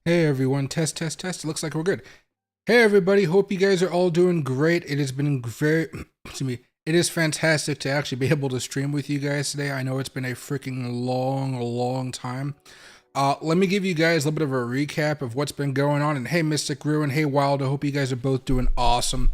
Hey everyone, test, test, test. It looks like we're good. Hey everybody, hope you guys are all doing great. It has been very, excuse me, it is fantastic to actually be able to stream with you guys today. I know it's been a freaking long time. Let me give you guys a little bit of a recap of what's been going on. And hey, Mystic Ruin, hey Wild, I hope you guys are both doing awesome.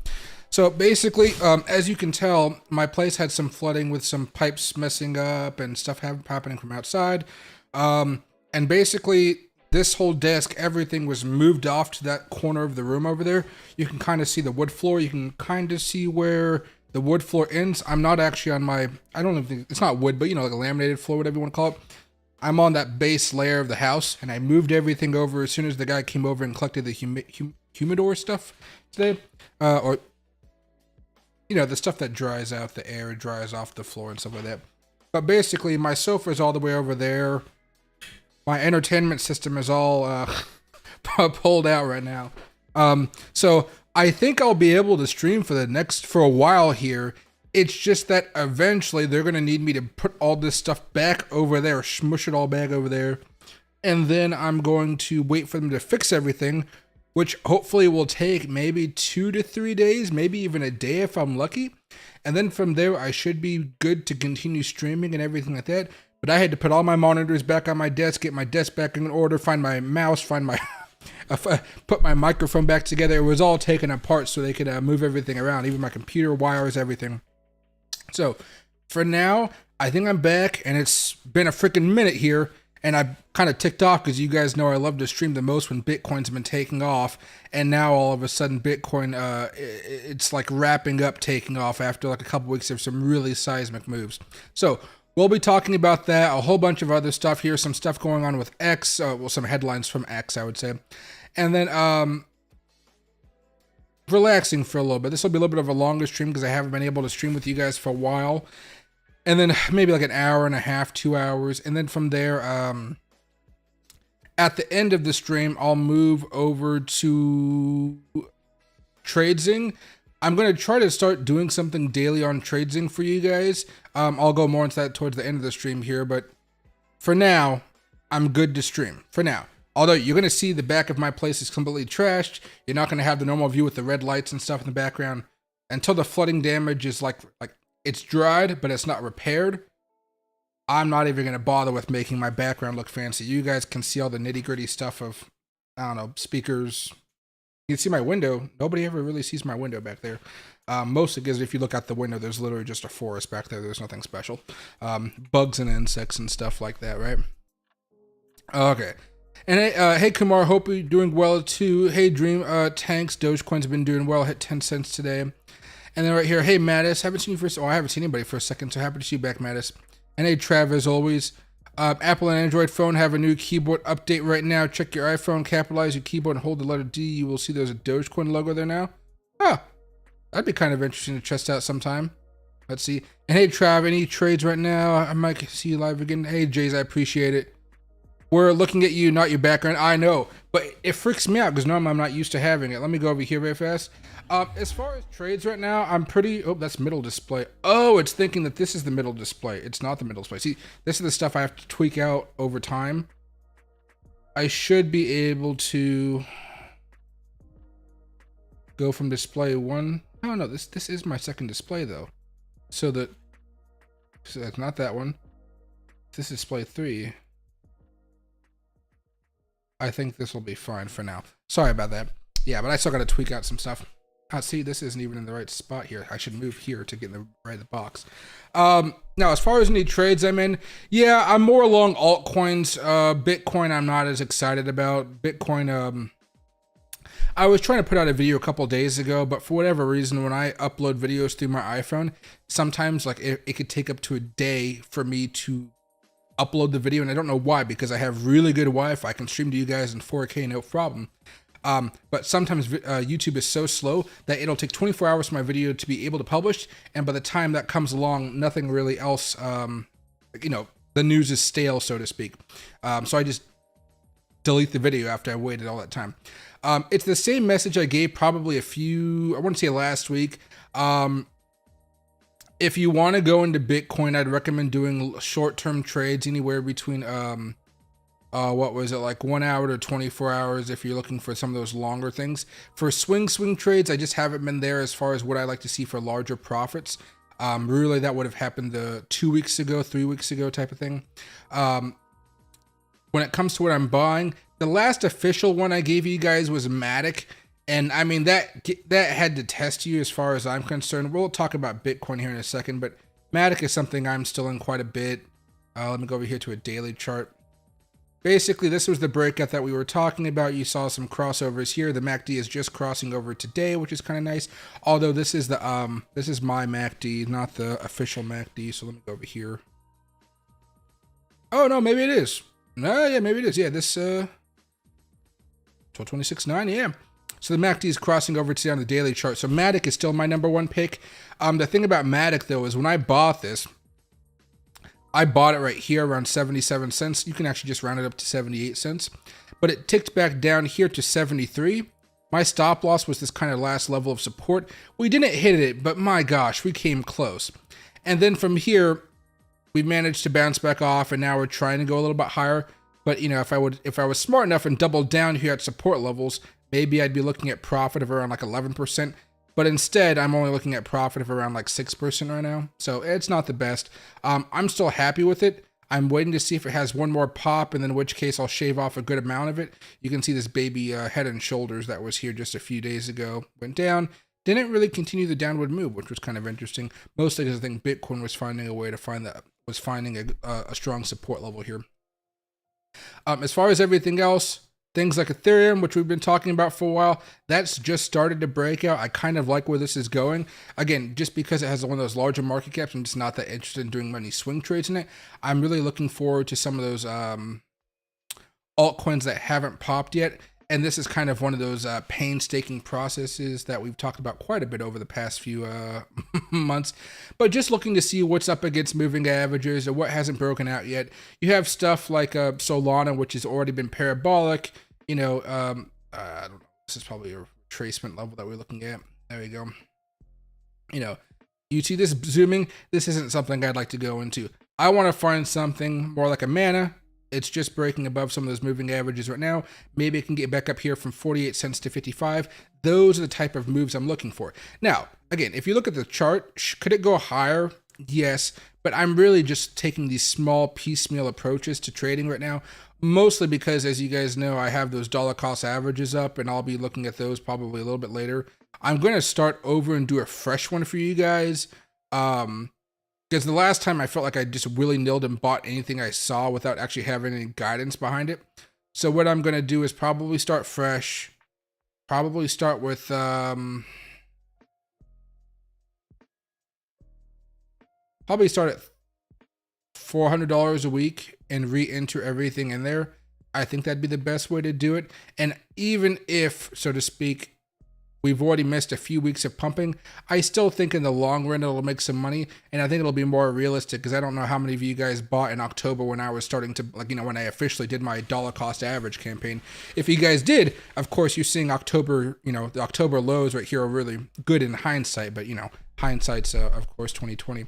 So basically, as you can tell, my place had some flooding with some pipes messing up and stuff happening from outside. And basically, this whole desk, everything was moved off to that corner of the room over there. You can kind of see the wood floor. You can kind of see where the wood floor ends. I'm not actually on my, I don't even think, it's not wood, but you know, like a laminated floor, whatever you want to call it. I'm on that base layer of the house, and I moved everything over as soon as the guy came over and collected the humidor stuff today. Or, you know, the stuff that dries out the air, dries off the floor and stuff like that. But basically, my sofa is all the way over there. My entertainment system is all pulled out right now. So I think I'll be able to stream for a while here. It's just that eventually they're going to need me to put all this stuff back over there, smush it all back over there. And then I'm going to wait for them to fix everything, which hopefully will take maybe 2 to 3 days, maybe even a day if I'm lucky. And then from there, I should be good to continue streaming and everything like that. But I had to put all my monitors back on my desk, get my desk back in order, find my mouse, find my put my microphone back together. It was all taken apart so they could move everything around, even my computer wires, everything. So for now, I think I'm back, and it's been a freaking minute here, and I kind of ticked off because you guys know I love to stream the most when Bitcoin's been taking off, and now all of a sudden Bitcoin, it's like wrapping up taking off after like a couple weeks of some really seismic moves. So we'll be talking about that, a whole bunch of other stuff here, some stuff going on with X, well, some headlines from X, I would say. And then, relaxing for a little bit. This will be a little bit of a longer stream because I haven't been able to stream with you guys for a while. And then maybe like an hour and a half, 2 hours. And then from there, at the end of the stream, I'll move over to Tradesing. I'm going to try to start doing something daily on Tradesing for you guys. I'll go more into that towards the end of the stream here, but for now, I'm good to stream. For now. Although you're going to see the back of my place is completely trashed. You're not going to have the normal view with the red lights and stuff in the background until the flooding damage is like it's dried, but it's not repaired. I'm not even going to bother with making my background look fancy. You guys can see all the nitty gritty stuff of, I don't know, speakers. You can see my window. Nobody ever really sees my window back there. Mostly because if you look out the window, there's literally just a forest back there. There's nothing special. Bugs and insects and stuff like that, right? Okay. And hey Kumar, hope you're doing well too. Hey Dream, Tanks, Dogecoin's been doing well. Hit 10 cents today. And then right here, hey Mattis, haven't seen you for, I haven't seen anybody for a second, so happy to see you back, Mattis. And hey Trav, as always. Apple and Android phone have a new keyboard update right now. Check your iPhone, capitalize your keyboard, and hold the letter D. You will see there's a Dogecoin logo there now. Huh. That'd be kind of interesting to test out sometime. Let's see. And hey Trav, any trades right now? I might see you live again. Hey Jays, I appreciate it. We're looking at you, not your background. I know, but it freaks me out because normally I'm not used to having it. Let me go over here very fast. As far as trades right now, I'm pretty... Oh, that's middle display. Oh, it's thinking that this is the middle display. It's not the middle display. See, this is the stuff I have to tweak out over time. I should be able to go from display 1. Oh, no, this is my second display, though. So that's not that one. This is display 3. I think this will be fine for now. Sorry about that. Yeah, but I still got to tweak out some stuff. See, this isn't even in the right spot here. I should move here to get in the right box. Now, as far as any trades I'm in, yeah, I'm more along altcoins. Bitcoin, I'm not as excited about. Bitcoin, I was trying to put out a video a couple days ago, but for whatever reason, when I upload videos through my iPhone, sometimes like it could take up to a day for me to upload the video, and I don't know why, because I have really good Wi-Fi. I can stream to you guys in 4K, no problem. But sometimes YouTube is so slow that it'll take 24 hours for my video to be able to publish, and by the time that comes along, nothing really else, you know, the news is stale, so to speak. So I just delete the video after I waited all that time. It's the same message I gave probably I want to say last week. If you want to go into Bitcoin, I'd recommend doing short-term trades anywhere between what was it, like 1 hour to 24 hours if you're looking for some of those longer things. For swing trades, I just haven't been there as far as what I like to see for larger profits. Really, that would have happened 2 weeks ago, 3 weeks ago type of thing. When it comes to what I'm buying, the last official one I gave you guys was Matic. And I mean, that had to test you as far as I'm concerned. We'll talk about Bitcoin here in a second, but Matic is something I'm still in quite a bit. Let me go over here to a daily chart. Basically, this was the breakout that we were talking about. You saw some crossovers here. The MACD is just crossing over today, which is kind of nice. Although this is this is my MACD, not the official MACD. So let me go over here. Oh no, maybe it is. No, yeah, maybe it is. Yeah, this 1226.9. Yeah. So the MACD is crossing over today on the daily chart. So Matic is still my #1 pick. The thing about Matic though is when I bought this, I bought it right here around 77 cents. You can actually just round it up to 78 cents. But it ticked back down here to 73. My stop loss was this kind of last level of support. We didn't hit it, but my gosh, we came close. And then from here, we managed to bounce back off, and now we're trying to go a little bit higher. But you know, if I was smart enough and doubled down here at support levels, maybe I'd be looking at profit of around like 11%. But instead, I'm only looking at profit of around like 6% right now. So it's not the best. I'm still happy with it. I'm waiting to see if it has one more pop, and then in which case I'll shave off a good amount of it. You can see this baby Head and Shoulders that was here just a few days ago went down. Didn't really continue the downward move, which was kind of interesting. Mostly because I think Bitcoin was finding a way to find that, was finding a strong support level here. As far as everything else, things like Ethereum, which we've been talking about for a while, that's just started to break out. I kind of like where this is going. Again, just because it has one of those larger market caps, I'm just not that interested in doing many swing trades in it. I'm really looking forward to some of those altcoins that haven't popped yet. And this is kind of one of those painstaking processes that we've talked about quite a bit over the past few months. But just looking to see what's up against moving averages or what hasn't broken out yet. You have stuff like Solana, which has already been parabolic. You know, I don't know. This is probably a retracement level that we're looking at. There we go. You know, you see this zooming. This isn't something I'd like to go into. I want to find something more like a Mana. It's just breaking above some of those moving averages right now. Maybe it can get back up here from 48 cents to 55. Those are the type of moves I'm looking for. Now, again, if you look at the chart, could it go higher? Yes, but I'm really just taking these small piecemeal approaches to trading right now, mostly because, as you guys know, I have those dollar cost averages up, and I'll be looking at those probably a little bit later. I'm going to start over and do a fresh one for you guys. Because the last time I felt like I just willy-nilled and bought anything I saw without actually having any guidance behind it. So what I'm going to do is probably start fresh. Probably start with probably start at $400 a week and re-enter everything in there. I think that'd be the best way to do it. And even if, so to speak, we've already missed a few weeks of pumping, I still think in the long run it'll make some money, and I think it'll be more realistic because I don't know how many of you guys bought in October when I was starting to, like, you know, when I officially did my dollar cost average campaign. If you guys did, of course, you're seeing October, you know, the October lows right here are really good in hindsight, but, you know, hindsight's, of course, 2020.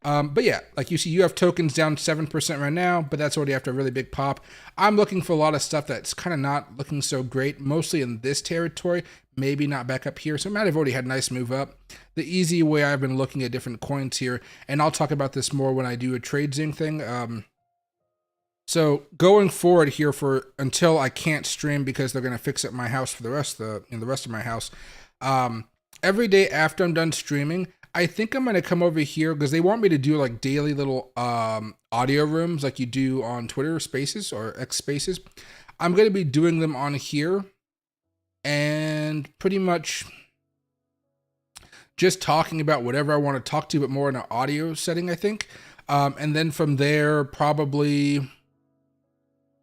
But yeah, like you see, you have tokens down 7% right now, but that's already after a really big pop. I'm looking for a lot of stuff that's kind of not looking so great, mostly in this territory, maybe not back up here. So it might have already had a nice move up. The easy way I've been looking at different coins here, and I'll talk about this more when I do a TradeZing thing. So going forward here for until I can't stream because they're going to fix up my house for the rest of the rest of my house. Every day after I'm done streaming, I think I'm going to come over here because they want me to do like daily little audio rooms like you do on Twitter Spaces or X Spaces. I'm going to be doing them on here and pretty much just talking about whatever I want to talk to, but more in an audio setting, I think. And then from there, probably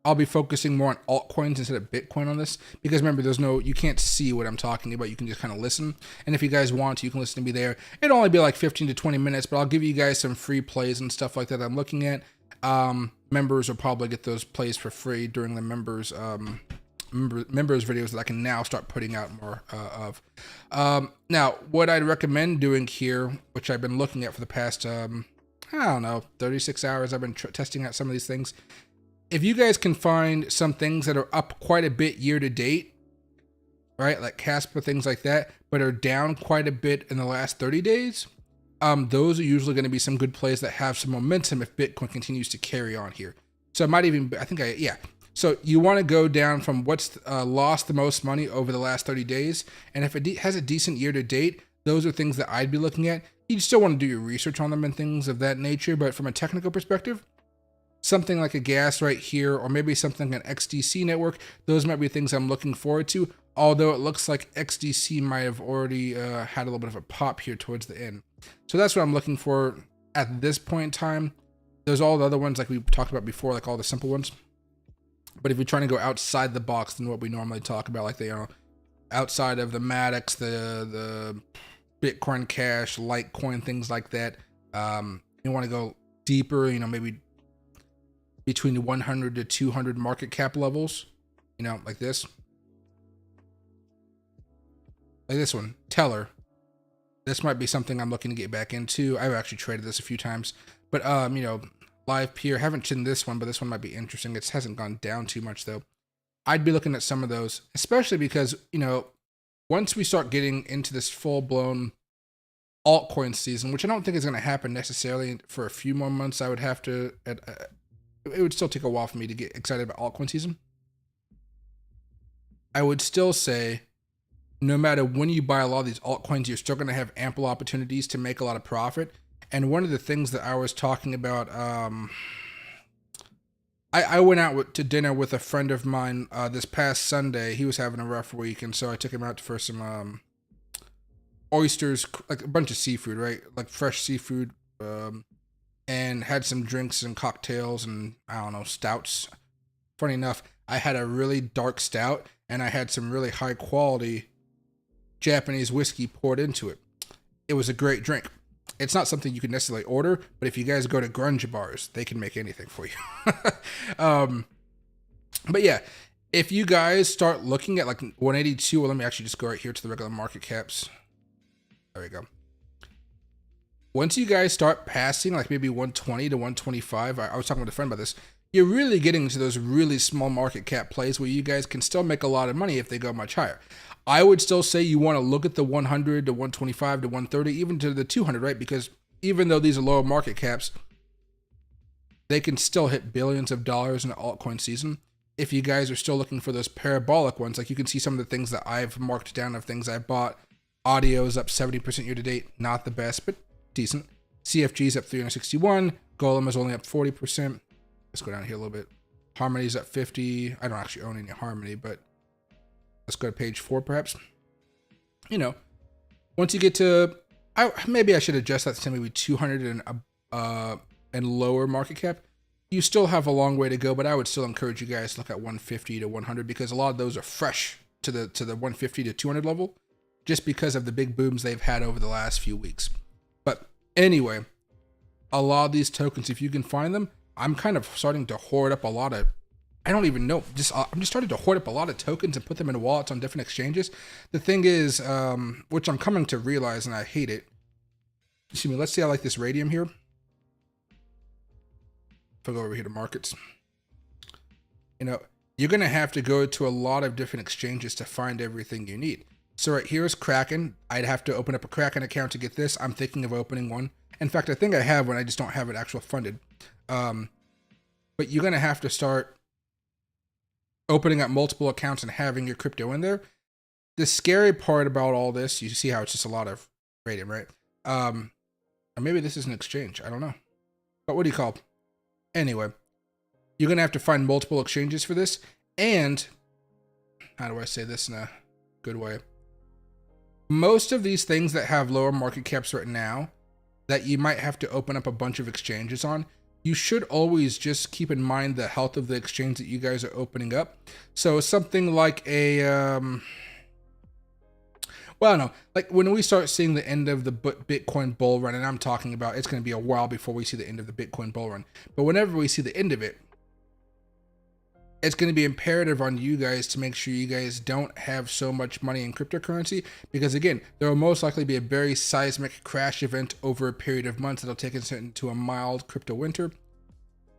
I'll be focusing more on altcoins instead of Bitcoin on this, because remember, you can't see what I'm talking about. You can just kind of listen. And if you guys want to, you can listen to me there. It'll only be like 15 to 20 minutes, but I'll give you guys some free plays and stuff like that I'm looking at. Members will probably get those plays for free during the members videos that I can now start putting out more of. Now, what I'd recommend doing here, which I've been looking at for the past, I don't know, 36 hours, I've been testing out some of these things. if you guys can find some things that are up quite a bit year to date, right, like Casper, things like that, but are down quite a bit in the last 30 days, those are usually going to be some good plays that have some momentum if Bitcoin continues to carry on here. So it might even, yeah. So you want to go down from what's lost the most money over the last 30 days. And if it has a decent year to date, those are things that I'd be looking at. You still want to do your research on them and things of that nature. But from a technical perspective, something like a gas right here, or maybe something like an XDC network, those might be things I'm looking forward to. Although it looks like XDC might have already had a little bit of a pop here towards the end. So that's what I'm looking for at this point in time. There's all the other ones like we talked about before, like all the simple ones. But if you're trying to go outside the box than what we normally talk about, like the outside of the Maddox, the Bitcoin Cash, Litecoin, things like that, you want to go deeper, maybe between 100 to 200 market cap levels, like this. Like this one, Teller. This might be something I'm looking to get back into. I've actually traded this a few times, but Live Peer, haven't seen this one, but this one might be interesting. It hasn't gone down too much though. I'd be looking at some of those, especially because, once we start getting into this full-blown altcoin season, which I don't think is going to happen necessarily for a few more months, I would have to, it would still take a while for me to get excited about altcoin season. I would still say, no matter when you buy a lot of these altcoins, you're still going to have ample opportunities to make a lot of profit. And one of the things that I was talking about, I went out to dinner with a friend of mine this past Sunday. He was having a rough week, and so I took him out for some oysters, like a bunch of seafood, right? Like fresh seafood, and had some drinks and cocktails and, I don't know, stouts. Funny enough, I had a really dark stout, and I had some really high quality Japanese whiskey poured into it. It was a great drink. It's not something you can necessarily order, but if you guys go to grunge bars, they can make anything for you. But yeah, if you guys start looking at like 182, well, let me actually just go right here to the regular market caps. There we go. Once you guys start passing like maybe 120 to 125, I was talking with a friend about this, you're really getting into those really small market cap plays where you guys can still make a lot of money if they go much higher. I would still say you want to look at the 100 to 125 to 130, even to the 200, right? Because even though these are lower market caps, they can still hit billions of dollars in the altcoin season. If you guys are still looking for those parabolic ones, like you can see some of the things that I've marked down of things I bought. Audio's up 70% year to date. Not the best, but decent. CFG's up 361. Golem is only up 40%. Let's go down here a little bit. Harmony's up 50. I don't actually own any Harmony, but let's go to page 4, perhaps. Once you get to, maybe I should adjust that to maybe 200 and lower market cap. You still have a long way to go, but I would still encourage you guys to look at 150 to 100 because a lot of those are fresh to the 150 to 200 level, just because of the big booms they've had over the last few weeks. But anyway, a lot of these tokens, if you can find them, I'm kind of starting to hoard up a lot of, I don't even know, I'm just starting to hoard up a lot of tokens and put them in wallets on different exchanges. The thing is, which I'm coming to realize, and I hate it. Excuse me, let's see, I like this radium here. If I go over here to markets, you're going to have to go to a lot of different exchanges to find everything you need. So right here is Kraken. I'd have to open up a Kraken account to get this. I'm thinking of opening one. In fact, I think I have one. I just don't have it actual funded. But you're going to have to start opening up multiple accounts and having your crypto in there. The scary part about all this, you see how it's just a lot of radium, right? Or maybe this is an exchange. I don't know. But what do you call it? Anyway, you're going to have to find multiple exchanges for this. And how do I say this in a good way? Most of these things that have lower market caps right now that you might have to open up a bunch of exchanges on, you should always just keep in mind the health of the exchange that you guys are opening up. So something like a, well, no, like when we start seeing the end of the Bitcoin bull run, and I'm talking about it's going to be a while before we see the end of the Bitcoin bull run, but whenever we see the end of it, it's going to be imperative on you guys to make sure you guys don't have so much money in cryptocurrency, because again, there will most likely be a very seismic crash event over a period of months that'll take us into a mild crypto winter,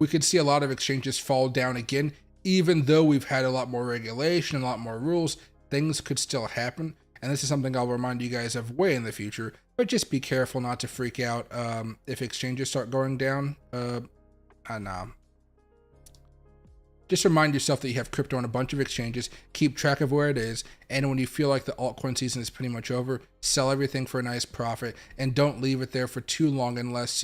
we could see a lot of exchanges fall down again. Even though we've had a lot more regulation, a lot more rules, things could still happen. And this is something I'll remind you guys of way in the future, but just be careful not to freak out if exchanges start going down. Just remind yourself that you have crypto on a bunch of exchanges, keep track of where it is, and when you feel like the altcoin season is pretty much over, sell everything for a nice profit, and don't leave it there for too long unless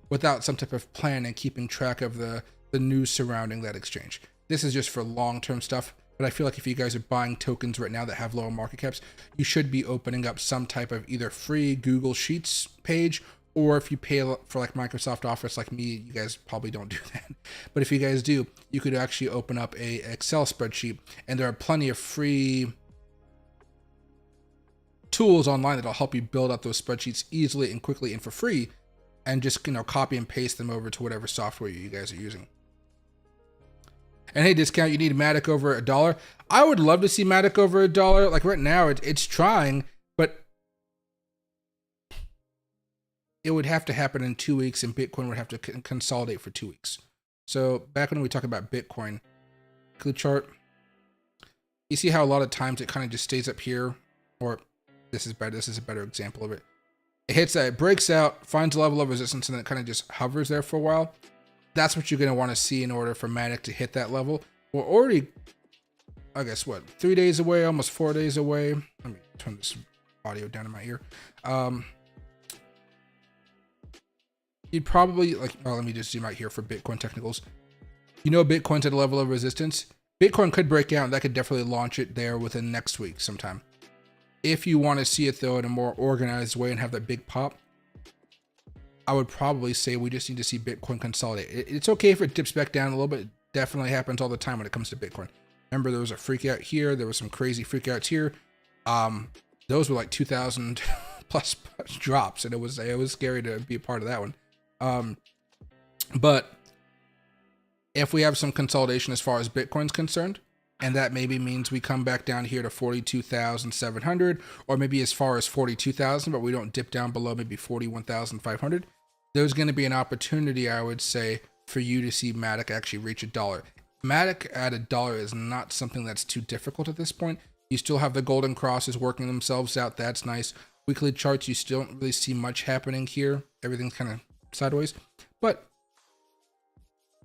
without some type of plan and keeping track of the news surrounding that exchange. This is just for long-term stuff, but I feel like if you guys are buying tokens right now that have lower market caps, you should be opening up some type of either free Google Sheets page, or if you pay for like Microsoft Office like me, you guys probably don't do that. But if you guys do, you could actually open up a Excel spreadsheet, and there are plenty of free tools online that'll help you build up those spreadsheets easily and quickly and for free, and just, you know, copy and paste them over to whatever software you guys are using. And hey, discount, you need Matic over $1. I would love to see Matic over $1. Like right now, it's trying, but it would have to happen in 2 weeks, and Bitcoin would have to consolidate for 2 weeks. So back when we talk about Bitcoin, click chart, you see how a lot of times it kind of just stays up here, or this is better. This is a better example of it. It hits that, it breaks out, finds a level of resistance, and then it kind of just hovers there for a while. That's what you're going to want to see in order for Matic to hit that level. We're already, I guess, what, 3 days away, almost 4 days away. Let me turn this audio down in my ear. You'd probably, like, oh, let me just zoom out here for Bitcoin technicals. You know, Bitcoin's at a level of resistance. Bitcoin could break out, and that could definitely launch it there within next week sometime. If you want to see it, though, in a more organized way and have that big pop, I would probably say we just need to see Bitcoin consolidate. It's okay if it dips back down a little bit. It definitely happens all the time when it comes to Bitcoin. Remember, there was a freak out here. There was some crazy freak outs here. Those were like 2,000 plus drops, and it was scary to be a part of that one. But if we have some consolidation as far as Bitcoin's concerned, and that maybe means we come back down here to 42,700, or maybe as far as 42,000, but we don't dip down below maybe 41,500, there's going to be an opportunity, I would say, for you to see Matic actually reach $1. Matic at $1 is not something that's too difficult at this point. You still have the golden crosses working themselves out. That's nice. Weekly charts, you still don't really see much happening here. Everything's kind of sideways, but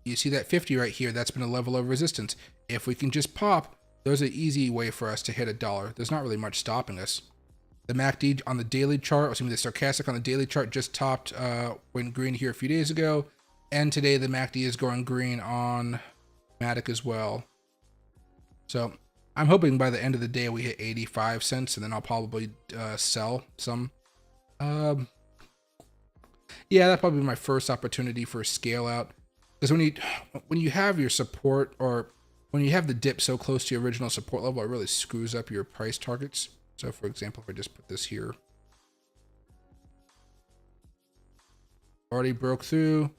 you see that 50 right here. That's been a level of resistance. If we can just pop, there's an easy way for us to hit $1. There's not really much stopping us. The MACD on the daily chart, or excuse me, the stochastic on the daily chart just topped, went green here a few days ago, and today the MACD is going green on Matic as well. So I'm hoping by the end of the day we hit 85 cents, and then I'll probably sell some. Yeah, that'll probably be my first opportunity for a scale out. Because when you have your support, or when you have the dip so close to your original support level, it really screws up your price targets. So for example, if I just put this here, already broke through,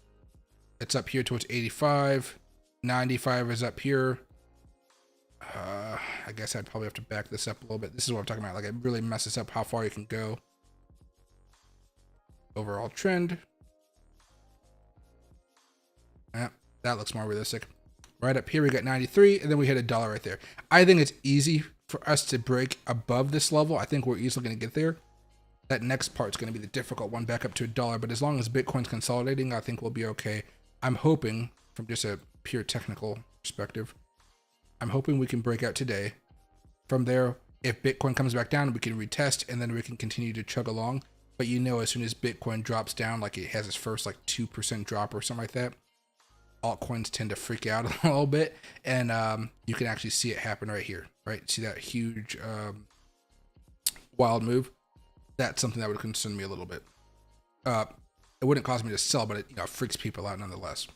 it's up here towards 85, 95 is up here. I guess I'd probably have to back this up a little bit. This is what I'm talking about. Like, it really messes up how far you can go. Overall trend. Yeah, that looks more realistic. Right up here, we got 93, and then we hit $1 right there. I think it's easy for us to break above this level. I think we're easily going to get there. That next part's going to be the difficult one, back up to $1. But as long as Bitcoin's consolidating, I think we'll be okay. I'm hoping, from just a pure technical perspective, I'm hoping we can break out today. From there, if Bitcoin comes back down, we can retest, and then we can continue to chug along. But you know, as soon as Bitcoin drops down, like it has its first like 2% drop or something like that, altcoins tend to freak out a little bit, and you can actually see it happen right here, right? See that huge wild move? That's something that would concern me a little bit. It wouldn't cause me to sell, but it, you know, freaks people out nonetheless.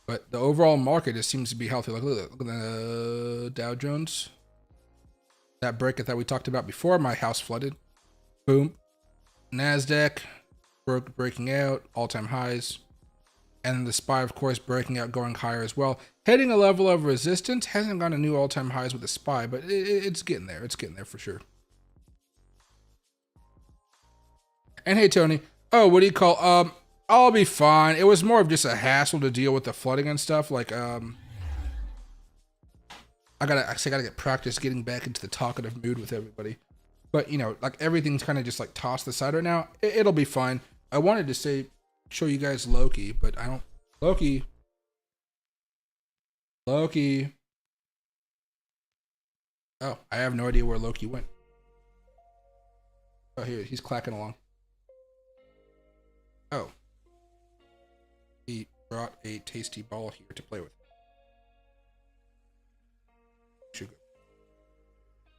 But the overall market just seems to be healthy. Like, look at the Dow Jones. That break that we talked about before, my house flooded. Boom. NASDAQ breaking out, all-time highs. And the SPY, of course, breaking out, going higher as well. Hitting a level of resistance. Hasn't gone to new all-time highs with the SPY, but it's getting there. It's getting there for sure. And hey, Tony. Oh, what do you call? I'll be fine. It was more of just a hassle to deal with the flooding and stuff. Like, I gotta get practice getting back into the talkative mood with everybody. But you know, like everything's kind of just like tossed aside right now. It'll be fine. I wanted to show you guys Loki, but I don't. Loki. Loki. Oh, I have no idea where Loki went. Oh, here he's clacking along. Oh, he brought a tasty ball here to play with. Sugar.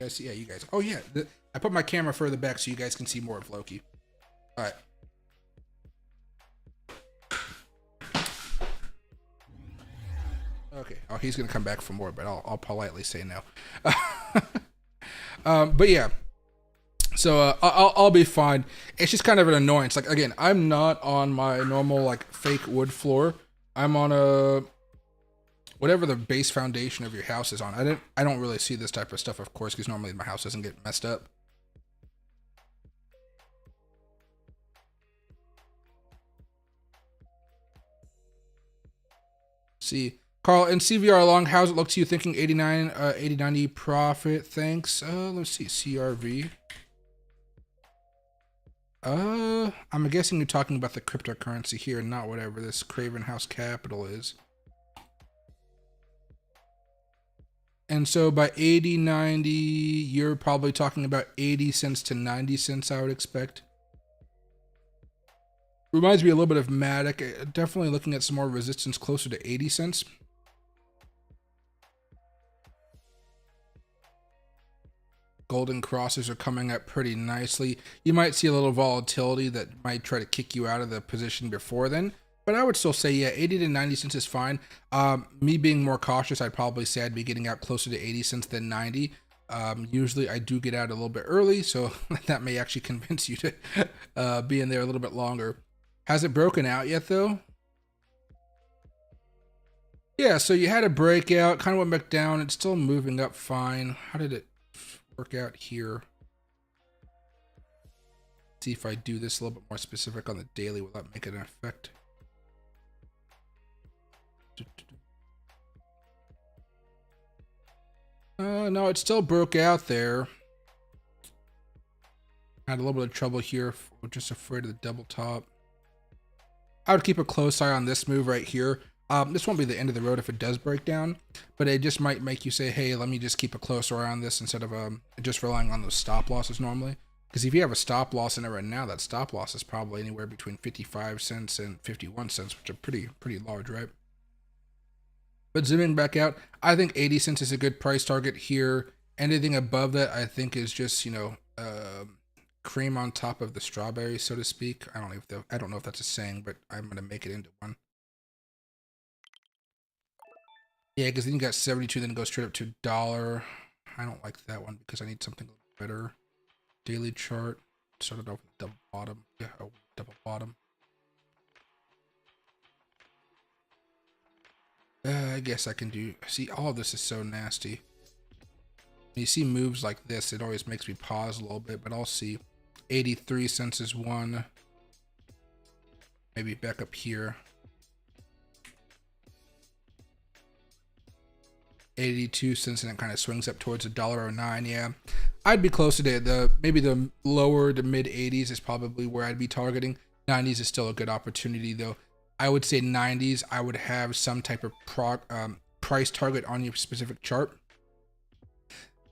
You guys see? Yeah, you guys. Oh yeah, I put my camera further back so you guys can see more of Loki. All right. Okay. Oh, he's gonna come back for more, but I'll politely say no. But yeah. So I'll be fine. It's just kind of an annoyance. Like again, I'm not on my normal like fake wood floor. I'm on a whatever the base foundation of your house is on. I don't really see this type of stuff, of course, because normally my house doesn't get messed up. See, Carl, in CVR long, how's it look to you? Thinking 89, 8090 profit. Thanks. Let's see, CRV. I'm guessing you're talking about the cryptocurrency here, not whatever this Craven House Capital is. And so by 8090, you're probably talking about 80 cents to 90 cents, I would expect. Reminds me a little bit of Matic. Definitely looking at some more resistance closer to 80 cents. Golden crosses are coming up pretty nicely. You might see a little volatility that might try to kick you out of the position before then. But I would still say, yeah, 80 to 90 cents is fine. Me being more cautious, I'd probably say I'd be getting out closer to 80 cents than 90. Usually I do get out a little bit early, so that may actually convince you to be in there a little bit longer. Has it broken out yet, though? Yeah, so you had a breakout, kind of went back down. It's still moving up fine. How did it work out here? See if I do this a little bit more specific on the daily without making an effect. No, it still broke out there. Had a little bit of trouble here. Just afraid of the double top. I would keep a close eye on this move right here. This won't be the end of the road if it does break down, but it just might make you say, hey, let me just keep a closer eye on this instead of just relying on those stop losses normally. Because if you have a stop loss in it right now, that stop loss is probably anywhere between 55 cents and 51 cents, which are pretty large, right? But zooming back out, I think 80 cents is a good price target here. Anything above that, I think, is just, you know, cream on top of the strawberry, so to speak. I don't know if that's a saying, but I'm gonna make it into one. Yeah, because then you got 72, then it goes straight up to $1. I don't like that one because I need something a little better. Daily chart started off with double bottom. Yeah, oh, double bottom. I guess I can do. See, all of this is so nasty. When you see moves like this, it always makes me pause a little bit, but I'll see. 83 cents is one. Maybe back up here. 82 cents, and it kind of swings up towards $1.09. Yeah, I'd be closer to maybe the lower to mid 80s is probably where I'd be targeting. 90s is still a good opportunity though. I would say 90s, I would have some type of price target on your specific chart,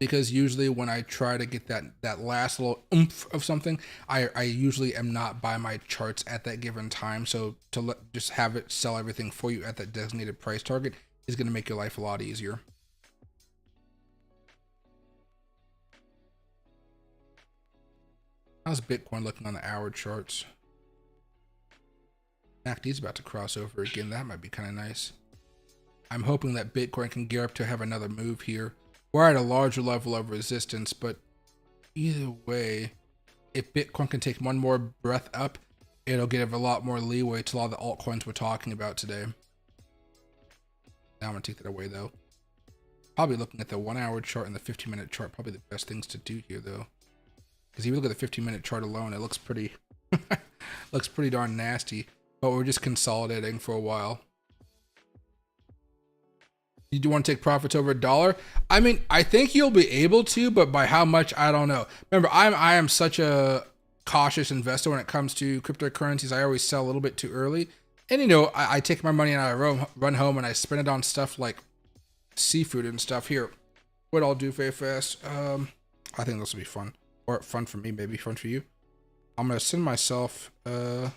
because usually when I try to get that last little oomph of something, I usually am not by my charts at that given time. So to just have it sell everything for you at that designated price target is going to make your life a lot easier. How's Bitcoin looking on the hour charts? MACD's about to cross over again. That might be kind of nice. I'm hoping that Bitcoin can gear up to have another move here. We're at a larger level of resistance, but either way, if Bitcoin can take one more breath up, it'll give a lot more leeway to a lot of the altcoins we're talking about today. Now I'm gonna take that away though. Probably looking at the 1 hour chart and the 15-minute chart, probably the best things to do here though. Because if you look at the 15-minute chart alone, it looks pretty looks pretty darn nasty. but we're just consolidating for a while. You do want to take profits over $1? I mean, I think you'll be able to, but by how much, I don't know. Remember, I am such a cautious investor when it comes to cryptocurrencies. I always sell a little bit too early. And, you know, I take my money and I run home and I spend it on stuff like seafood and stuff. Here, what I'll do very fast. I think this will be fun. Or fun for me, maybe fun for you. I'm going to send myself, let's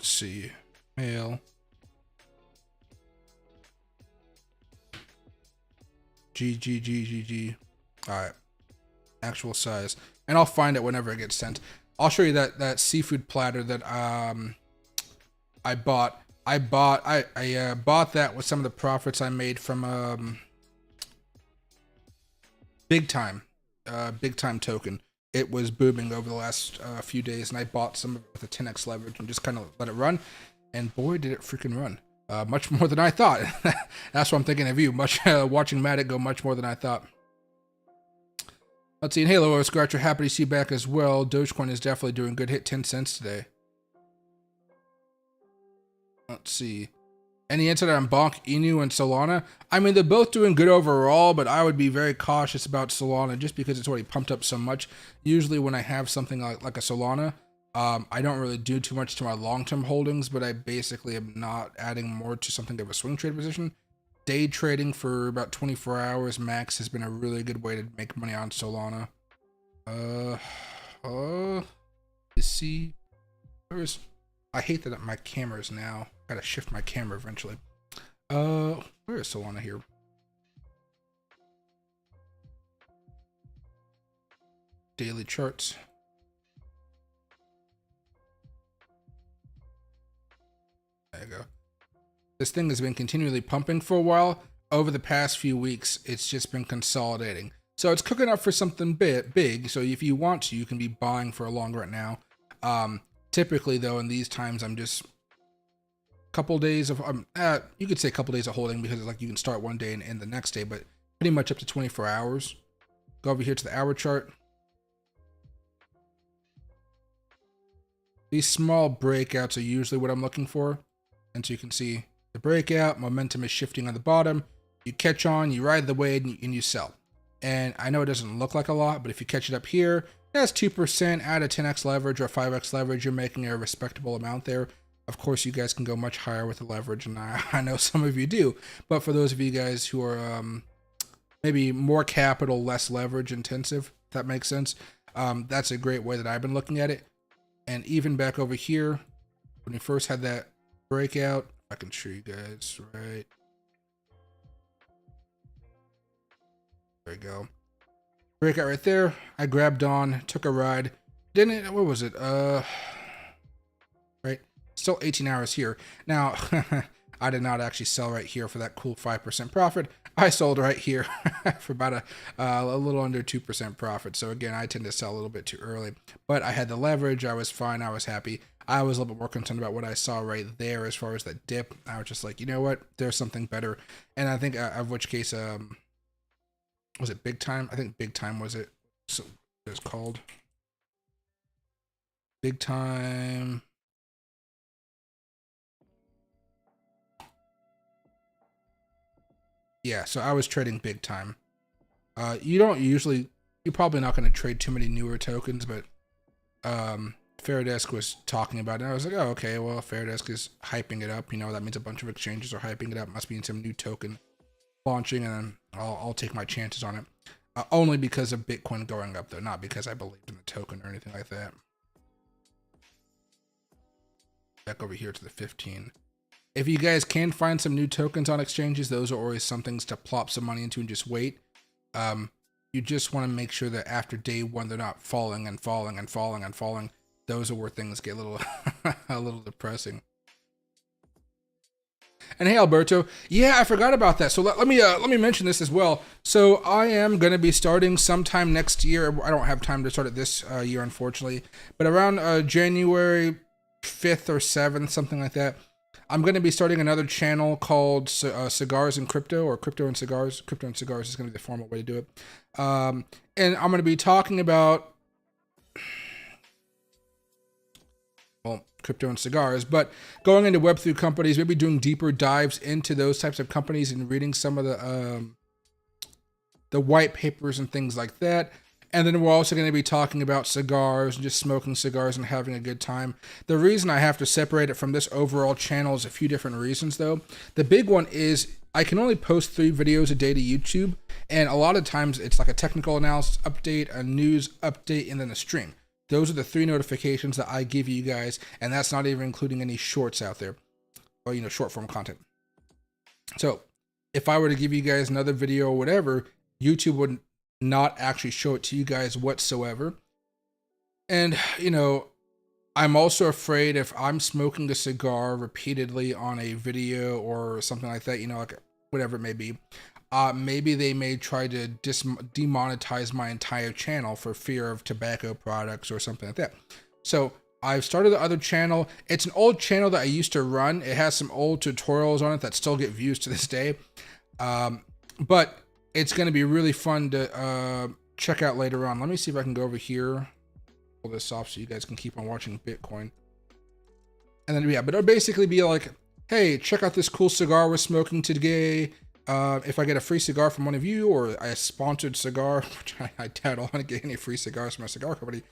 see, mail. GGGGG. Alright. Actual size. And I'll find it whenever it gets sent. I'll show you that seafood platter that I bought. I bought that with some of the profits I made from Big Time token. It was booming over the last few days, and I bought some of it with a 10x leverage and just kind of let it run. And boy, did it freaking run. Much more than I thought. That's what I'm thinking of you. Watching Matic go much more than I thought. Let's see. And Halo Scratcher, happy to see you back as well. Dogecoin is definitely doing good. Hit 10 cents today. Let's see. Any insight on Bonk, Inu, and Solana? I mean, they're both doing good overall, but I would be very cautious about Solana just because it's already pumped up so much. Usually when I have something like a Solana, I don't really do too much to my long-term holdings, but I basically am not adding more to something of a swing trade position. Day trading for about 24 hours max has been a really good way to make money on Solana. Let's see. I hate that my camera's now. Gotta shift my camera eventually. Where is Solana here? Daily charts. There you go. This thing has been continually pumping for a while. Over the past few weeks, it's just been consolidating. So it's cooking up for something big. So if you want to, you can be buying for a longer right now. Typically, though, in these times, I'm just couple days of you could say a couple days of holding because it's like you can start one day and end the next day, but pretty much up to 24 hours. Go over here to the hour chart. These small breakouts are usually what I'm looking for. And so you can see the breakout, momentum is shifting on the bottom. You catch on, you ride the wave, and you sell. And I know it doesn't look like a lot, but if you catch it up here, that's 2%, add a 10x leverage or 5x leverage, you're making a respectable amount there. Of course, you guys can go much higher with the leverage, and I know some of you do. But for those of you guys who are maybe more capital, less leverage intensive, if that makes sense, that's a great way that I've been looking at it. And even back over here, when we first had that breakout, I can show you guys, right? There we go. Breakout right there. I grabbed on, took a ride. Didn't it? What was it? Right? Still 18 hours here. Now, I did not actually sell right here for that cool 5% profit. I sold right here for about a little under 2% profit. So again, I tend to sell a little bit too early. But I had the leverage. I was fine. I was happy. I was a little bit more concerned about what I saw right there as far as that dip. I was just like, you know what? There's something better. And I think, of which case, was it Big Time? I think Big Time was it. So it was called Big Time. Yeah, so I was trading Big Time. You're probably not going to trade too many newer tokens, but Fairdesk was talking about it. And I was like, oh, okay, well, Fairdesk is hyping it up. You know, that means a bunch of exchanges are hyping it up. Must be some new token launching, and then I'll take my chances on it. Only because of Bitcoin going up, though, not because I believed in the token or anything like that. Back over here to the 15. If you guys can find some new tokens on exchanges, those are always some things to plop some money into and just wait. You just want to make sure that after day one, they're not falling and falling and falling and falling. Those are where things get a little, a little depressing. And hey, Alberto, yeah, I forgot about that. So let me mention this as well. So I am going to be starting sometime next year. I don't have time to start it this year, unfortunately, but around January 5th or 7th, something like that. I'm going to be starting another channel called Cigars and Crypto, or Crypto and Cigars. Crypto and Cigars is going to be the formal way to do it. And I'm going to be talking about well, crypto and cigars, but going into Web3 companies, maybe doing deeper dives into those types of companies and reading some of the white papers and things like that. And then we're also going to be talking about cigars and just smoking cigars and having a good time. The reason I have to separate it from this overall channel is a few different reasons, though. The big one is I can only post 3 videos a day to YouTube, and a lot of times it's like a technical analysis update, a news update, and then a stream. Those are the 3 notifications that I give you guys, and that's not even including any shorts out there, or, short form content. So if I were to give you guys another video or whatever, YouTube would not actually show it to you guys whatsoever. And, I'm also afraid if I'm smoking a cigar repeatedly on a video or something like that, like whatever it may be, maybe they may try to demonetize my entire channel for fear of tobacco products or something like that. So I've started the other channel. It's an old channel that I used to run. It has some old tutorials on it that still get views to this day. But it's going to be really fun to check out later on. Let me see if I can go over here, pull this off so you guys can keep on watching Bitcoin. And then, yeah, but it'll basically be like, hey, check out this cool cigar we're smoking today. If I get a free cigar from one of you, or a sponsored cigar, which I doubt I'll want to get any free cigars from a cigar company,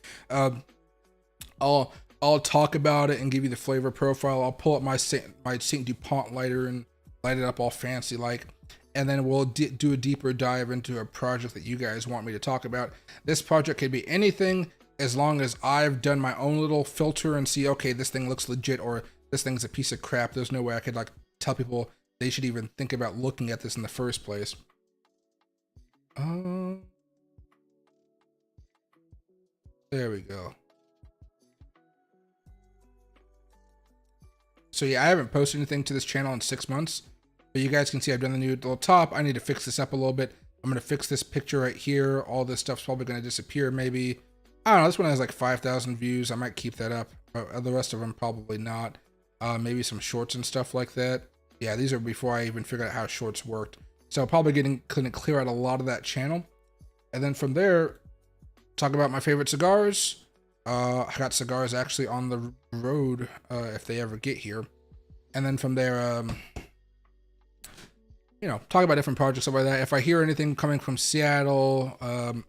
I'll talk about it and give you the flavor profile. I'll pull up my Saint DuPont lighter and light it up all fancy like. And then we'll do a deeper dive into a project that you guys want me to talk about. This project could be anything as long as I've done my own little filter and see, okay, this thing looks legit or this thing's a piece of crap. There's no way I could tell people they should even think about looking at this in the first place. There we go. So yeah, I haven't posted anything to this channel in 6 months. But you guys can see I've done the new little top. I need to fix this up a little bit. I'm going to fix this picture right here. All this stuff's probably going to disappear maybe. I don't know. This one has like 5,000 views. I might keep that up. But the rest of them probably not. Maybe some shorts and stuff like that. Yeah, these are before I even figured out how shorts worked. So probably going to clear out a lot of that channel. And then from there, talk about my favorite cigars. I got cigars actually on the road if they ever get here. And then from there, talk about different projects, stuff like that. If I hear anything coming from Seattle,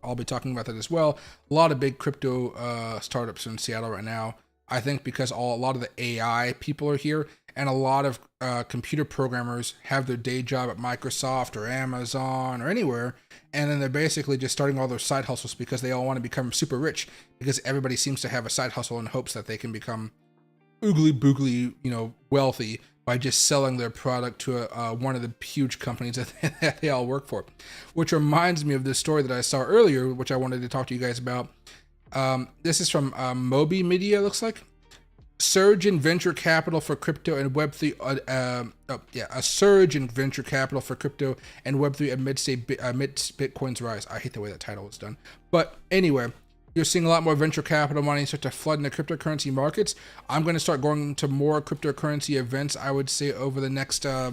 I'll be talking about that as well. A lot of big crypto startups in Seattle right now. I think because a lot of the AI people are here, and a lot of computer programmers have their day job at Microsoft or Amazon or anywhere, and then they're basically just starting all their side hustles because they all want to become super rich, because everybody seems to have a side hustle in hopes that they can become oogly boogly, wealthy by just selling their product to one of the huge companies that they all work for. Which reminds me of this story that I saw earlier, which I wanted to talk to you guys about. This is from Moby Media, looks like. Surge in venture capital for crypto and Web3. A surge in venture capital for crypto and Web3 amidst Bitcoin's rise. I hate the way that title was done. But anyway, you're seeing a lot more venture capital money start to flood into cryptocurrency markets. I'm going to start going to more cryptocurrency events, I would say, over the next a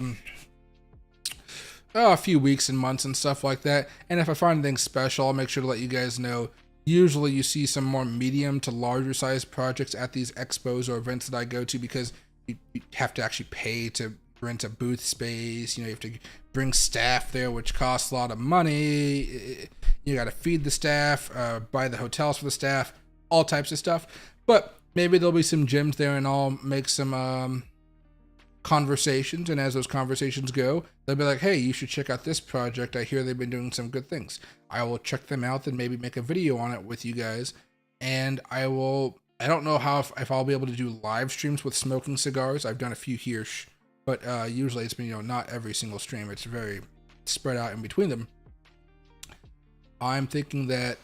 few weeks and months and stuff like that. And if I find anything special, I'll make sure to let you guys know. Usually you see some more medium to larger size projects at these expos or events that I go to, because you have to actually pay to rent a booth space. You have to bring staff there, which costs a lot of money. You got to feed the staff, buy the hotels for the staff, all types of stuff. But maybe there'll be some gyms there, and I'll make some conversations. And as those conversations go, they'll be like, hey, you should check out this project. I hear they've been doing some good things. I will check them out and maybe make a video on it with you guys. And I don't know if I'll be able to do live streams with smoking cigars. I've done a few here, but usually it's been, not every single stream. It's very spread out in between them. I'm thinking that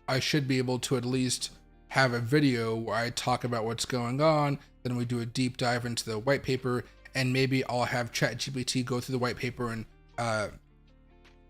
I should be able to at least have a video where I talk about what's going on, then we do a deep dive into the white paper, and maybe I'll have ChatGPT go through the white paper and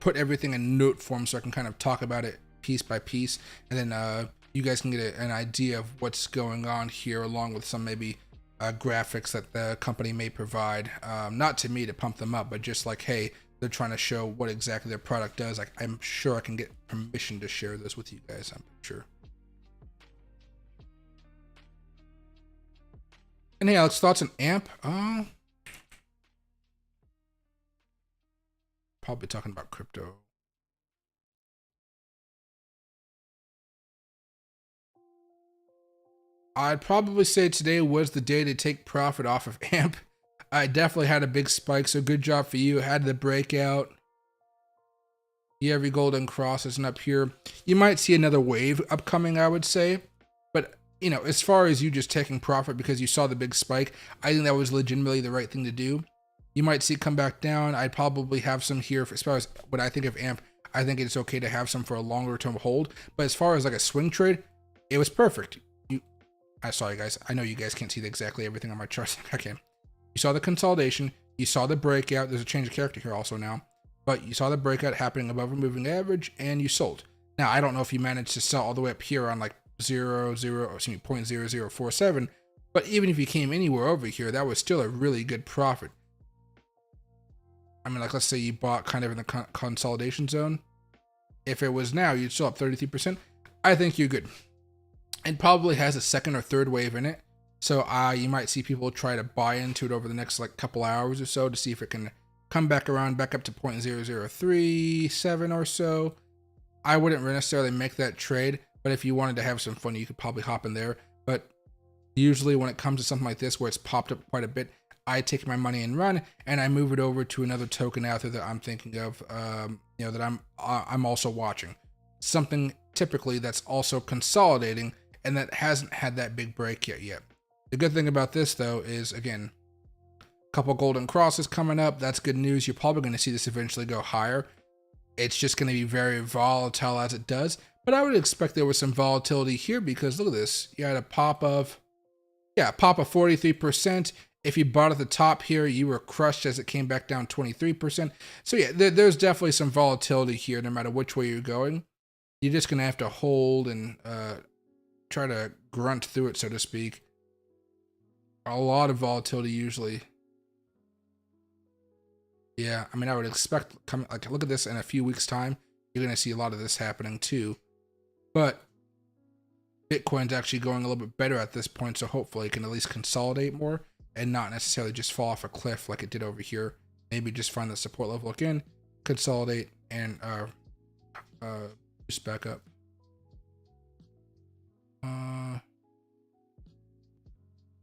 put everything in note form so I can kind of talk about it piece by piece, and then you guys can get an idea of what's going on here, along with some maybe graphics that the company may provide, not to me to pump them up, but just like, hey, they're trying to show what exactly their product does. Like, I'm sure I can get permission to share this with you guys. I'm sure. And hey, Alex, thoughts on AMP? Probably talking about crypto. I'd probably say today was the day to take profit off of AMP. I definitely had a big spike, so good job for you. Had the breakout. Yeah, every golden cross isn't up here. You might see another wave upcoming, I would say. But, you know, as far as you just taking profit because you saw the big spike, I think that was legitimately the right thing to do. You might see it come back down. I'd probably have some here as far as what I think of AMP. I think it's okay to have some for a longer term hold. But as far as like a swing trade, it was perfect. I'm sorry, guys. I know you guys can't see exactly everything on my charts. Okay. You saw the consolidation. You saw the breakout. There's a change of character here also now. But you saw the breakout happening above a moving average, and you sold. Now, I don't know if you managed to sell all the way up here on like 0.0047, but even if you came anywhere over here, that was still a really good profit. I mean, like, let's say you bought kind of in the consolidation zone. If it was now, you'd still up 33%. I think you're good. It probably has a second or third wave in it. So you might see people try to buy into it over the next like couple hours or so to see if it can come back around back up to 0.0037 or so. I wouldn't necessarily make that trade, but if you wanted to have some fun, you could probably hop in there. But usually when it comes to something like this where it's popped up quite a bit, I take my money and run, and I move it over to another token out there that I'm thinking of, you know, that I'm also watching. Something typically that's also consolidating and that hasn't had that big break yet. The good thing about this though is, again, a couple golden crosses coming up. That's good news. You're probably going to see this eventually go higher. It's just going to be very volatile as it does. But I would expect there was some volatility here because look at this. You had a pop of 43%. If you bought at the top here, you were crushed as it came back down 23%. So yeah, there's definitely some volatility here no matter which way you're going. You're just going to have to hold and try to grunt through it, so to speak. A lot of volatility usually. Yeah, I mean, I would expect, like, look at this in a few weeks' time. You're going to see a lot of this happening too. But Bitcoin's actually going a little bit better at this point, so hopefully it can at least consolidate more and not necessarily just fall off a cliff like it did over here. Maybe just find the support level again, consolidate, and just back up.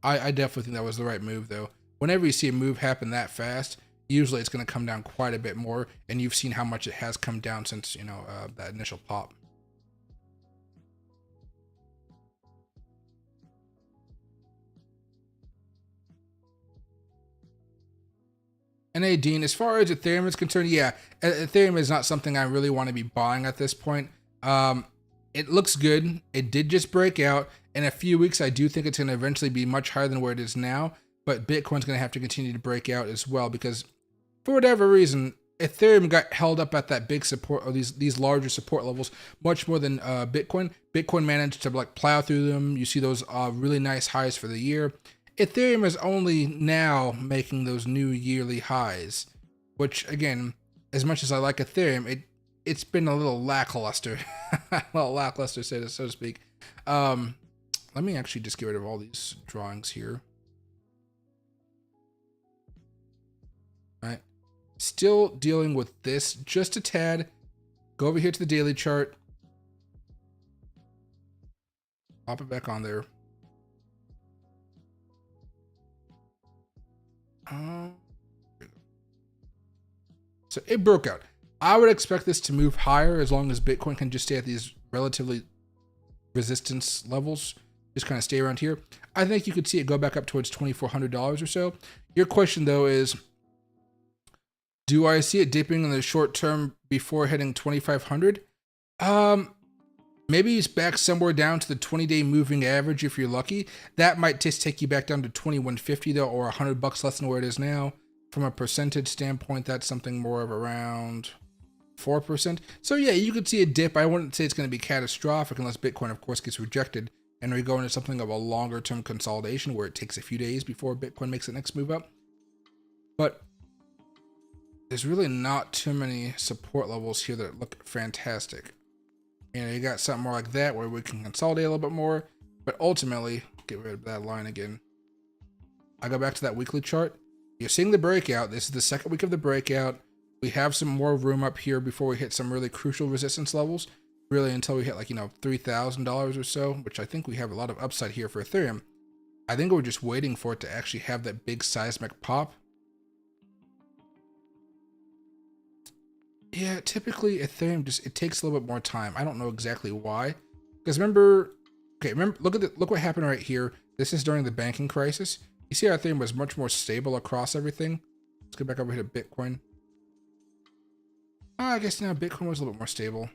I definitely think that was the right move, though. Whenever you see a move happen that fast, usually it's going to come down quite a bit more, and you've seen how much it has come down since, you know, that initial pop. And hey, Dean, as far as Ethereum is concerned, yeah, Ethereum is not something I really want to be buying at this point. It looks good. It did just break out. In a few weeks, I do think it's going to eventually be much higher than where it is now. But Bitcoin's going to have to continue to break out as well because, for whatever reason, Ethereum got held up at that big support, or these larger support levels, much more than Bitcoin. Bitcoin managed to like plow through them. You see those really nice highs for the year. Ethereum is only now making those new yearly highs, which again, as much as I like Ethereum, it's been a little lackluster, so to speak. Let me actually just get rid of all these drawings here. All right, still dealing with this just a tad. Go over here to the daily chart. Pop it back on there. So it broke out. I would expect this to move higher as long as Bitcoin can just stay at these relatively resistance levels. Just kind of stay around here. I think you could see it go back up towards $2,400 or so. Your question though is, do I see it dipping in the short term before hitting 2,500? Maybe it's back somewhere down to the 20-day moving average if you're lucky. That might just take you back down to 2,150 though, or $100 less than where it is now. From a percentage standpoint, that's something more of around 4%. So yeah, you could see a dip. I wouldn't say it's going to be catastrophic unless Bitcoin, of course, gets rejected and we go into something of a longer term consolidation where it takes a few days before Bitcoin makes the next move up. But there's really not too many support levels here that look fantastic. You know, you got something more like that where we can consolidate a little bit more, but ultimately, get rid of that line again. I go back to that weekly chart. You're seeing the breakout. This is the second week of the breakout. We have some more room up here before we hit some really crucial resistance levels. Really until we hit like, $3,000 or so, which I think we have a lot of upside here for Ethereum. I think we're just waiting for it to actually have that big seismic pop. Yeah, typically Ethereum it takes a little bit more time. I don't know exactly why. Because remember, look what happened right here. This is during the banking crisis. You see how Ethereum was much more stable across everything? Let's go back over here to Bitcoin. Oh, I guess now Bitcoin was a little bit more stable.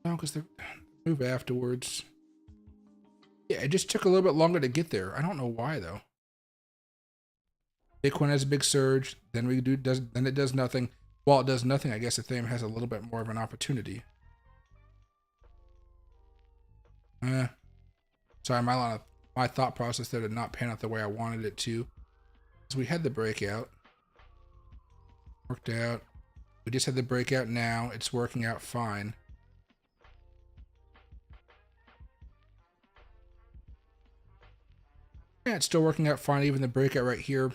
No, because the move afterwards. Yeah, it just took a little bit longer to get there. I don't know why though. Bitcoin has a big surge, then it does nothing. While it does nothing, I guess Ethereum has a little bit more of an opportunity. Sorry, my thought process there did not pan out the way I wanted it to. So we had the breakout. Worked out. We just had the breakout now. It's working out fine. Yeah, it's still working out fine. Even the breakout right here.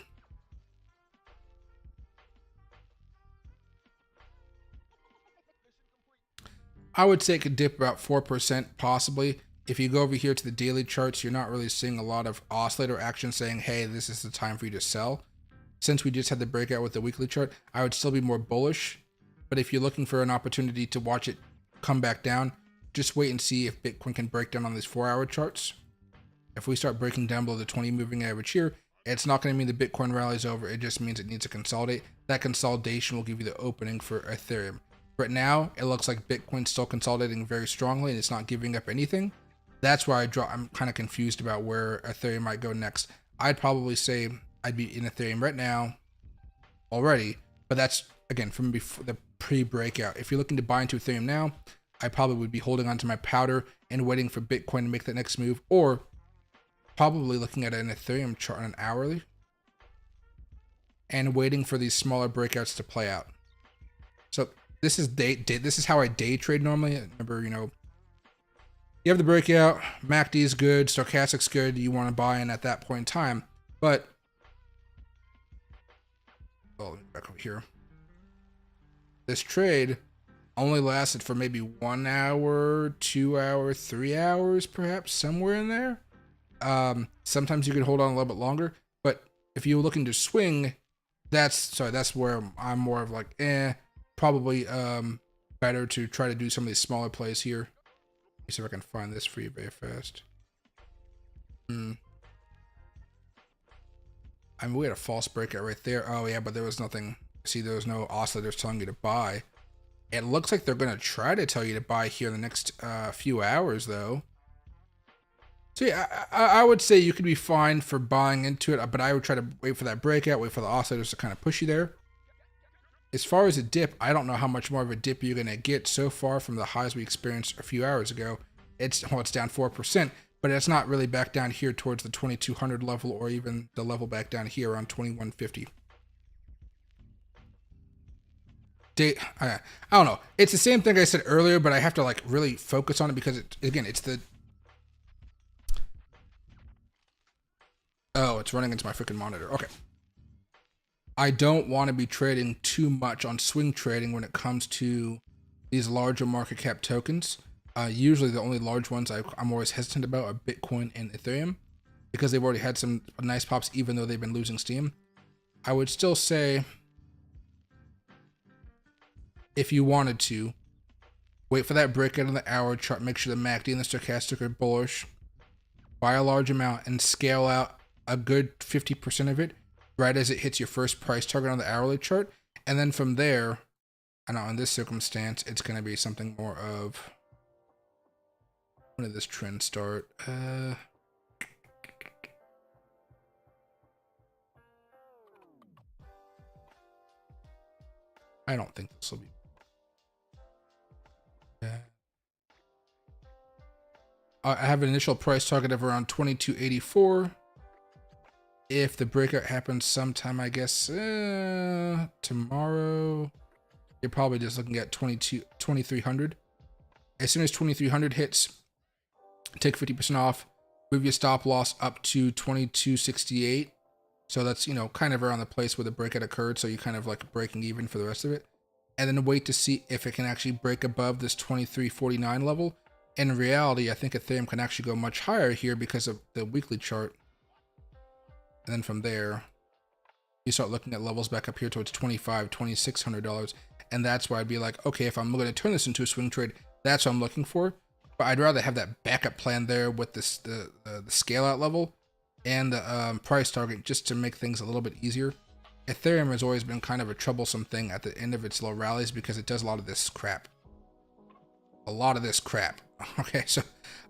I would say it could dip about 4% possibly. If you go over here to the daily charts, you're not really seeing a lot of oscillator action saying, hey, this is the time for you to sell. Since we just had the breakout with the weekly chart, I would still be more bullish. But if you're looking for an opportunity to watch it come back down, just wait and see if Bitcoin can break down on these 4-hour charts. If we start breaking down below the 20 moving average here, it's not going to mean the Bitcoin rally is over. It just means it needs to consolidate. That consolidation will give you the opening for Ethereum. Right now, it looks like Bitcoin's still consolidating very strongly and it's not giving up anything. That's where I'm kind of confused about where Ethereum might go next. I'd probably say I'd be in Ethereum right now already, but that's, again, from before the pre-breakout. If you're looking to buy into Ethereum now, I probably would be holding onto my powder and waiting for Bitcoin to make that next move, or probably looking at an Ethereum chart on an hourly and waiting for these smaller breakouts to play out. So this is how I day trade normally. Remember, you have the breakout, MACD is good, stochastic's good, you want to buy in at that point in time. But back over here. This trade only lasted for maybe 1 hour, 2 hours, 3 hours, perhaps somewhere in there. Sometimes you could hold on a little bit longer, but if you're looking to swing, that's where I'm more of like, probably better to try to do some of these smaller plays here. Let me see if I can find this for you very fast. I mean, we had a false breakout right there. Oh yeah, but there was nothing. See, there was no oscillators telling you to buy. It looks like they're going to try to tell you to buy here in the next few hours though. So yeah, I would say you could be fine for buying into it, but I would try to wait for that breakout, wait for the oscillators to kind of push you there. As far as a dip, I don't know how much more of a dip you're going to get so far from the highs we experienced a few hours ago. It's down 4%, but it's not really back down here towards the 2200 level or even the level back down here around 2150. I don't know. It's the same thing I said earlier, but I have to like really focus on it because it's the... Oh, it's running into my freaking monitor. Okay. I don't want to be trading too much on swing trading when it comes to these larger market cap tokens. Usually the only large ones I'm always hesitant about are Bitcoin and Ethereum because they've already had some nice pops even though they've been losing steam. I would still say if you wanted to, wait for that breakout on the hour chart, make sure the MACD and the stochastic are bullish, buy a large amount and scale out a good 50% of it right as it hits your first price target on the hourly chart. And then from there, I know in this circumstance, it's going to be something more of, when did this trend start? I don't think this will be. I have an initial price target of around 2284. If the breakout happens sometime, I guess, tomorrow, you're probably just looking at 2300. As soon as 2300 hits, take 50% off, move your stop loss up to 2268. So that's, you know, kind of around the place where the breakout occurred. So you kind of like breaking even for the rest of it. And then wait to see if it can actually break above this 2349 level. In reality, I think Ethereum can actually go much higher here because of the weekly chart. And then from there, you start looking at levels back up here towards $2,500, $2,600. And that's why I'd be like, okay, if I'm going to turn this into a swing trade, that's what I'm looking for. But I'd rather have that backup plan there with this, the scale out level and the price target, just to make things a little bit easier. Ethereum has always been kind of a troublesome thing at the end of its low rallies because it does a lot of this crap. Okay, so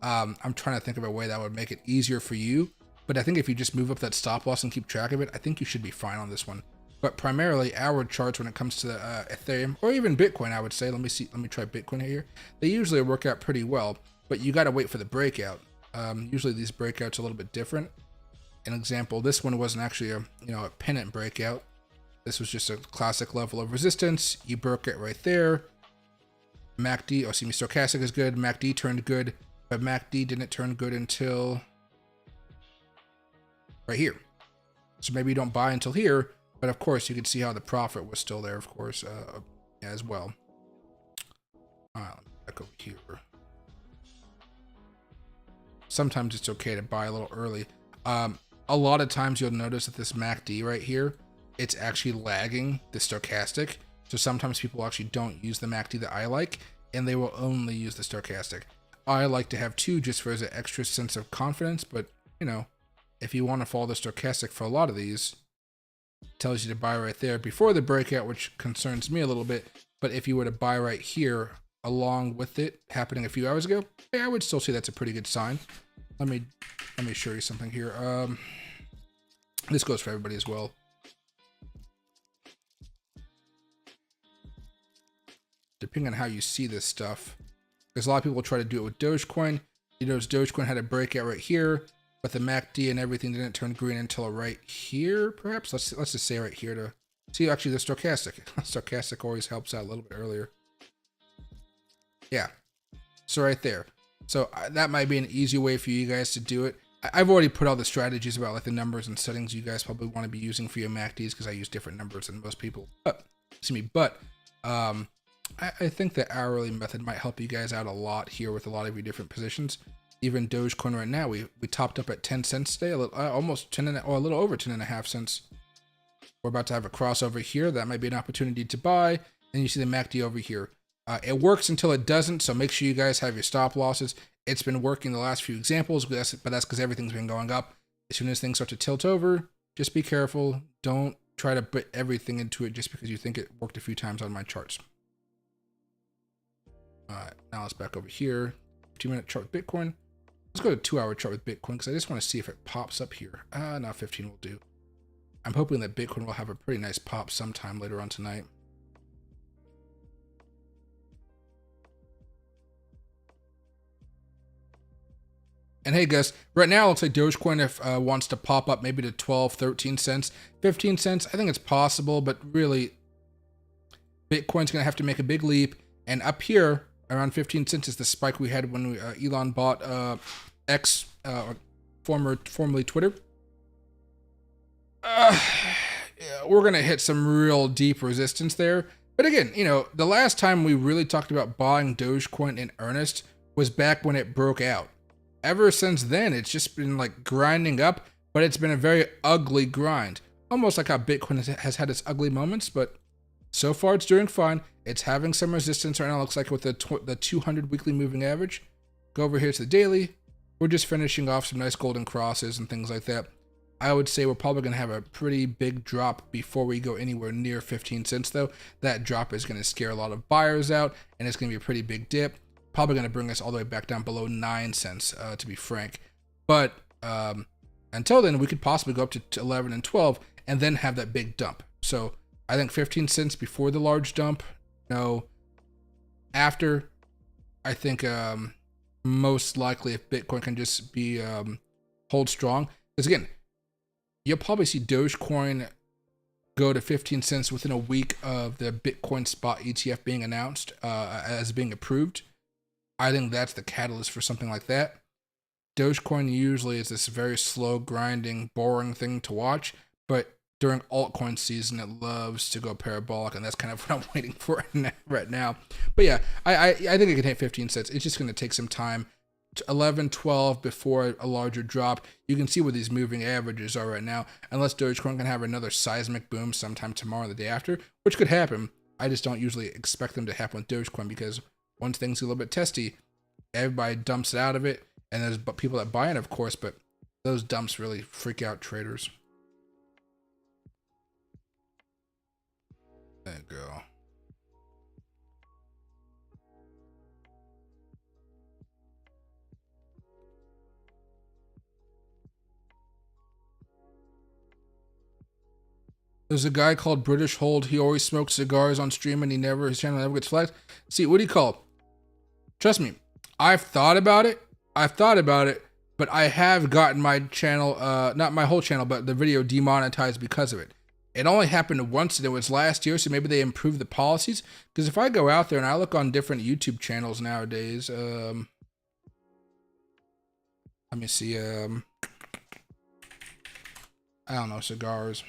I'm trying to think of a way that would make it easier for you. But I think if you just move up that stop loss and keep track of it, I think you should be fine on this one. But primarily, our charts when it comes to Ethereum, or even Bitcoin, I would say, let me try Bitcoin here. They usually work out pretty well, but you got to wait for the breakout. Usually these breakouts are a little bit different. An example, this one wasn't actually a pennant breakout. This was just a classic level of resistance. You broke it right there. MACD, stochastic is good. MACD turned good, but MACD didn't turn good until right here. So maybe you don't buy until here, but of course you can see how the profit was still there, of course, as well. All right, let me back over here. Sometimes it's okay to buy a little early. A lot of times you'll notice that this MACD right here, it's actually lagging the stochastic. So sometimes people actually don't use the MACD that I like, and they will only use the stochastic. I like to have two just for an extra sense of confidence, but you know, if you want to follow the stochastic for a lot of these, it tells you to buy right there before the breakout, which concerns me a little bit. But if you were to buy right here along with it happening a few hours ago, I would still say that's a pretty good sign. Let me show you something here. This goes for everybody as well. Depending on how you see this stuff, because a lot of people try to do it with Dogecoin. You notice Dogecoin had a breakout right here, but the MACD and everything didn't turn green until right here, perhaps. Let's just say right here to see actually the stochastic. Stochastic always helps out a little bit earlier. Yeah, so right there. So that might be an easy way for you guys to do it. I've already put all the strategies about like the numbers and settings you guys probably want to be using for your MACDs because I use different numbers than most people. But I think the hourly method might help you guys out a lot here with a lot of your different positions. Even Dogecoin right now, we topped up at 10 cents today, almost 10 or a little over 10.5 cents. We're about to have a crossover here. That might be an opportunity to buy. And you see the MACD over here. It works until it doesn't, so make sure you guys have your stop losses. It's been working the last few examples, but that's because everything's been going up. As soon as things start to tilt over, just be careful. Don't try to put everything into it just because you think it worked a few times on my charts. All right, now let's back over here. 15-minute chart with Bitcoin. Let's go to 2-hour chart with Bitcoin because I just want to see if it pops up here. No, 15 will do. I'm hoping that Bitcoin will have a pretty nice pop sometime later on tonight. And hey guys, right now it looks like Dogecoin wants to pop up maybe to 12, 13 cents, 15 cents. I think it's possible, but really Bitcoin's going to have to make a big leap. And up here around 15 cents is the spike we had when Elon bought X, formerly Twitter. We're going to hit some real deep resistance there. But again, you know, the last time we really talked about buying Dogecoin in earnest was back when it broke out. Ever since then, it's just been like grinding up, but it's been a very ugly grind. Almost like how Bitcoin has had its ugly moments, but so far it's doing fine. It's having some resistance right now, looks like with the 200 weekly moving average. Go over here to the daily. We're just finishing off some nice golden crosses and things like that. I would say we're probably going to have a pretty big drop before we go anywhere near 15 cents though. That drop is going to scare a lot of buyers out, and it's going to be a pretty big dip. Probably going to bring us all the way back down below 9 cents, to be frank. But until then, we could possibly go up to 11 and 12 and then have that big dump. So I think 15 cents before the large dump. No, after, I think most likely if Bitcoin can just be hold strong. Because again, you'll probably see Dogecoin go to 15 cents within a week of the Bitcoin spot ETF being announced as being approved. I think that's the catalyst for something like that. Dogecoin usually is this very slow, grinding, boring thing to watch, but during altcoin season, it loves to go parabolic, and that's kind of what I'm waiting for right now. But yeah, I think it can hit 15 cents. It's just going to take some time. 11, 12 before a larger drop. You can see where these moving averages are right now, unless Dogecoin can have another seismic boom sometime tomorrow or the day after, which could happen. I just don't usually expect them to happen with Dogecoin, because once things get a little bit testy, everybody dumps it out of it, and there's people that buy it, of course, but those dumps really freak out traders. There you go. There's a guy called British Hold. He always smokes cigars on stream, and his channel never gets flagged. See, what do you call it? Trust me, I've thought about it, but I have gotten my channel, not my whole channel, but the video demonetized because of it. It only happened once, and it was last year, so maybe they improved the policies. Because if I go out there and I look on different YouTube channels nowadays, let me see, I don't know, cigars.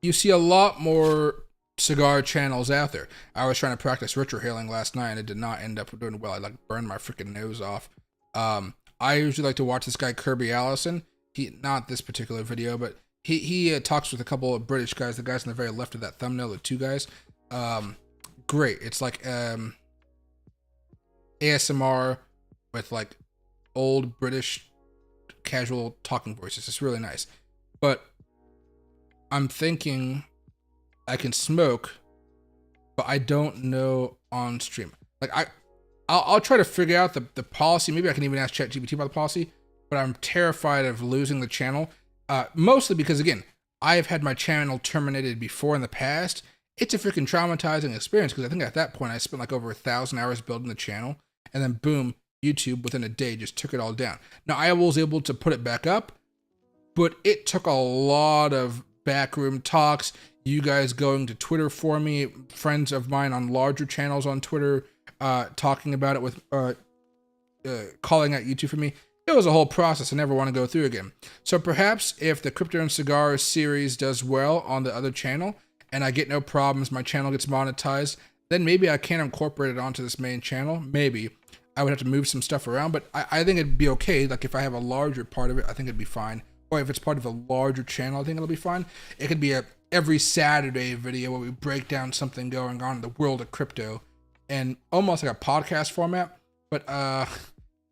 You see a lot more cigar channels out there. I was trying to practice retrohaling last night, and it did not end up doing well. I like burned my freaking nose off. I usually like to watch this guy Kirby Allison. Not this particular video, but he talks with a couple of British guys. The guys on the very left of that thumbnail, the two guys. Great. It's like ASMR with like old British casual talking voices. It's really nice. But I'm thinking I can smoke, but I don't know on stream. Like I'll try to figure out the policy. Maybe I can even ask ChatGPT about the policy, but I'm terrified of losing the channel. Mostly because, again, I've had my channel terminated before in the past. It's a freaking traumatizing experience, because I think at that point I spent like over 1,000 hours building the channel, and then boom, YouTube within a day just took it all down. Now I was able to put it back up, but it took a lot of backroom talks, you guys going to Twitter for me, friends of mine on larger channels on Twitter talking about it with calling out YouTube for me. It was a whole process I never want to go through again. So perhaps if the Crypto and Cigars series does well on the other channel, and I get no problems, my channel gets monetized, then maybe I can incorporate it onto this main channel. Maybe. I would have to move some stuff around, but I think it'd be okay. Like if I have a larger part of it, I think it'd be fine. Or if it's part of a larger channel, I think it'll be fine. It could be a every Saturday video where we break down something going on in the world of crypto, and almost like a podcast format. But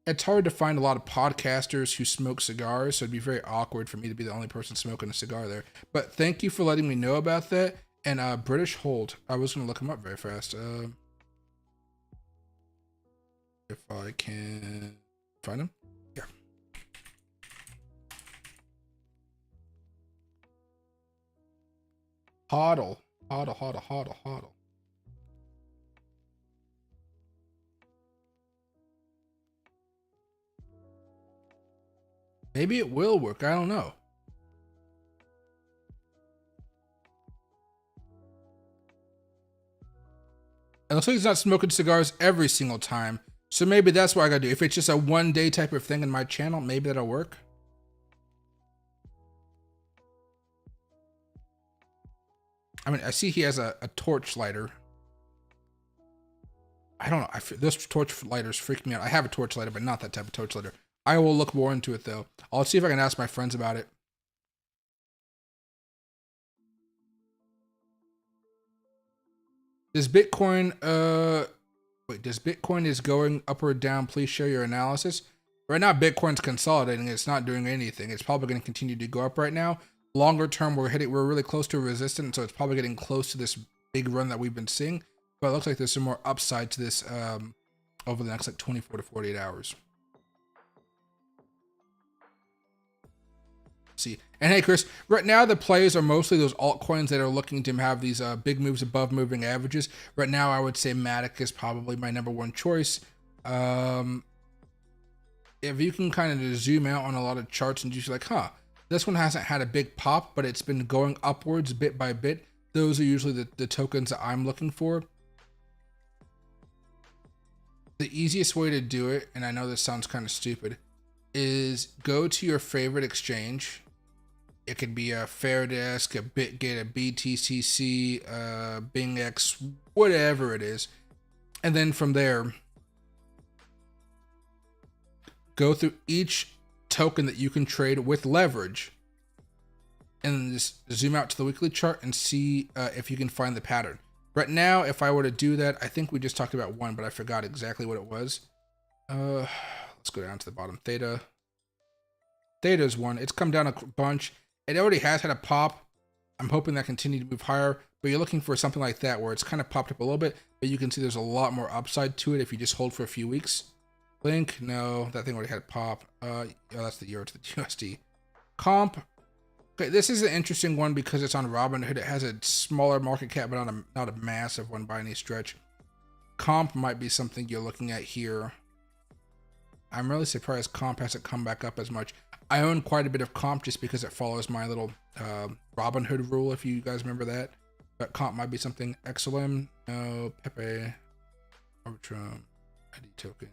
it's hard to find a lot of podcasters who smoke cigars, so it'd be very awkward for me to be the only person smoking a cigar there. But thank you for letting me know about that. And British Hold, I was going to look him up very fast. If I can find him. Yeah. Hodl. Maybe it will work. I don't know. It looks like he's not smoking cigars every single time. So maybe that's what I gotta do. If it's just a one-day type of thing in my channel, maybe that'll work. I mean, I see he has a torch lighter. I don't know. Those torch lighters freak me out. I have a torch lighter, but not that type of torch lighter. I will look more into it, though. I'll see if I can ask my friends about it. Does Bitcoin, does Bitcoin is going up or down? Please share your analysis. Right now, Bitcoin's consolidating. It's not doing anything. It's probably going to continue to go up right now. Longer term, we're really close to a resistance, so it's probably getting close to this big run that we've been seeing. But it looks like there's some more upside to this over the next like 24 to 48 hours. See, and hey, Chris, right now the plays are mostly those altcoins that are looking to have these big moves above moving averages. Right now, I would say Matic is probably my #1 choice. If you can kind of just zoom out on a lot of charts and just like, this one hasn't had a big pop, but it's been going upwards bit by bit. Those are usually the tokens that I'm looking for. the easiest way to do it, and I know this sounds kind of stupid, is go to your favorite exchange. It could be a Fairdesk, a BitGet, a BTTC, BingX, whatever it is. And then from there, go through each token that you can trade with leverage. And just zoom out to the weekly chart and see if you can find the pattern. Right now, if I were to do that, I think we just talked about one, but I forgot exactly what it was. Let's go down to the bottom. Theta. Theta's one. It's come down a bunch. It already has had a pop. I'm hoping that continues to move higher, but you're looking for something like that where it's kind of popped up a little bit, but you can see there's a lot more upside to it if you just hold for a few weeks. Link, no, that thing already had a pop. Oh, that's the euro to the USD. Comp. Okay, this is an interesting one because it's on Robinhood. It has a smaller market cap, but not a massive one by any stretch. Comp might be something you're looking at here. I'm really surprised Comp hasn't come back up as much. I own quite a bit of Comp just because it follows my little Robinhood rule, if you guys remember that. But Comp might be something. XLM, no. Pepe, Arbitrum, ID token.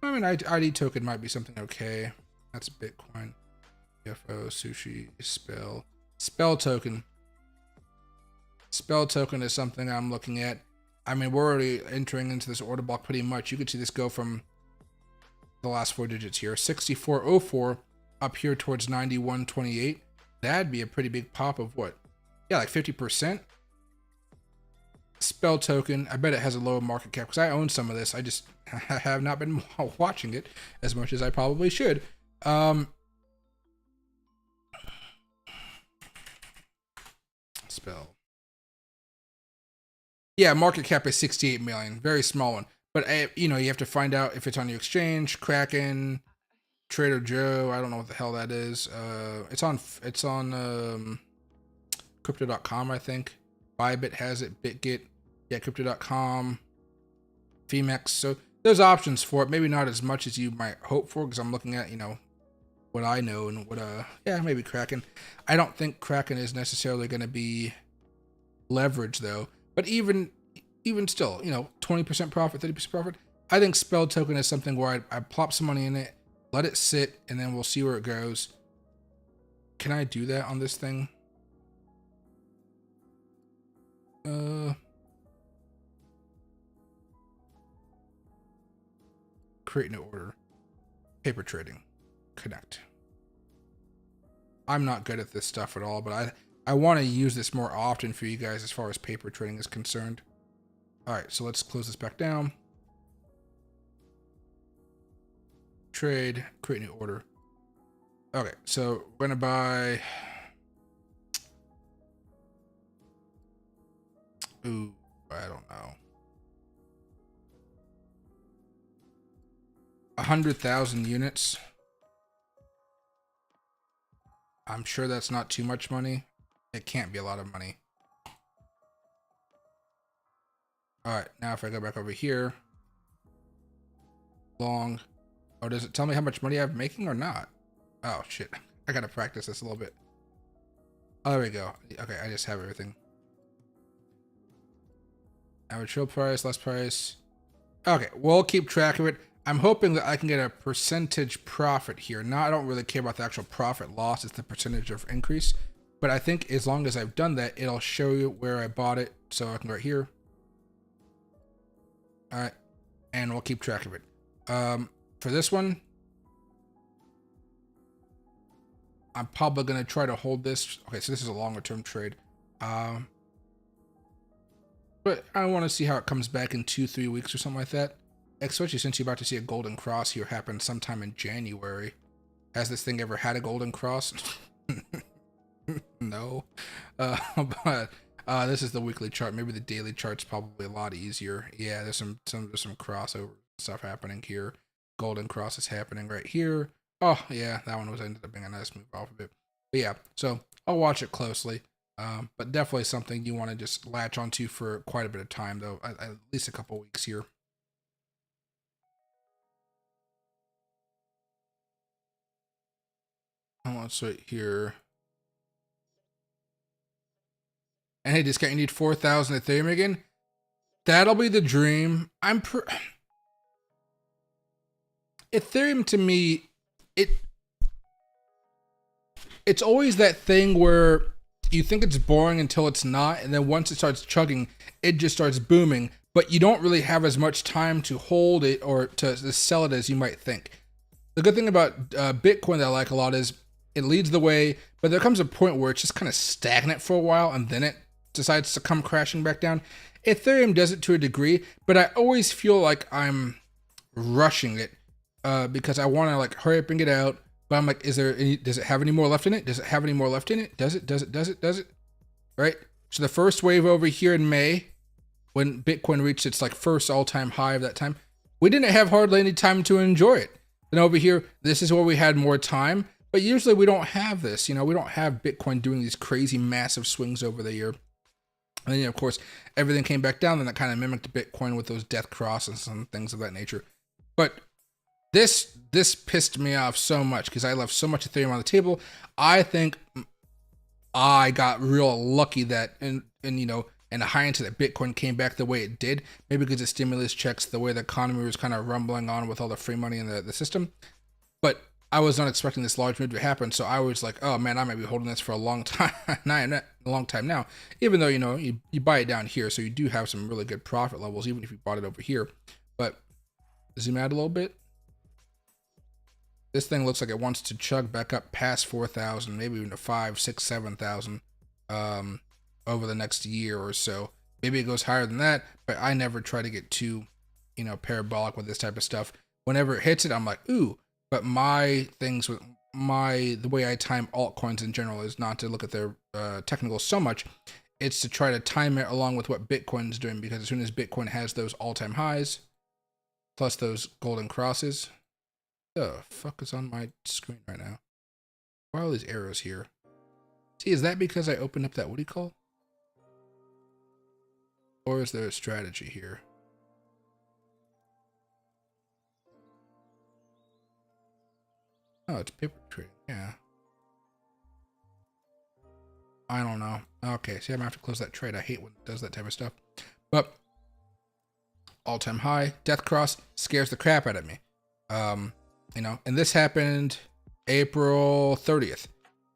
I mean, ID token might be something okay. That's Bitcoin. UFO, Sushi, Spell token. Spell token is something I'm looking at. I mean, we're already entering into this order block pretty much. You could see this go from the last 4 digits here, 6404 up here towards 9128. That'd be a pretty big pop of what? Yeah, like 50%. Spell token. I bet it has a lower market cap because I own some of this. I just have not been watching it as much as I probably should. Spell. Yeah, market cap is 68 million. Very small one. But you know, you have to find out if it's on your exchange, Kraken, Trader Joe. I don't know what the hell that is. It's on crypto.com, I think. Bybit has it. BitGet. Yeah, crypto.com. Femex. So there's options for it. Maybe not as much as you might hope for, because I'm looking at, you know, what I know and what yeah, maybe Kraken. I don't think Kraken is necessarily going to be leverage though. But even still, you know, 20% profit, 30% profit. I think Spell token is something where I plop some money in it, let it sit, and then we'll see where it goes. Can I do that on this thing? Create new order. Paper trading. Connect. I'm not good at this stuff at all, but I want to use this more often for you guys as far as paper trading is concerned. All right, so let's close this back down. Trade, create new order. Okay, so we're gonna buy. Ooh, I don't know. 100,000 units. I'm sure that's not too much money. It can't be a lot of money. All right, now if I go back over here, long. Oh, does it tell me how much money I'm making or not? Oh shit, I gotta practice this a little bit. Oh, there we go. Okay, I just have everything. Average sale price, less price. Okay, we'll keep track of it. I'm hoping that I can get a percentage profit here. Now, I don't really care about the actual profit loss. It's the percentage of increase. But I think as long as I've done that, it'll show you where I bought it. So I can go right here. All right. And we'll keep track of it. For this one, I'm probably going to try to hold this. Okay, so this is a longer term trade. But I want to see how it comes back in 2-3 weeks or something like that. Especially since you're about to see a golden cross here happen sometime in January. Has this thing ever had a golden cross? No. But this is the weekly chart. Maybe the daily chart's probably a lot easier. Yeah, there's some crossover stuff happening here. Golden cross is happening right here. Oh yeah, that one ended up being a nice move off of it. But yeah, so I'll watch it closely. But definitely something you want to just latch onto for quite a bit of time, though. At least a couple weeks here. Let's right here. And hey, discount, you need 4,000 Ethereum again? That'll be the dream. Ethereum to me, it's always that thing where you think it's boring until it's not, and then once it starts chugging, it just starts booming, but you don't really have as much time to hold it or to sell it as you might think. The good thing about Bitcoin that I like a lot is it leads the way, but there comes a point where it's just kind of stagnant for a while, and then it decides to come crashing back down. Ethereum does it to a degree, but I always feel like I'm rushing it because I want to like hurry up and get out. But I'm like, does it have any more left in it? Does it have any more left in it? Does it? Right? So the first wave over here in May, when Bitcoin reached its like first all-time high of that time, we didn't have hardly any time to enjoy it. Then over here, this is where we had more time. But usually we don't have this. You know, we don't have Bitcoin doing these crazy massive swings over the year. And then, of course, everything came back down, and that kind of mimicked Bitcoin with those death crosses and things of that nature. But this pissed me off so much because I left so much Ethereum on the table. I think I got real lucky that, and the high end that Bitcoin came back the way it did. Maybe because of stimulus checks, the way the economy was kind of rumbling on with all the free money in the system. But I was not expecting this large move to happen, so I was like, oh man, I might be holding this for a long time, a long time now. Even though, you buy it down here, so you do have some really good profit levels, even if you bought it over here. But zoom out a little bit. This thing looks like it wants to chug back up past 4,000, maybe even to 5, 6, 7,000 over the next year or so. Maybe it goes higher than that, but I never try to get too, parabolic with this type of stuff. Whenever it hits it, I'm like, ooh. But my things with the way I time altcoins in general is not to look at their technicals so much. It's to try to time it along with what Bitcoin is doing, because as soon as Bitcoin has those all-time highs, plus those golden crosses, the fuck is on my screen right now? Why are all these arrows here? See, is that because I opened up that, what do you call? Or is there a strategy here? Oh, it's paper trading, yeah. I don't know. Okay, see, I'm gonna have to close that trade. I hate when it does that type of stuff. But all-time high, death cross, scares the crap out of me. And this happened April 30th.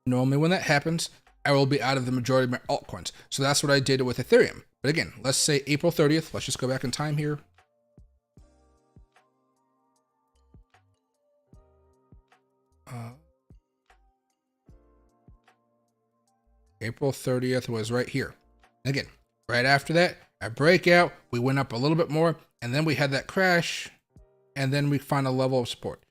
Normally when that happens, I will be out of the majority of my altcoins. So that's what I did with Ethereum. But again, let's say April 30th. Let's just go back in time here. April 30th was right here. Again, right after that, I break out. We went up a little bit more, and then we had that crash, and then we find a level of support.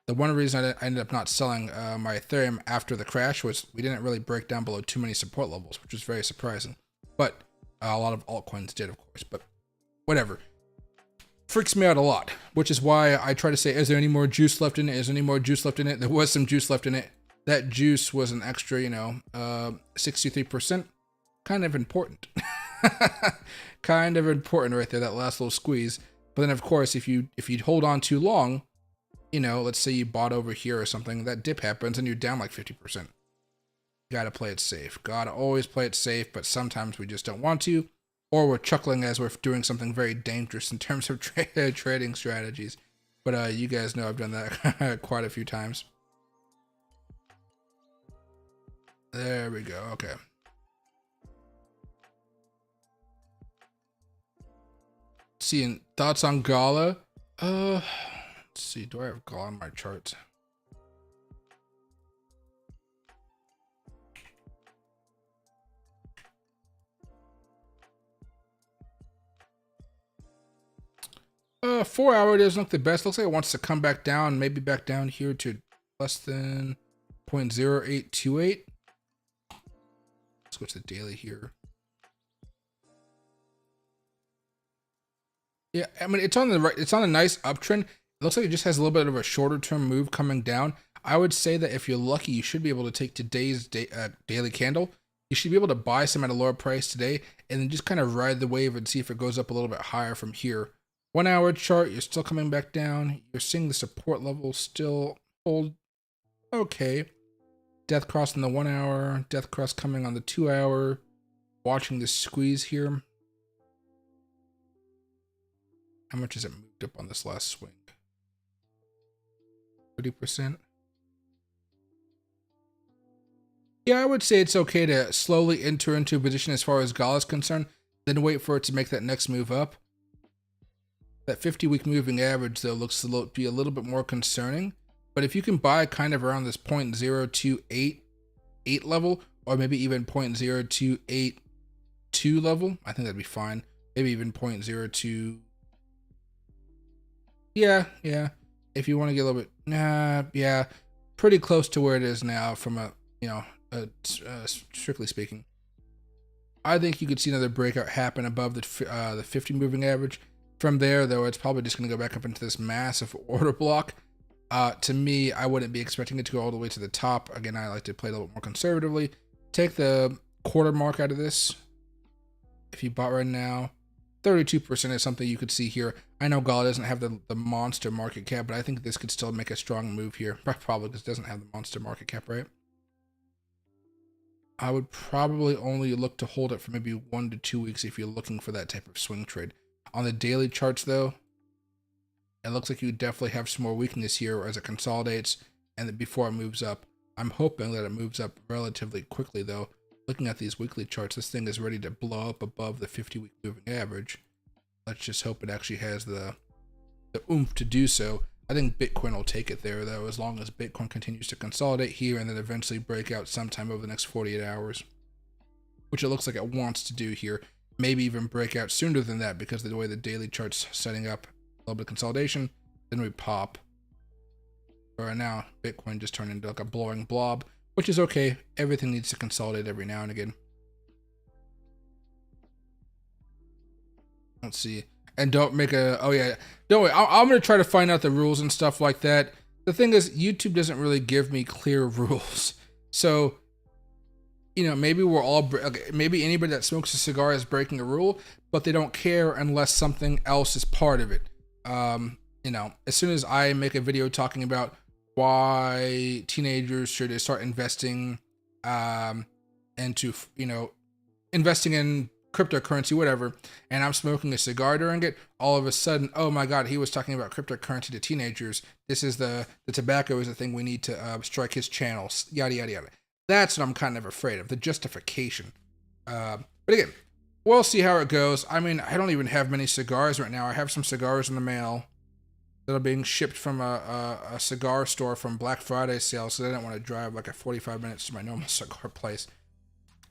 The one reason I ended up not selling my Ethereum after the crash was we didn't really break down below too many support levels, which was very surprising. But a lot of altcoins did, of course. But whatever. Freaks me out a lot, which is why I try to say, is there any more juice left in it? Is there any more juice left in it? There was some juice left in it. That juice was an extra, 63%. Kind of important. Kind of important right there, that last little squeeze. But then, of course, if you hold on too long, let's say you bought over here or something, that dip happens and you're down like 50%. You gotta play it safe. Gotta always play it safe, but sometimes we just don't want to. Or we're chuckling as we're doing something very dangerous in terms of trading strategies. But you guys know I've done that quite a few times. There we go. Okay. Seeing thoughts on Gala? Let's see. Do I have Gala on my charts? 4 hour doesn't look the best. Looks like it wants to come back down, maybe back down here to less than 0.0828. Let's go to the daily here. Yeah, I mean, it's on the right. It's on a nice uptrend. It looks like it just has a little bit of a shorter term move coming down. I would say that if you're lucky, you should be able to take today's daily candle. You should be able to buy some at a lower price today, and then just kind of ride the wave and see if it goes up a little bit higher from here. 1 hour chart, you're still coming back down. You're seeing the support level still hold okay. Death cross in the 1 hour, death cross coming on the 2 hour. Watching this squeeze here. How much has it moved up on this last swing? 30%. Yeah, I would say it's okay to slowly enter into a position as far as GOL is concerned, then wait for it to make that next move up. That 50-week moving average, though, looks to be a little bit more concerning. But if you can buy kind of around this 0.0288 level, or maybe even 0.0282 level, I think that'd be fine. Maybe even 0.02. Yeah. If you want to get a little bit, yeah, pretty close to where it is now from a, strictly speaking. I think you could see another breakout happen above the 50 moving average. From there, though, it's probably just going to go back up into this massive order block. To me, I wouldn't be expecting it to go all the way to the top. Again, I like to play a little bit more conservatively. Take the quarter mark out of this. If you bought right now, 32% is something you could see here. I know GOL doesn't have the monster market cap, but I think this could still make a strong move here. Probably because it doesn't have the monster market cap, right? I would probably only look to hold it for maybe 1 to 2 weeks if you're looking for that type of swing trade. On the daily charts, though, it looks like you definitely have some more weakness here as it consolidates and then before it moves up. I'm hoping that it moves up relatively quickly, though. Looking at these weekly charts, this thing is ready to blow up above the 50-week moving average. Let's just hope it actually has the oomph to do so. I think Bitcoin will take it there, though, as long as Bitcoin continues to consolidate here and then eventually break out sometime over the next 48 hours, which it looks like it wants to do here. Maybe even break out sooner than that because of the way the daily chart's setting up. A little bit of consolidation, then we pop. But right now, Bitcoin just turned into like a blowing blob, which is okay. Everything needs to consolidate every now and again. Let's see. And don't make a, oh yeah, don't worry, I'm going to try to find out the rules and stuff like that. The thing is, YouTube doesn't really give me clear rules. So, maybe we're all, maybe anybody that smokes a cigar is breaking a rule, but they don't care unless something else is part of it. As soon as I make a video talking about why teenagers should start investing into, investing in cryptocurrency, whatever, and I'm smoking a cigar during it, all of a sudden, oh my God, he was talking about cryptocurrency to teenagers. This is the tobacco is the thing we need to strike his channels, yada, yada, yada. That's what I'm kind of afraid of, the justification. But again, we'll see how it goes. I mean, I don't even have many cigars right now. I have some cigars in the mail that are being shipped from a cigar store from Black Friday sale, so I didn't want to drive like 45 minutes to my normal cigar place.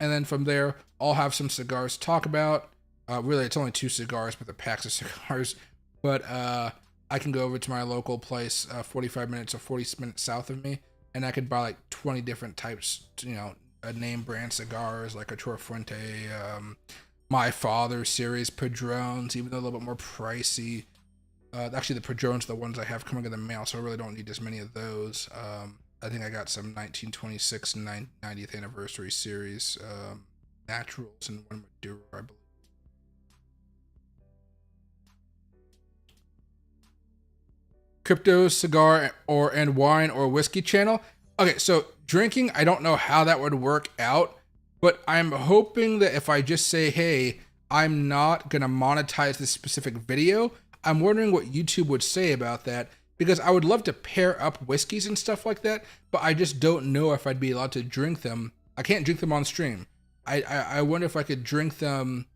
And then from there, I'll have some cigars to talk about. Really, it's only 2 cigars, but the packs of cigars. But I can go over to my local place 45 minutes or 40 minutes south of me, and I could buy like 20 different types, name brand cigars like a Arturo Fuente, My Father series Padrones, even though a little bit more pricey. Actually, the Padrones are the ones I have coming in the mail, so I really don't need as many of those. I think I got some 1926 and 90th anniversary series naturals and one Maduro, I believe. Crypto, cigar, and wine or whiskey channel. Okay, so drinking, I don't know how that would work out, but I'm hoping that if I just say, hey, I'm not gonna monetize this specific video, I'm wondering what YouTube would say about that, because I would love to pair up whiskeys and stuff like that, but I just don't know if I'd be allowed to drink them. I can't drink them on stream. I wonder if I could drink them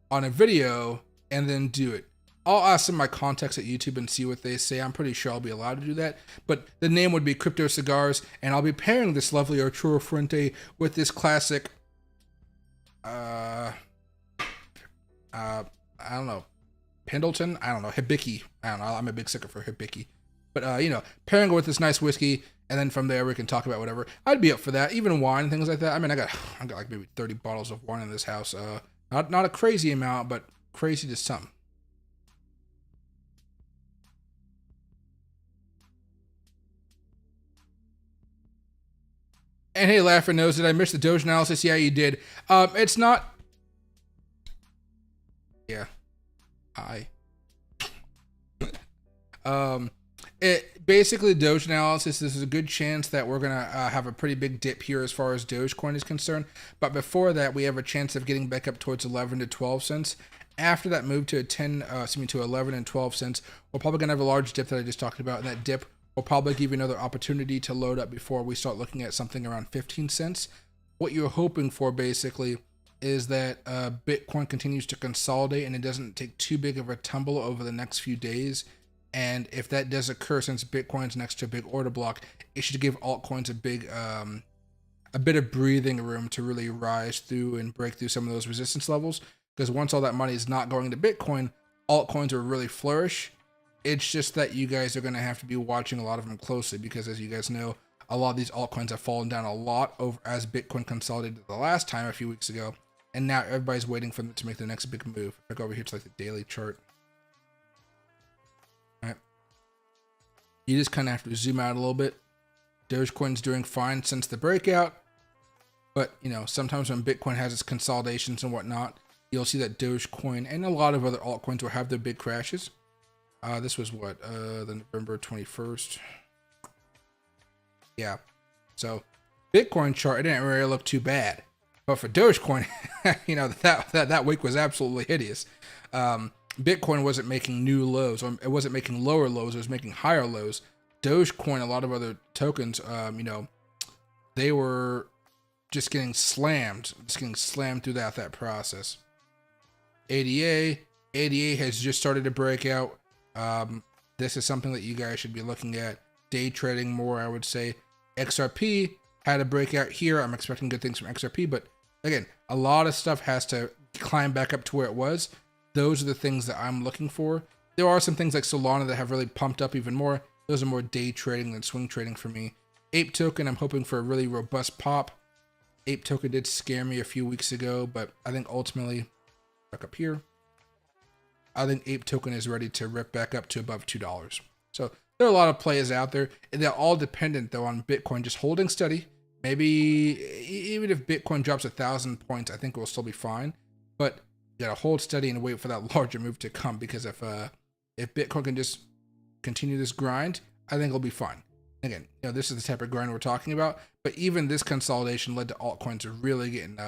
on a video and then do it. I'll ask some of my contacts at YouTube and see what they say. I'm pretty sure I'll be allowed to do that. But the name would be Crypto Cigars, and I'll be pairing this lovely Arturo Fuente with this classic, I don't know, Pendleton? I don't know, Hibiki. I don't know, I'm a big sucker for Hibiki. But, pairing it with this nice whiskey, and then from there we can talk about whatever. I'd be up for that, even wine and things like that. I mean, I got like maybe 30 bottles of wine in this house. Not a crazy amount, but crazy to some. And hey, Laugher knows, did I miss the Doge analysis? Yeah, you did. It's not... Yeah. Hi. Basically, the Doge analysis, this is a good chance that we're going to have a pretty big dip here as far as Dogecoin is concerned. But before that, we have a chance of getting back up towards 11 to 12 cents. After that move to to 11 and 12 cents, we're probably going to have a large dip that I just talked about. And that dip We'll probably give you another opportunity to load up before we start looking at something around 15 cents. What you're hoping for basically is that Bitcoin continues to consolidate and it doesn't take too big of a tumble over the next few days. And if that does occur, since Bitcoin's next to a big order block, it should give altcoins a bit of breathing room to really rise through and break through some of those resistance levels. Because once all that money is not going to Bitcoin, altcoins will really flourish. It's just that you guys are going to have to be watching a lot of them closely, because as you guys know, a lot of these altcoins have fallen down a lot over as Bitcoin consolidated the last time a few weeks ago. And now everybody's waiting for them to make the next big move. I go over here to like the daily chart. All right. You just kind of have to zoom out a little bit. Dogecoin's doing fine since the breakout. But, you know, sometimes when Bitcoin has its consolidations and whatnot, you'll see that Dogecoin and a lot of other altcoins will have their big crashes. This was what, the November 21st. Yeah. So Bitcoin chart, it didn't really look too bad. But for Dogecoin, you know, that week was absolutely hideous. Bitcoin wasn't making new lows, or it wasn't making lower lows, it was making higher lows. Dogecoin, a lot of other tokens, you know, they were just getting slammed through that process. ADA has just started to break out. This is something that you guys should be looking at. Day trading more, I would say. XRP had a breakout here. I'm expecting good things from XRP, but again, a lot of stuff has to climb back up to where it was. Those are the things that I'm looking for. There are some things like Solana that have really pumped up even more. Those are more day trading than swing trading for me. Ape token, I'm hoping for a really robust pop. Ape token did scare me a few weeks ago, but I think ultimately, back up here, I think Ape token is ready to rip back up to above $2. So there are a lot of plays out there. And they're all dependent though on Bitcoin just holding steady. Maybe even if Bitcoin drops 1,000 points, I think we'll still be fine. But you gotta hold steady and wait for that larger move to come, because if Bitcoin can just continue this grind, I think it'll be fine. Again, you know, this is the type of grind we're talking about. But even this consolidation led to altcoins really getting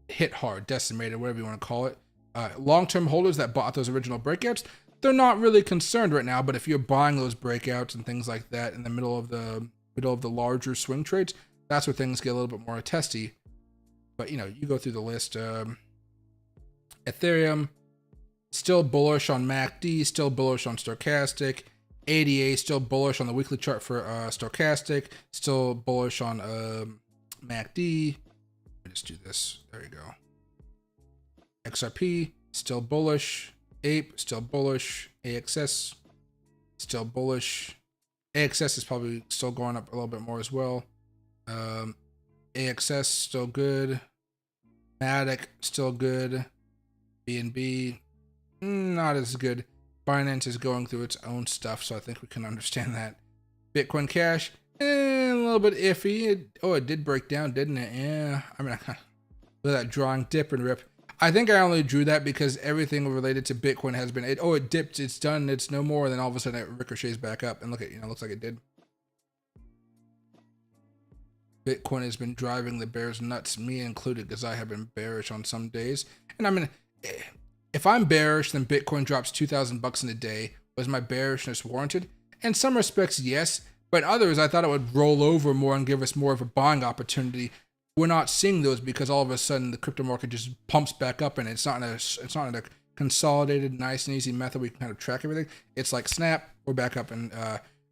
hit hard, decimated, whatever you want to call it. Long-term holders that bought those original breakouts, they're not really concerned right now. But if you're buying those breakouts and things like that in the middle of the larger swing trades, that's where things get a little bit more testy. But you know, you go through the list. Ethereum still bullish on MACD, still bullish on stochastic. ADA still bullish on the weekly chart for stochastic, still bullish on MACD. Let me just do this. There you go. XRP still bullish. Ape still bullish. AXS still bullish. AXS is probably still going up a little bit more as well. AXS still good. Matic still good. BNB not as good. Binance is going through its own stuff, so I think we can understand that. Bitcoin Cash, a little bit iffy. It did break down, didn't it? Yeah. I mean, look at that drawing dip and rip. I think I only drew that because everything related to Bitcoin has been, it dipped, it's done, it's no more. And then all of a sudden it ricochets back up. And look at, looks like it did. Bitcoin has been driving the bears nuts, me included, because I have been bearish on some days. And I mean, if I'm bearish, then Bitcoin drops 2,000 bucks in a day. Was my bearishness warranted? In some respects, yes. But others, I thought it would roll over more and give us more of a buying opportunity. We're not seeing those because all of a sudden the crypto market just pumps back up, and it's not in a consolidated, nice and easy method we can kind of track everything. It's like snap, we're back up and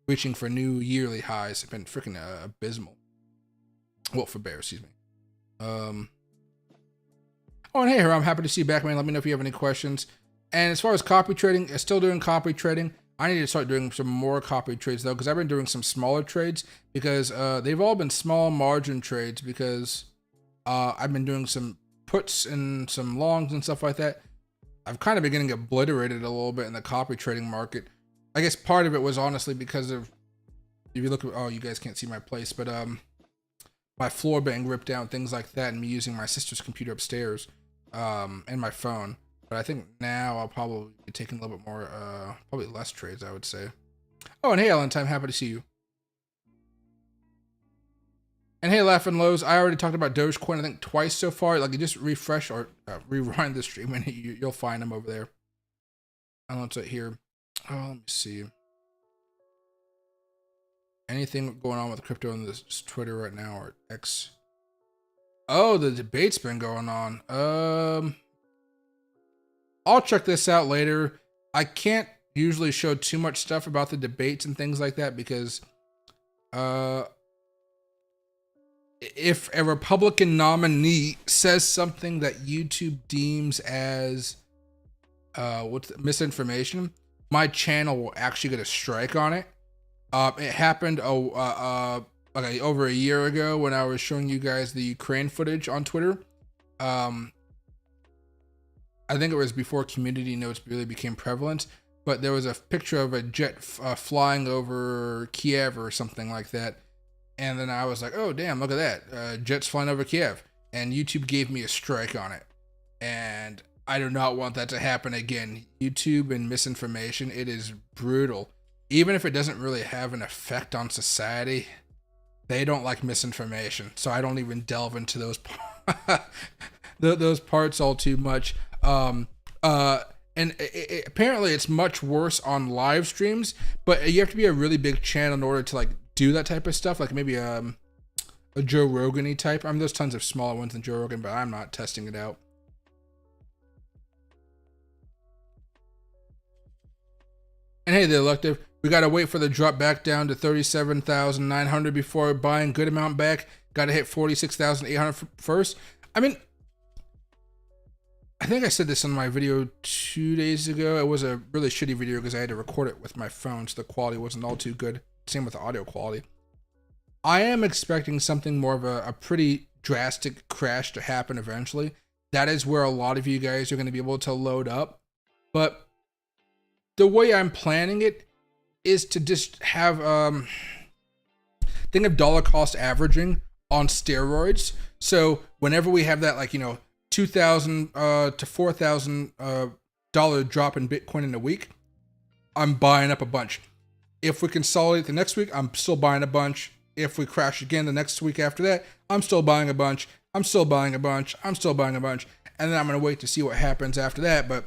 reaching for new yearly highs. It's been freaking abysmal. Well, for bears, excuse me. Oh, and hey, I'm happy to see you back, man. Let me know if you have any questions. And as far as copy trading, still doing copy trading. I need to start doing some more copy trades though, because I've been doing some smaller trades because they've all been small margin trades because I've been doing some puts and some longs and stuff like that. I've kind of been getting obliterated a little bit in the copy trading market. I guess part of it was honestly because of, if you look at, oh, you guys can't see my place, but my floor being ripped down, things like that, and me using my sister's computer upstairs and my phone. But I think now I'll probably be taking a little bit more, probably less trades, I would say. Oh, and hey, Ellen Time, happy to see you. And hey, Laughing Lows, I already talked about Dogecoin, I think twice so far. Like, you just refresh or rewind the stream and you'll find them over there. I don't know what's it here. let me see. Anything going on with crypto on this Twitter right now or X? Oh, the debate's been going on. I'll check this out later. I can't usually show too much stuff about the debates and things like that because if a Republican nominee says something that YouTube deems as misinformation, my channel will actually get a strike on it. It happened over a year ago when I was showing you guys the Ukraine footage on Twitter. I think it was before community notes really became prevalent, but there was a picture of a jet flying over Kiev or something like that. And then I was like, oh, damn, look at that. Jets flying over Kiev. And YouTube gave me a strike on it. And I do not want that to happen again. YouTube and misinformation, it is brutal. Even if it doesn't really have an effect on society, they don't like misinformation. So I don't even delve into those those parts all too much. And apparently it's much worse on live streams, but you have to be a really big channel in order to like do that type of stuff. Like maybe a Joe Rogan-y type. I mean, there's tons of smaller ones than Joe Rogan, but I'm not testing it out. And hey, the elective. We got to wait for the drop back down to 37,900 before buying good amount back. Got to hit 46,800 first. I mean, I think I said this in my video 2 days ago. It was a really shitty video because I had to record it with my phone, so the quality wasn't all too good. Same with the audio quality. I am expecting something more of a pretty drastic crash to happen eventually. That is where a lot of you guys are going to be able to load up. But the way I'm planning it is to just have think of dollar cost averaging on steroids. So whenever we have that, like, you know, $2,000 to $4,000 drop in Bitcoin in a week, I'm buying up a bunch. If we consolidate the next week, I'm still buying a bunch. If we crash again the next week after that, I'm still buying a bunch. I'm still buying a bunch. I'm still buying a bunch. And then I'm going to wait to see what happens after that. But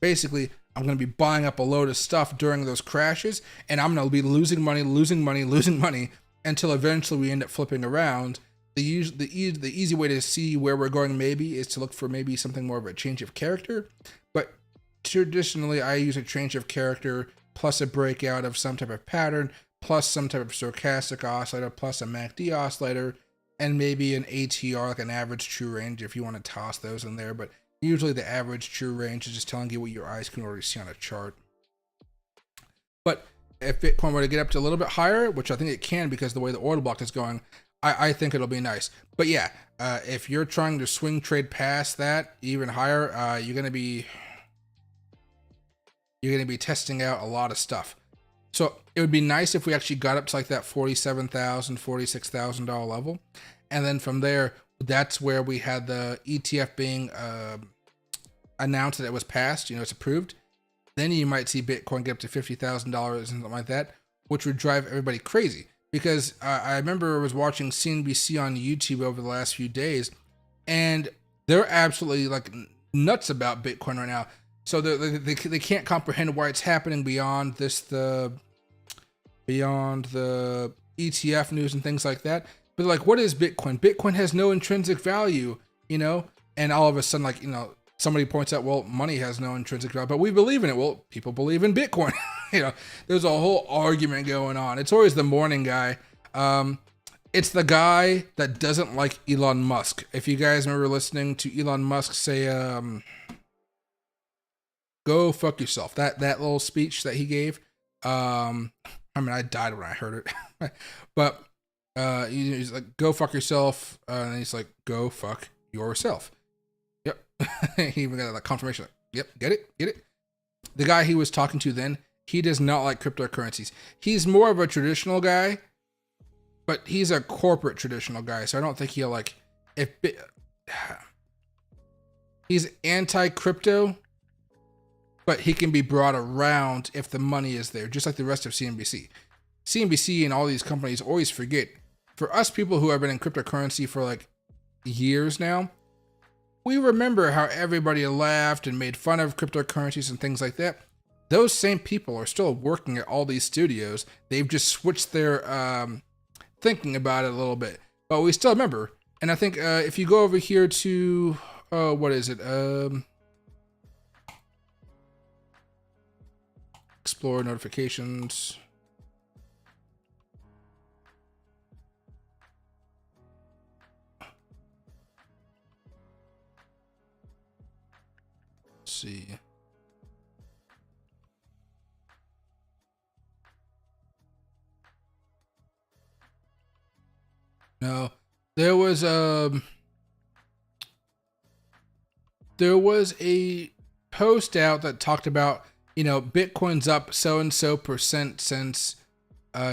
basically, I'm going to be buying up a load of stuff during those crashes, and I'm going to be losing money until eventually we end up flipping around. The easy way to see where we're going maybe is to look for maybe something more of a change of character. But traditionally, I use a change of character plus a breakout of some type of pattern, plus some type of stochastic oscillator, plus a MACD oscillator, and maybe an ATR, like an average true range, if you want to toss those in there. But usually the average true range is just telling you what your eyes can already see on a chart. But if Bitcoin were to get up to a little bit higher, which I think it can because the way the order block is going, I think it'll be nice. But yeah, if you're trying to swing trade past that even higher, you're gonna be testing out a lot of stuff. So it would be nice if we actually got up to like that $47,000, $46,000 level, and then from there, that's where we had the ETF being announced that it was passed. You know, it's approved. Then you might see Bitcoin get up to $50,000 and something like that, which would drive everybody crazy. Because I remember I was watching CNBC on YouTube over the last few days, and they're absolutely like nuts about Bitcoin right now. So they can't comprehend why it's happening beyond the ETF news and things like that. But like, what is Bitcoin? Bitcoin has no intrinsic value, you know? And all of a sudden, like, you know, somebody points out, well, money has no intrinsic value, but we believe in it. Well, people believe in Bitcoin. You know, there's a whole argument going on. It's always the morning guy. It's the guy that doesn't like Elon Musk. If you guys remember listening to Elon Musk say, go fuck yourself. That little speech that he gave. I mean, I died when I heard it. But he's like, go fuck yourself. And he's like, go fuck yourself. Yep. He even got that confirmation. Like, yep, get it. The guy he was talking to then, he does not like cryptocurrencies. He's more of a traditional guy, but he's a corporate traditional guy. So I don't think he'll like, he's anti-crypto, but he can be brought around if the money is there, just like the rest of CNBC. CNBC and all these companies always forget, for us people who have been in cryptocurrency for like years now, we remember how everybody laughed and made fun of cryptocurrencies and things like that. those same people are still working at all these studios. They've just switched their thinking about it a little bit, but we still remember. And I think if you go over here to what is it? Explore notifications. Let's see. No, there was a post out that talked about, you know, Bitcoin's up so and so percent since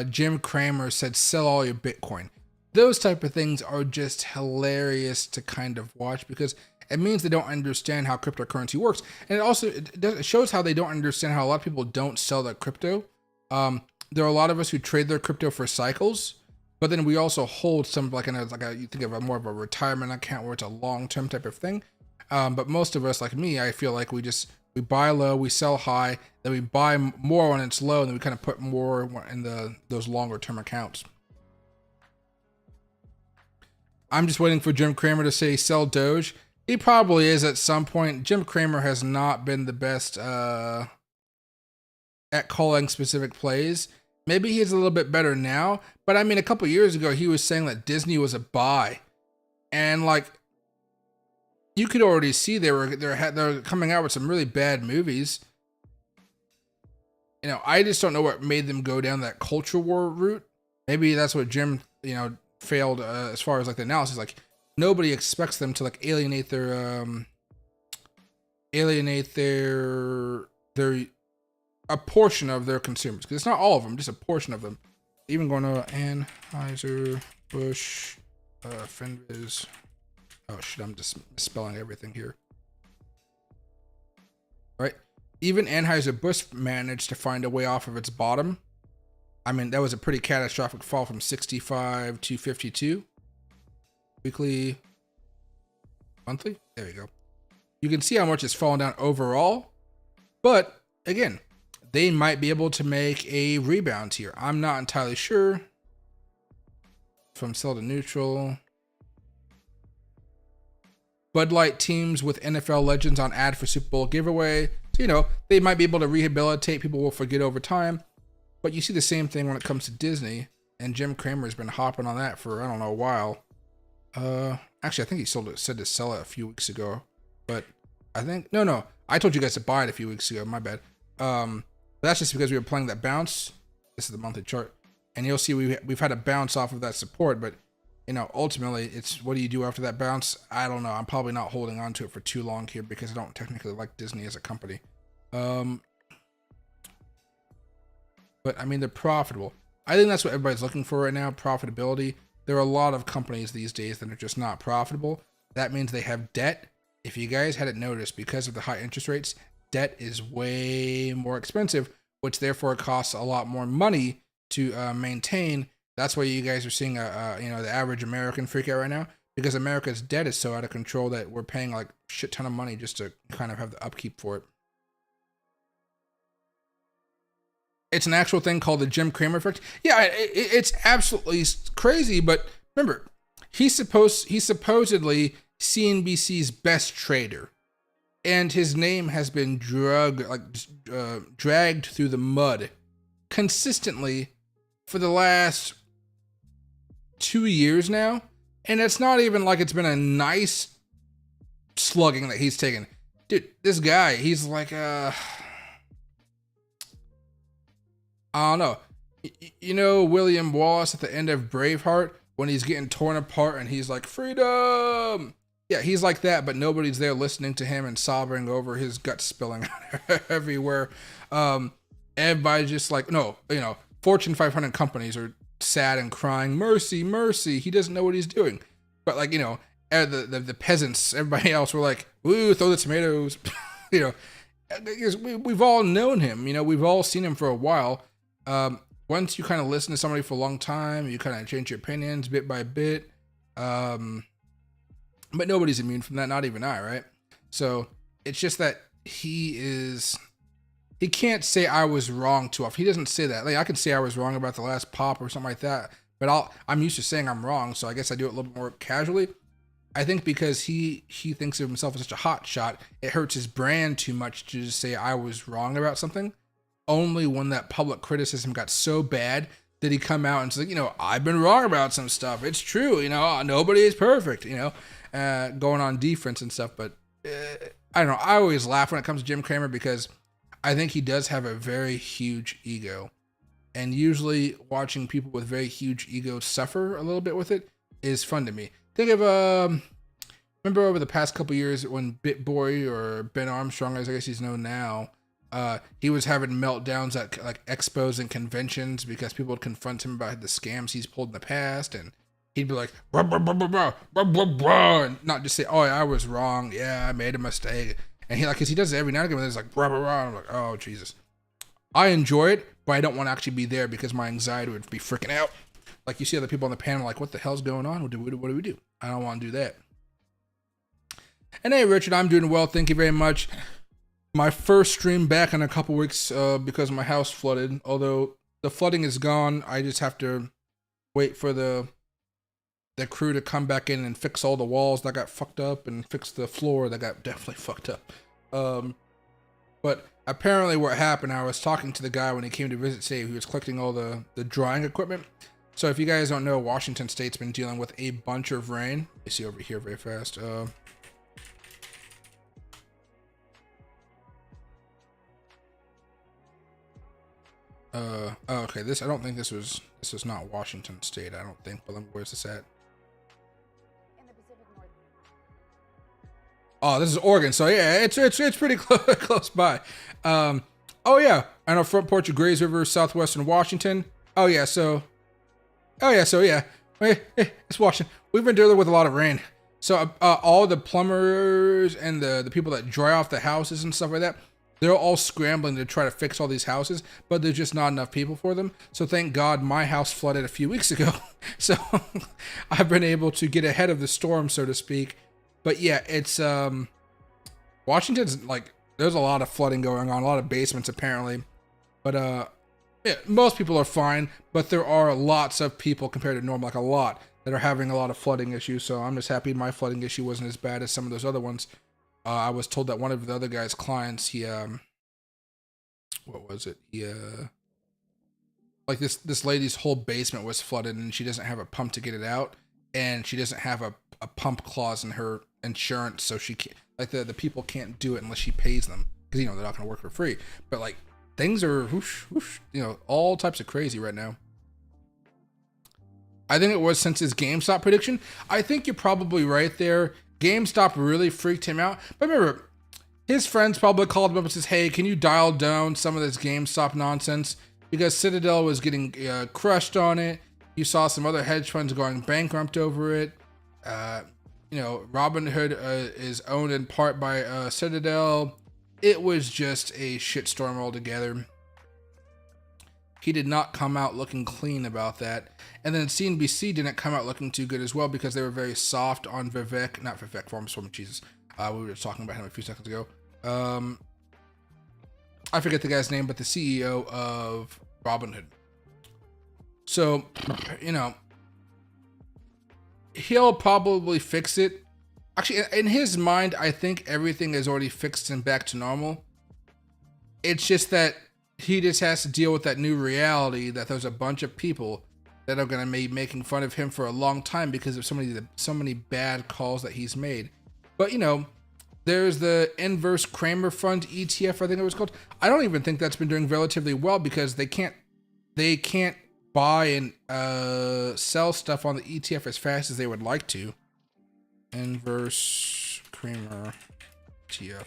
Jim Cramer said sell all your Bitcoin. Those type of things are just hilarious to kind of watch, because it means they don't understand how cryptocurrency works, and it shows how they don't understand how a lot of people don't sell their crypto. There are a lot of us who trade their crypto for cycles, but then we also hold some you think of more of a retirement account where it's a long-term type of thing. But most of us, like me, I feel like we buy low, we sell high, then we buy more when it's low, and then we kind of put more in those longer term accounts. I'm just waiting for Jim Cramer to say sell Doge. He probably is at some point. Jim Cramer has not been the best at calling specific plays. Maybe he's a little bit better now, but I mean, a couple years ago, he was saying that Disney was a buy, and like, you could already see they're coming out with some really bad movies. You know, I just don't know what made them go down that culture war route. Maybe that's what Jim, you know, failed as far as like the analysis. Like, nobody expects them to like alienate their a portion of their consumers, because it's not all of them, just a portion of them. Even going to Anheuser Busch, Fenviz. Oh shit, I'm just spelling everything here. Right? Even Anheuser-Busch managed to find a way off of its bottom. I mean, that was a pretty catastrophic fall from 65 to 52. Weekly, monthly? There you go. You can see how much it's fallen down overall. But, again, they might be able to make a rebound here. I'm not entirely sure. From sell to neutral. Bud Light teams with NFL legends on ad for Super Bowl giveaway. So, you know, they might be able to rehabilitate. People will forget over time. But you see the same thing when it comes to Disney. And Jim Cramer's been hopping on that for, I don't know, a while. Actually, I think he said to sell it a few weeks ago. But I think, no. I told you guys to buy it a few weeks ago. My bad. But that's just because we were playing that bounce. This is the monthly chart. And you'll see we've had a bounce off of that support. But, you know, ultimately, it's what do you do after that bounce? I don't know. I'm probably not holding on to it for too long here because I don't technically like Disney as a company. But, I mean, they're profitable. I think that's what everybody's looking for right now, profitability. There are a lot of companies these days that are just not profitable. That means they have debt. If you guys hadn't noticed, because of the high interest rates, debt is way more expensive, which therefore costs a lot more money to maintain. That's why you guys are seeing the average American freak out right now, because America's debt is so out of control that we're paying like a shit ton of money just to kind of have the upkeep for it. It's an actual thing called the Jim Cramer effect. Yeah, it's absolutely crazy, but remember, he's supposedly CNBC's best trader, and his name has been dragged through the mud consistently for the last 2 years now, and it's not even like it's been a nice slugging that he's taken. Dude, this guy, he's like I don't know. You know William Wallace at the end of Braveheart when he's getting torn apart and he's like, freedom! Yeah, he's like that, but nobody's there listening to him and sobbing over his guts spilling out everywhere. Everybody's just like, no, you know, Fortune 500 companies are sad and crying, mercy, mercy. He doesn't know what he's doing. But like, you know, the peasants, everybody else were like, woo, throw the tomatoes. You know, we've all known him. You know, we've all seen him for a while. Once you kind of listen to somebody for a long time, you kind of change your opinions bit by bit. But nobody's immune from that, not even I, right? So it's just that he's he can't say I was wrong too often. He doesn't say that. Like I can say I was wrong about the last pop or something like that, but I'm used to saying I'm wrong, so I guess I do it a little bit more casually. I think because he thinks of himself as such a hot shot, it hurts his brand too much to just say I was wrong about something. Only when that public criticism got so bad did he come out and say, I've been wrong about some stuff. It's true, nobody is perfect, going on defense and stuff. But I don't know. I always laugh when it comes to Jim Cramer because I think he does have a very huge ego. And usually watching people with very huge egos suffer a little bit with it is fun to me. Think of, remember over the past couple years when BitBoy or Ben Armstrong, as I guess he's known now, he was having meltdowns at like expos and conventions because people would confront him about the scams he's pulled in the past, and he'd be like, blah, blah, blah, blah, blah, blah, blah, blah, and not just say, oh, I was wrong, yeah, I made a mistake. And cause he does it every now and again, it's like, blah, blah, blah, and I'm like, oh, Jesus. I enjoy it, but I don't want to actually be there because my anxiety would be freaking out. Like you see other people on the panel like, what the hell's going on? What do we do? I don't want to do that. And hey, Richard, I'm doing well. Thank you very much. My first stream back in a couple weeks because my house flooded. Although the flooding is gone, I just have to wait for the crew to come back in and fix all the walls that got fucked up and fix the floor that got definitely fucked up. But apparently what happened, I was talking to the guy when he came to visit today. He was collecting all the drying equipment. So if you guys don't know, Washington State's been dealing with a bunch of rain. You see over here very fast. Okay, I don't think this is not Washington State, I don't think, but where's this at? In the Pacific Northwest. Oh, this is Oregon, so yeah, it's pretty close by. Oh yeah, on our front porch of Grays River, southwestern Washington. It's Washington. We've been dealing with a lot of rain. So all the plumbers and the people that dry off the houses and stuff like that, they're all scrambling to try to fix all these houses, but there's just not enough people for them. So thank God my house flooded a few weeks ago. So I've been able to get ahead of the storm, so to speak. But yeah, it's Washington's like, there's a lot of flooding going on, a lot of basements apparently. But yeah, most people are fine, but there are lots of people compared to normal, like a lot, that are having a lot of flooding issues. So I'm just happy my flooding issue wasn't as bad as some of those other ones. I was told that one of the other guy's clients, he, what was it? He, like this lady's whole basement was flooded and she doesn't have a pump to get it out. And she doesn't have a pump clause in her insurance. So she can't, like the people can't do it unless she pays them. Cause they're not going to work for free. But like things are whoosh, whoosh, all types of crazy right now. I think it was since his GameStop prediction. I think you're probably right there. GameStop really freaked him out. But remember, his friends probably called him up and says, hey, can you dial down some of this GameStop nonsense? Because Citadel was getting crushed on it. You saw some other hedge funds going bankrupt over it. Robinhood is owned in part by Citadel. It was just a shitstorm altogether. He did not come out looking clean about that. And then CNBC didn't come out looking too good as well because they were very soft on Vivek, Jesus. We were just talking about him a few seconds ago. I forget the guy's name, but the CEO of Robinhood. So, he'll probably fix it. Actually, in his mind, I think everything is already fixed and back to normal. It's just that he just has to deal with that new reality that there's a bunch of people that are going to be making fun of him for a long time because of so many bad calls that he's made. But, there's the inverse Kramer Fund ETF, I think it was called. I don't even think that's been doing relatively well because they can't buy and sell stuff on the ETF as fast as they would like to. Inverse Kramer ETF.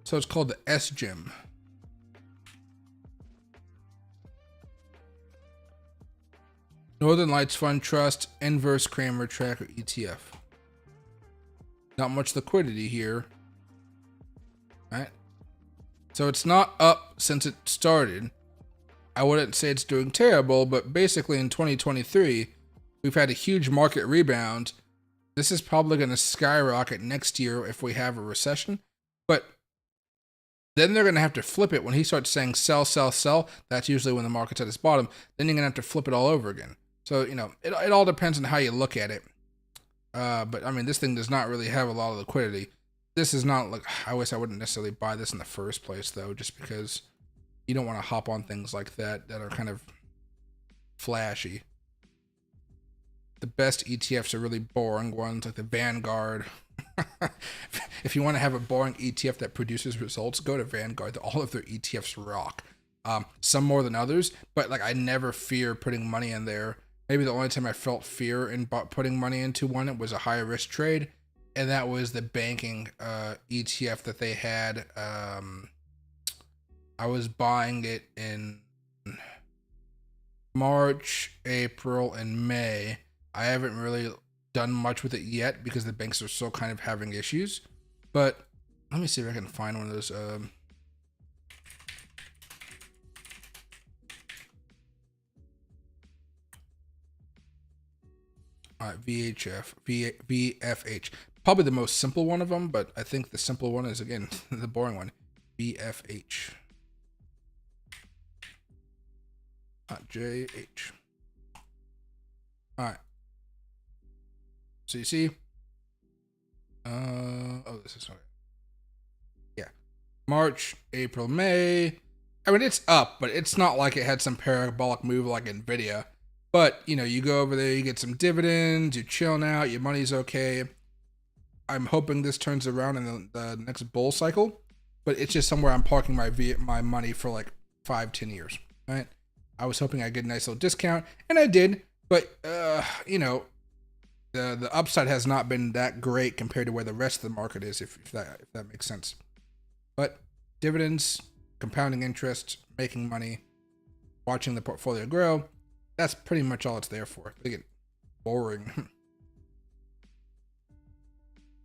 So it's called the SGEM. Northern Lights Fund Trust Inverse Kramer Tracker ETF. Not much liquidity here. Right? So it's not up since it started. I wouldn't say it's doing terrible, but basically in 2023, we've had a huge market rebound. this is probably going to skyrocket next year if we have a recession. But then they're going to have to flip it when he starts saying sell, sell, sell. That's usually when the market's at its bottom. Then you're going to have to flip it all over again. So, you know, it all depends on how you look at it. But I mean, this thing does not really have a lot of liquidity. This is not like, I wish I wouldn't necessarily buy this in the first place though, just because you don't want to hop on things like that are kind of flashy. The best ETFs are really boring ones like the Vanguard. If you want to have a boring ETF that produces results, go to Vanguard. All of their ETFs rock. Some more than others, but like I never fear putting money in there. Maybe the only time I felt fear in putting money into one, it was a high risk trade, and that was the banking ETF that they had. I was buying it in March, April, and May. I haven't really done much with it yet because the banks are still kind of having issues. But let me see if I can find one of those. All right, VFH. Probably the most simple one of them, but I think the simple one is, again, the boring one. VFH. Not JH. All right. So you see, oh, this is okay. Yeah, March, April, May. I mean, it's up, but it's not like it had some parabolic move like Nvidia. But you know, you go over there, you get some dividends, you're chilling out, your money's okay. I'm hoping this turns around in the next bull cycle, but it's just somewhere I'm parking my money for like 5-10 years. Right? I was hoping I'd get a nice little discount, and I did. But you know, the upside has not been that great compared to where the rest of the market is, if that makes sense. But dividends, compounding interest, making money, watching the portfolio grow, that's pretty much all it's there for. They get boring.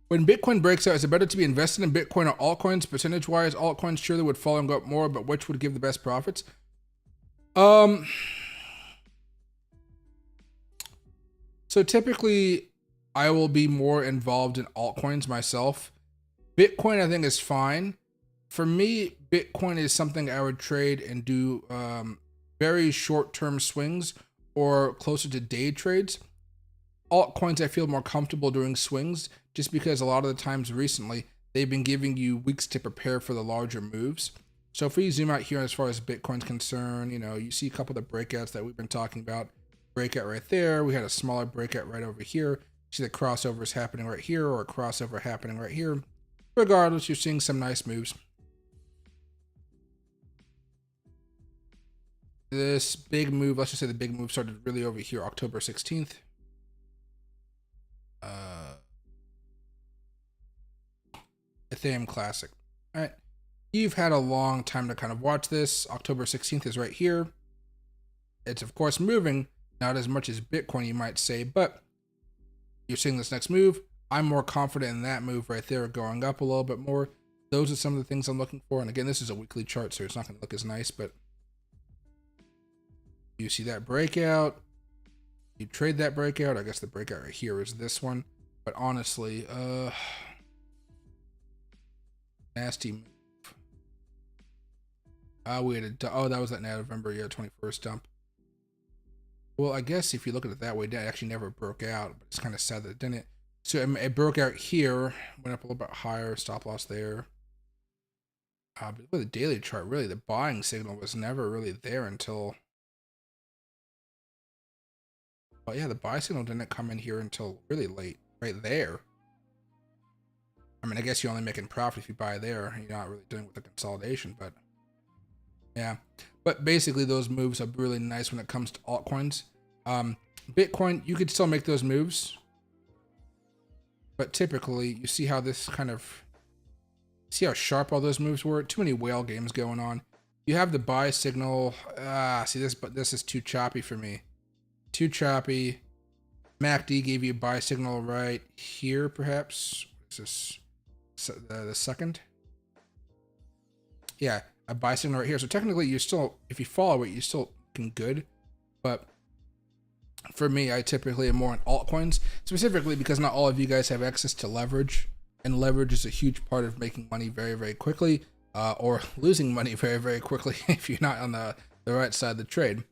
When Bitcoin breaks out, is it better to be invested in Bitcoin or altcoins? Percentage-wise, altcoins surely would fall and go up more, but which would give the best profits? So typically, I will be more involved in altcoins myself. Bitcoin, I think, is fine. For me, Bitcoin is something I would trade and do very short-term swings or closer to day trades. Altcoins, I feel more comfortable doing swings just because a lot of the times recently, they've been giving you weeks to prepare for the larger moves. So if we zoom out here as far as Bitcoin's concerned, you know, you see a couple of the breakouts that we've been talking about. Breakout right there. We had a smaller breakout right over here. See the crossovers happening right here or a crossover happening right here. Regardless, you're seeing some nice moves. This big move, let's just say the big move started really over here, October 16th. Ethereum Classic. All right. You've had a long time to kind of watch this. October 16th is right here. It's, of course, moving. Not as much as Bitcoin, you might say, but you're seeing this next move. I'm more confident in that move right there, going up a little bit more. Those are some of the things I'm looking for. And again, this is a weekly chart, so it's not going to look as nice, but you see that breakout. You trade that breakout. I guess the breakout right here is this one. But honestly, nasty move. We had that was that November 21st dump. Well, I guess if you look at it that way, it actually never broke out, but it's kind of sad that it didn't. So it broke out here, went up a little bit higher, stop loss there. But with the daily chart, really, the buying signal was never really there until... Well, yeah, the buy signal didn't come in here until really late, right there. I mean, I guess you're only making profit if you buy there. You're not really doing with the consolidation, but... Yeah, but basically those moves are really nice when it comes to altcoins. Bitcoin, you could still make those moves, but typically you see how this kind of, see how sharp all those moves were? Too many whale games going on. You have the buy signal. See this, but this is too choppy for me. Too choppy. MACD gave you a buy signal right here, perhaps. What is this? The second? Yeah. A buy signal right here. So technically you're still, if you follow it, you're still looking good. But for me, I typically am more on altcoins, specifically because not all of you guys have access to leverage, and leverage is a huge part of making money very, very quickly, or losing money very, very quickly if you're not on the right side of the trade.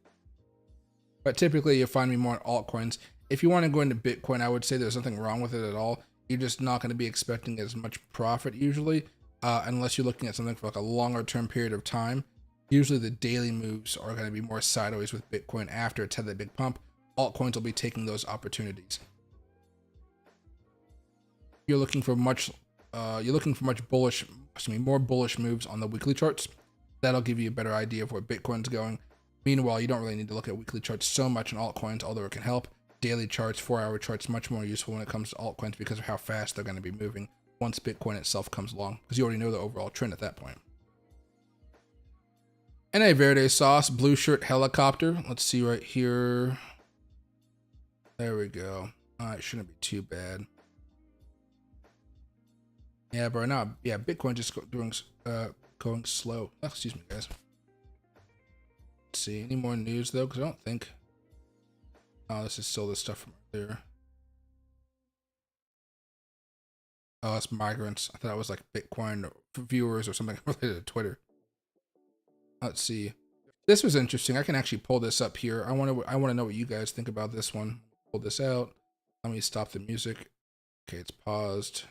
But typically, you'll find me more on altcoins. If you want to go into Bitcoin, I would say there's nothing wrong with it at all. You're just not going to be expecting as much profit usually, unless you're looking at something for like a longer term period of time. Usually the daily moves are going to be more sideways with Bitcoin after it's had that big pump. Altcoins will be taking those opportunities. You're looking for more bullish moves on the weekly charts. That'll give you a better idea of where Bitcoin's going. Meanwhile, you don't really need to look at weekly charts so much in altcoins, although it can help. Daily charts, 4-hour charts, much more useful when it comes to altcoins because of how fast they're going to be moving once Bitcoin itself comes along, because you already know the overall trend at that point. NA Verde sauce, blue shirt helicopter. Let's see right here. There we go. It shouldn't be too bad. Yeah, but right now, yeah, Bitcoin just going slow. Oh, excuse me, guys. Let's see, any more news though? Because I don't think. Oh, this is still the stuff from there. Oh, it's migrants. I thought it was like Bitcoin viewers or something related to Twitter. Let's see. This was interesting. I can actually pull this up here. I want to know what you guys think about this one. Pull this out. Let me stop the music. Okay, it's paused.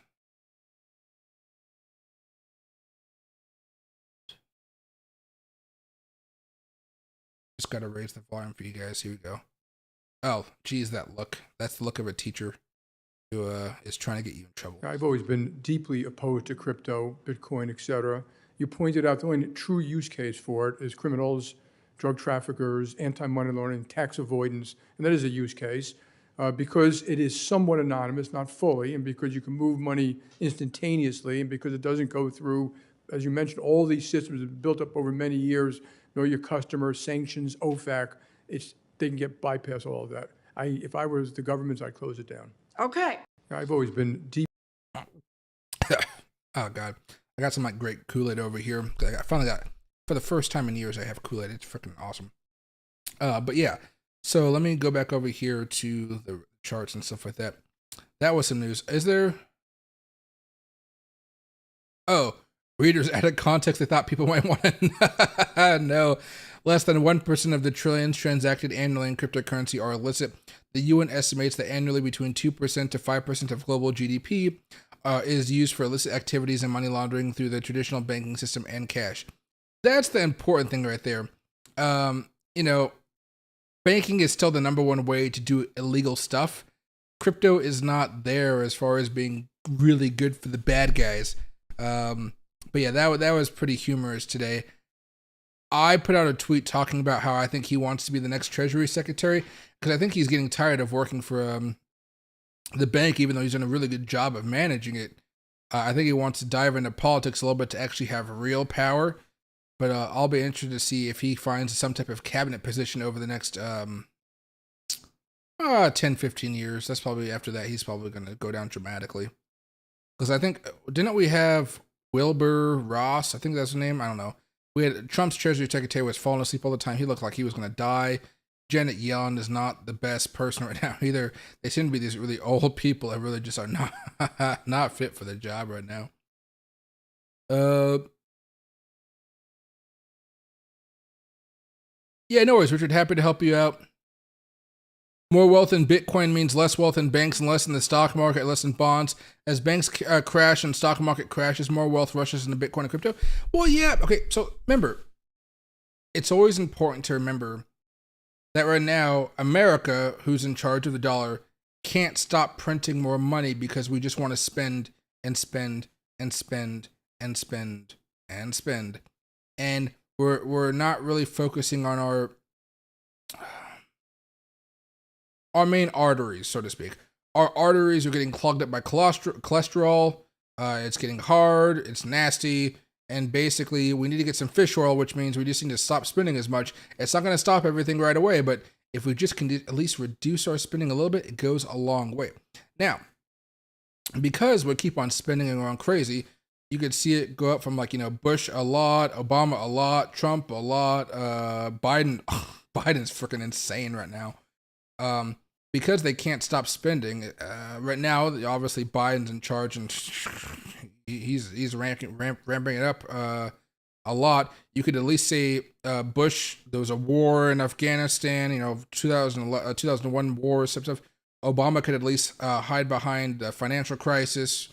Just got to raise the volume for you guys. Here we go. Oh, geez, that look. That's the look of a teacher who is trying to get you in trouble. I've always been deeply opposed to crypto, Bitcoin, etc. You pointed out the only true use case for it is criminals, drug traffickers, anti-money laundering, tax avoidance, and that is a use case because it is somewhat anonymous, not fully, and because you can move money instantaneously, and because it doesn't go through, as you mentioned, all these systems have built up over many years, know your customers, sanctions, OFAC, they can get bypass all of that. If I was the government, I'd close it down. Okay. I've always been deep. Oh, God. I got some like great Kool-Aid over here. I finally got, for the first time in years, I have Kool-Aid. It's freaking awesome. But yeah, so let me go back over here to the charts and stuff like that. That was some news. Is there? Oh, readers added context they thought people might want to know. Less than 1% of the trillions transacted annually in cryptocurrency are illicit. The UN estimates that annually between 2% to 5% of global GDP is used for illicit activities and money laundering through the traditional banking system and cash. That's the important thing right there. You know, banking is still the number one way to do illegal stuff. Crypto is not there as far as being really good for the bad guys. But yeah, that was pretty humorous today. I put out a tweet talking about how I think he wants to be the next Treasury Secretary because I think he's getting tired of working for the bank, even though he's done a really good job of managing it. I think he wants to dive into politics a little bit to actually have real power. But I'll be interested to see if he finds some type of cabinet position over the next 10, 15 years. That's probably after that, he's probably going to go down dramatically. Because I think, didn't we have Wilbur Ross? I think that's his name. I don't know. We had Trump's Treasury Secretary was falling asleep all the time. He looked like he was going to die. Janet Yellen is not the best person right now either. They seem to be these really old people that really just are not fit for the job right now. Yeah, no worries, Richard. Happy to help you out. More wealth in Bitcoin means less wealth in banks and less in the stock market, less in bonds. As banks crash and stock market crashes, more wealth rushes into Bitcoin and crypto. Well, yeah. Okay, so remember, it's always important to remember that right now, America, who's in charge of the dollar, can't stop printing more money because we just want to spend and spend and spend and spend and spend. And we're not really focusing on our main arteries, so to speak. Our arteries are getting clogged up by cholesterol. It's getting hard. It's nasty. And basically, we need to get some fish oil, which means we just need to stop spending as much. It's not going to stop everything right away, but if we just can at least reduce our spending a little bit, it goes a long way. Now, because we keep on spending and going crazy, you could see it go up from Bush a lot, Obama a lot, Trump a lot, Biden. Biden's freaking insane right now. because they can't stop spending right now. Obviously, Biden's in charge, and he's ramping it up a lot. You could at least say Bush. There was a war in Afghanistan. 2001 war stuff. Obama could at least hide behind the financial crisis.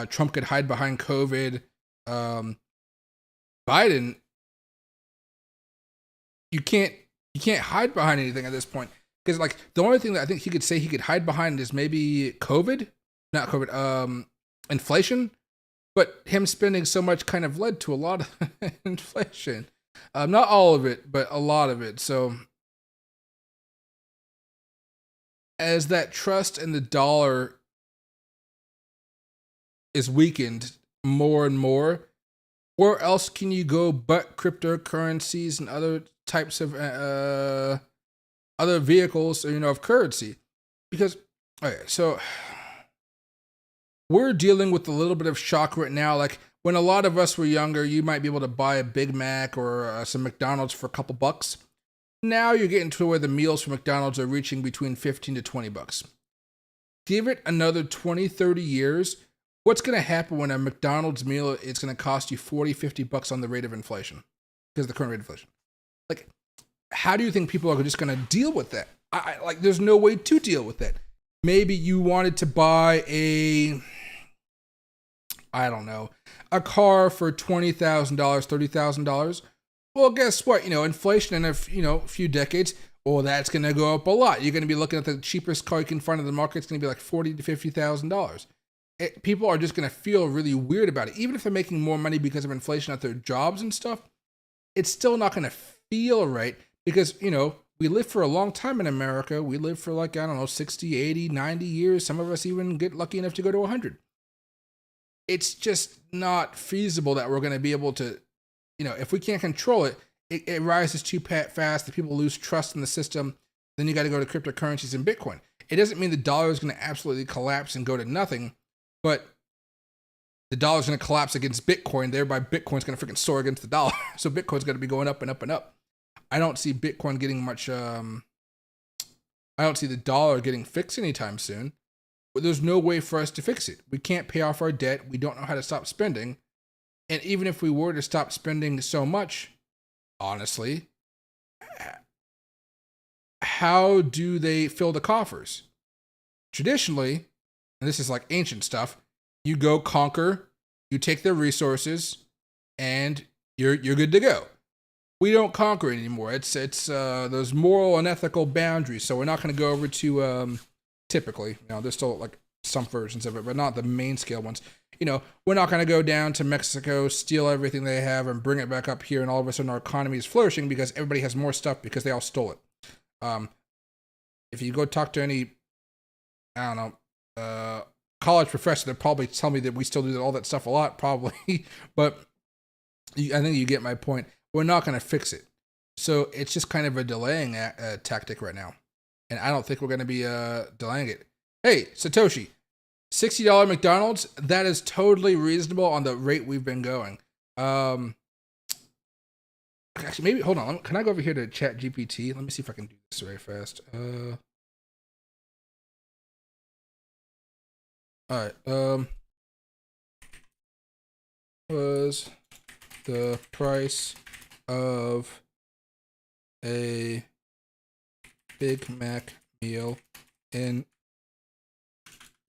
Trump could hide behind COVID. Biden, you can't hide behind anything at this point, because like the only thing that I think he could say he could hide behind is maybe inflation. But him spending so much kind of led to a lot of inflation. Not all of it, but a lot of it. So as that trust in the dollar is weakened more and more, where else can you go but cryptocurrencies and other types of other vehicles, of currency? Because, okay, so we're dealing with a little bit of shock right now. Like when a lot of us were younger, you might be able to buy a Big Mac or some McDonald's for a couple bucks. Now you're getting to where the meals from McDonald's are reaching between 15 to 20 bucks. Give it another 20, 30 years. What's going to happen when a McDonald's meal is going to cost you 40, 50 bucks on the rate of inflation? Because of the current rate of inflation. Like, how do you think people are just going to deal with that? There's no way to deal with that. Maybe you wanted to buy a car for $20,000, $30,000. Well, guess what? Inflation in a few decades, that's going to go up a lot. You're going to be looking at the cheapest car you can find in the market. It's going to be like $40,000 to $50,000. People are just going to feel really weird about it. Even if they're making more money because of inflation at their jobs and stuff, it's still not going to feel right because, we live for a long time in America. We live for 60, 80, 90 years. Some of us even get lucky enough to go to 100. It's just not feasible that we're going to be able to, if we can't control it, it rises too fast. The people lose trust in the system. Then you got to go to cryptocurrencies and Bitcoin. It doesn't mean the dollar is going to absolutely collapse and go to nothing, but the dollar is going to collapse against Bitcoin. Thereby, Bitcoin's going to freaking soar against the dollar. So Bitcoin's going to be going up and up and up. I don't see Bitcoin getting much. I don't see the dollar getting fixed anytime soon. But there's no way for us to fix it. We can't pay off our debt. We don't know how to stop spending. And even if we were to stop spending so much, honestly, how do they fill the coffers? Traditionally, and this is like ancient stuff, you go conquer, you take their resources, and you're good to go. We don't conquer anymore. It's those moral and ethical boundaries. So we're not going to go over to typically, there's still like some versions of it, but not the main scale ones. We're not going to go down to Mexico, steal everything they have, and bring it back up here, and all of a sudden our economy is flourishing because everybody has more stuff because they all stole it. If you go talk to any, college professor, they'll probably tell me that we still do all that stuff a lot, probably. But I think you get my point. We're not going to fix it. So it's just kind of a delaying tactic right now. And I don't think we're going to be delaying it. Hey, Satoshi, $60 McDonald's, that is totally reasonable on the rate we've been going. Actually, maybe, hold on. Can I go over here to Chat GPT? Let me see if I can do this very fast. All right. Was the price of a Big Mac meal in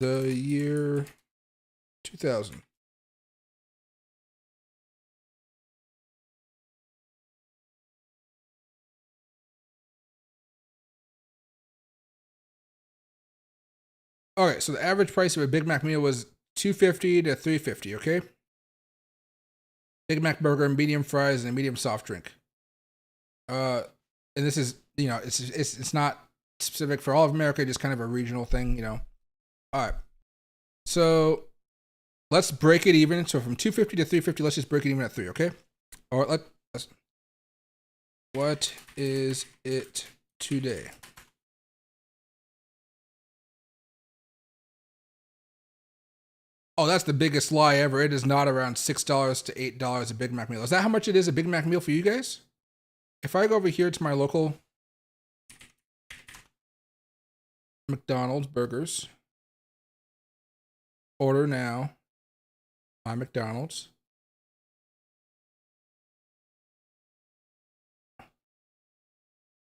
the year 2000? Okay, so the average price of a Big Mac meal was $2.50 to $3.50, okay? Big Mac burger, medium fries, and a medium soft drink. And this is, it's not specific for all of America, just kind of a regional thing, All right. So let's break it even. So from $2.50 to $3.50, let's just break it even at $3, okay? Or let's. What is it today? Oh, that's the biggest lie ever. It is not around $6 to $8 a Big Mac meal. Is that how much it is a Big Mac meal for you guys? If I go over here to my local McDonald's burgers. Order now. My McDonald's.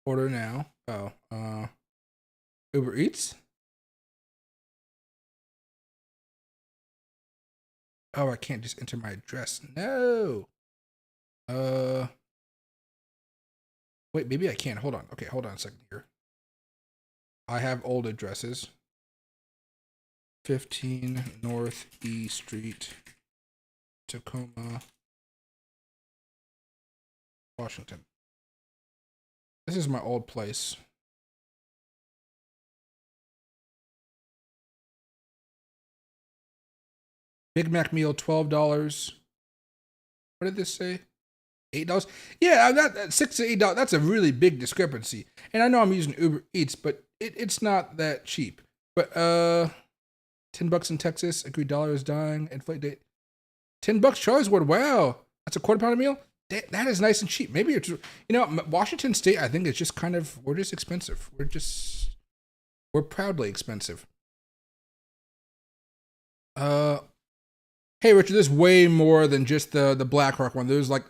Order now. Oh, Uber Eats. Oh, I can't just enter my address. No. Wait, maybe I can. Hold on. Okay, hold on a second here. I have old addresses. 15 North E Street, Tacoma, Washington. This is my old place. Big Mac meal, $12. What did this say? $8? Yeah, that $6 to $8. That's a really big discrepancy. And I know I'm using Uber Eats, but it's not that cheap. But $10 in Texas. Agreed dollar is dying. Inflate date. $10 Charlie's Ward. Wow, that's a quarter pounder meal. That is nice and cheap. Maybe it's, Washington State. I think it's just we're just expensive. We're proudly expensive. Hey Richard, there's way more than just the BlackRock one. There's like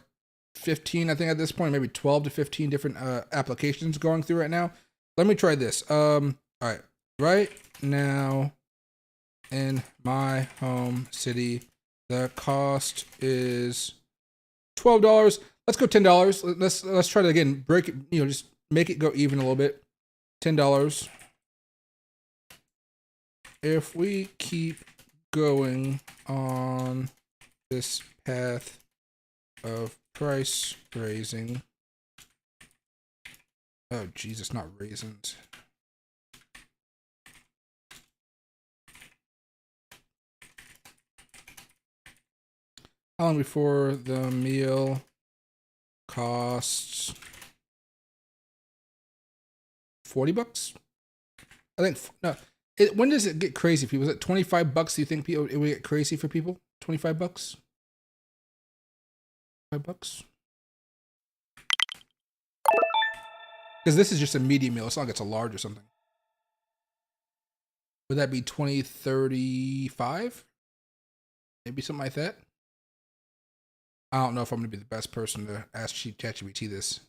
15, I think at this point, maybe 12 to 15 different applications going through right now. Let me try this. All right, right now in my home city, the cost is $12. Let's go $10. Let's try that again. Break it, just make it go even a little bit. $10. If we keep going on this path of price raising. Oh, Jesus, not raisins. How long before the meal costs $40? I think, no. When does it get crazy for people? Is it $25? Do you think it would get crazy for people? $25? $5? Because this is just a medium meal. It's not like it's a large or something. Would that be 20-35? Maybe something like that? I don't know if I'm going to be the best person to ask ChatGPT this.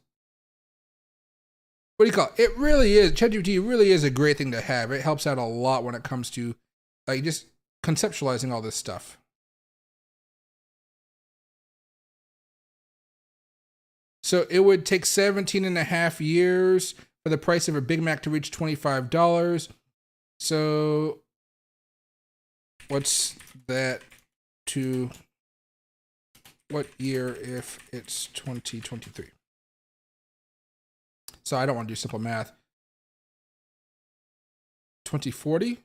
What do you call it? It really is. ChatGPT really is a great thing to have. It helps out a lot when it comes to just conceptualizing all this stuff. So it would take 17 and a half years for the price of a Big Mac to reach $25. So what's that to what year if it's 2023? So I don't want to do simple math. 2040?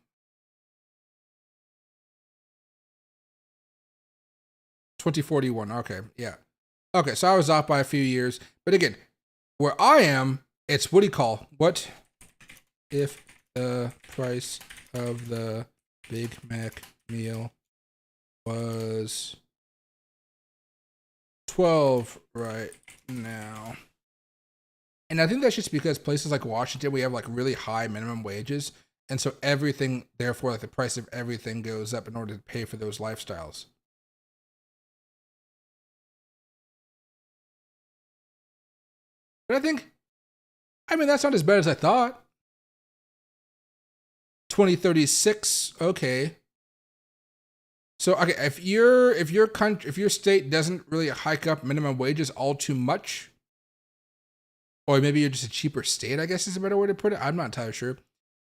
2041. Okay, yeah. Okay, so I was off by a few years. But again, where I am, it's what do you call? What if the price of the Big Mac meal was 12 right now? And I think that's just because places like Washington, we have really high minimum wages. And so everything, therefore, the price of everything goes up in order to pay for those lifestyles. But I mean, that's not as bad as I thought. 2036, okay. So, okay, if your state doesn't really hike up minimum wages all too much, or maybe you're just a cheaper state, I guess is a better way to put it. I'm not entirely sure.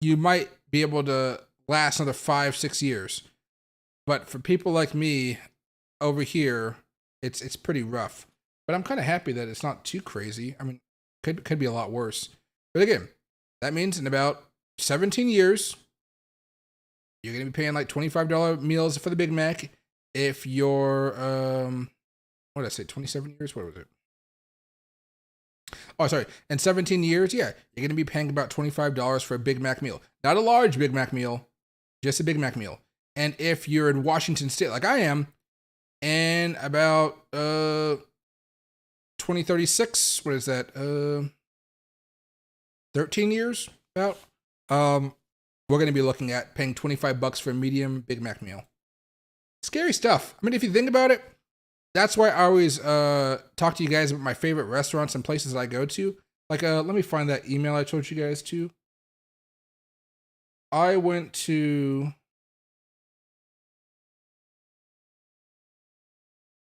You might be able to last another 5-6 years. But for people like me over here, it's pretty rough. But I'm kind of happy that it's not too crazy. I mean, could be a lot worse. But again, that means in about 17 years, you're going to be paying $25 meals for the Big Mac. If you're, what did I say, 27 years? What was it? Oh, sorry. In 17 years, yeah, you're going to be paying about $25 for a Big Mac meal. Not a large Big Mac meal, just a Big Mac meal. And if you're in Washington State, like I am, and about 2036, what is that? 13 years about. we're going to be looking at paying $25 for a medium Big Mac meal. Scary stuff. I mean, if you think about it, that's why I always talk to you guys about my favorite restaurants and places I go to. Like, let me find that email I told you guys to. I went to...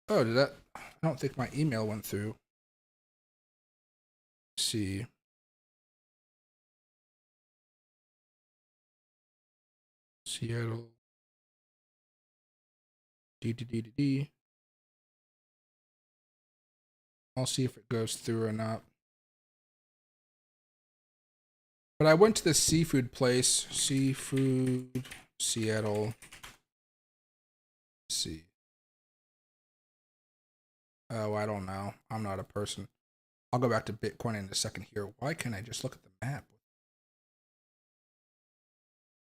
Oh, did that... I don't think my email went through. Let's see. Seattle. D. I'll see if it goes through or not. But I went to the seafood place. Seafood, Seattle. Let's see. Oh, I don't know. I'm not a person. I'll go back to Bitcoin in a second here. Why can't I just look at the map?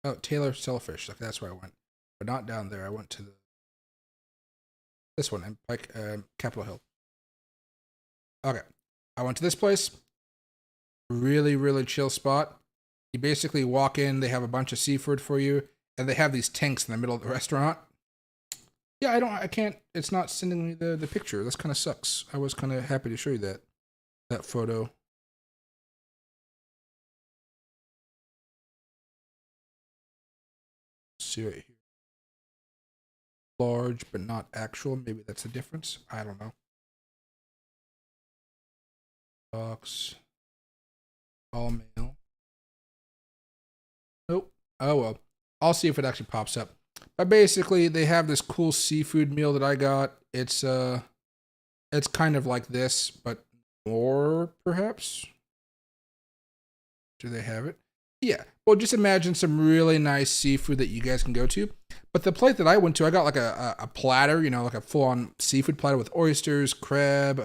Oh, Taylor Selfish. Like, that's where I went. But not down there. I went to this one in Pike, Capitol Hill. Okay. I went to this place. Really, really chill spot. You basically walk in, they have a bunch of seafood for you, and they have these tanks in the middle of the restaurant. Yeah, I can't, it's not sending me the picture. This kind of sucks. I was kind of happy to show you that photo. Let's see right here. Large, but not actual. Maybe that's the difference. I don't know. Box. All mail. Nope. Oh well. I'll see if it actually pops up. But basically, they have this cool seafood meal that I got. It's kind of like this, but more perhaps. Do they have it? Yeah. Well, just imagine some really nice seafood that you guys can go to. But the plate that I went to, I got like a platter, you know, like a full-on seafood platter with oysters, crab,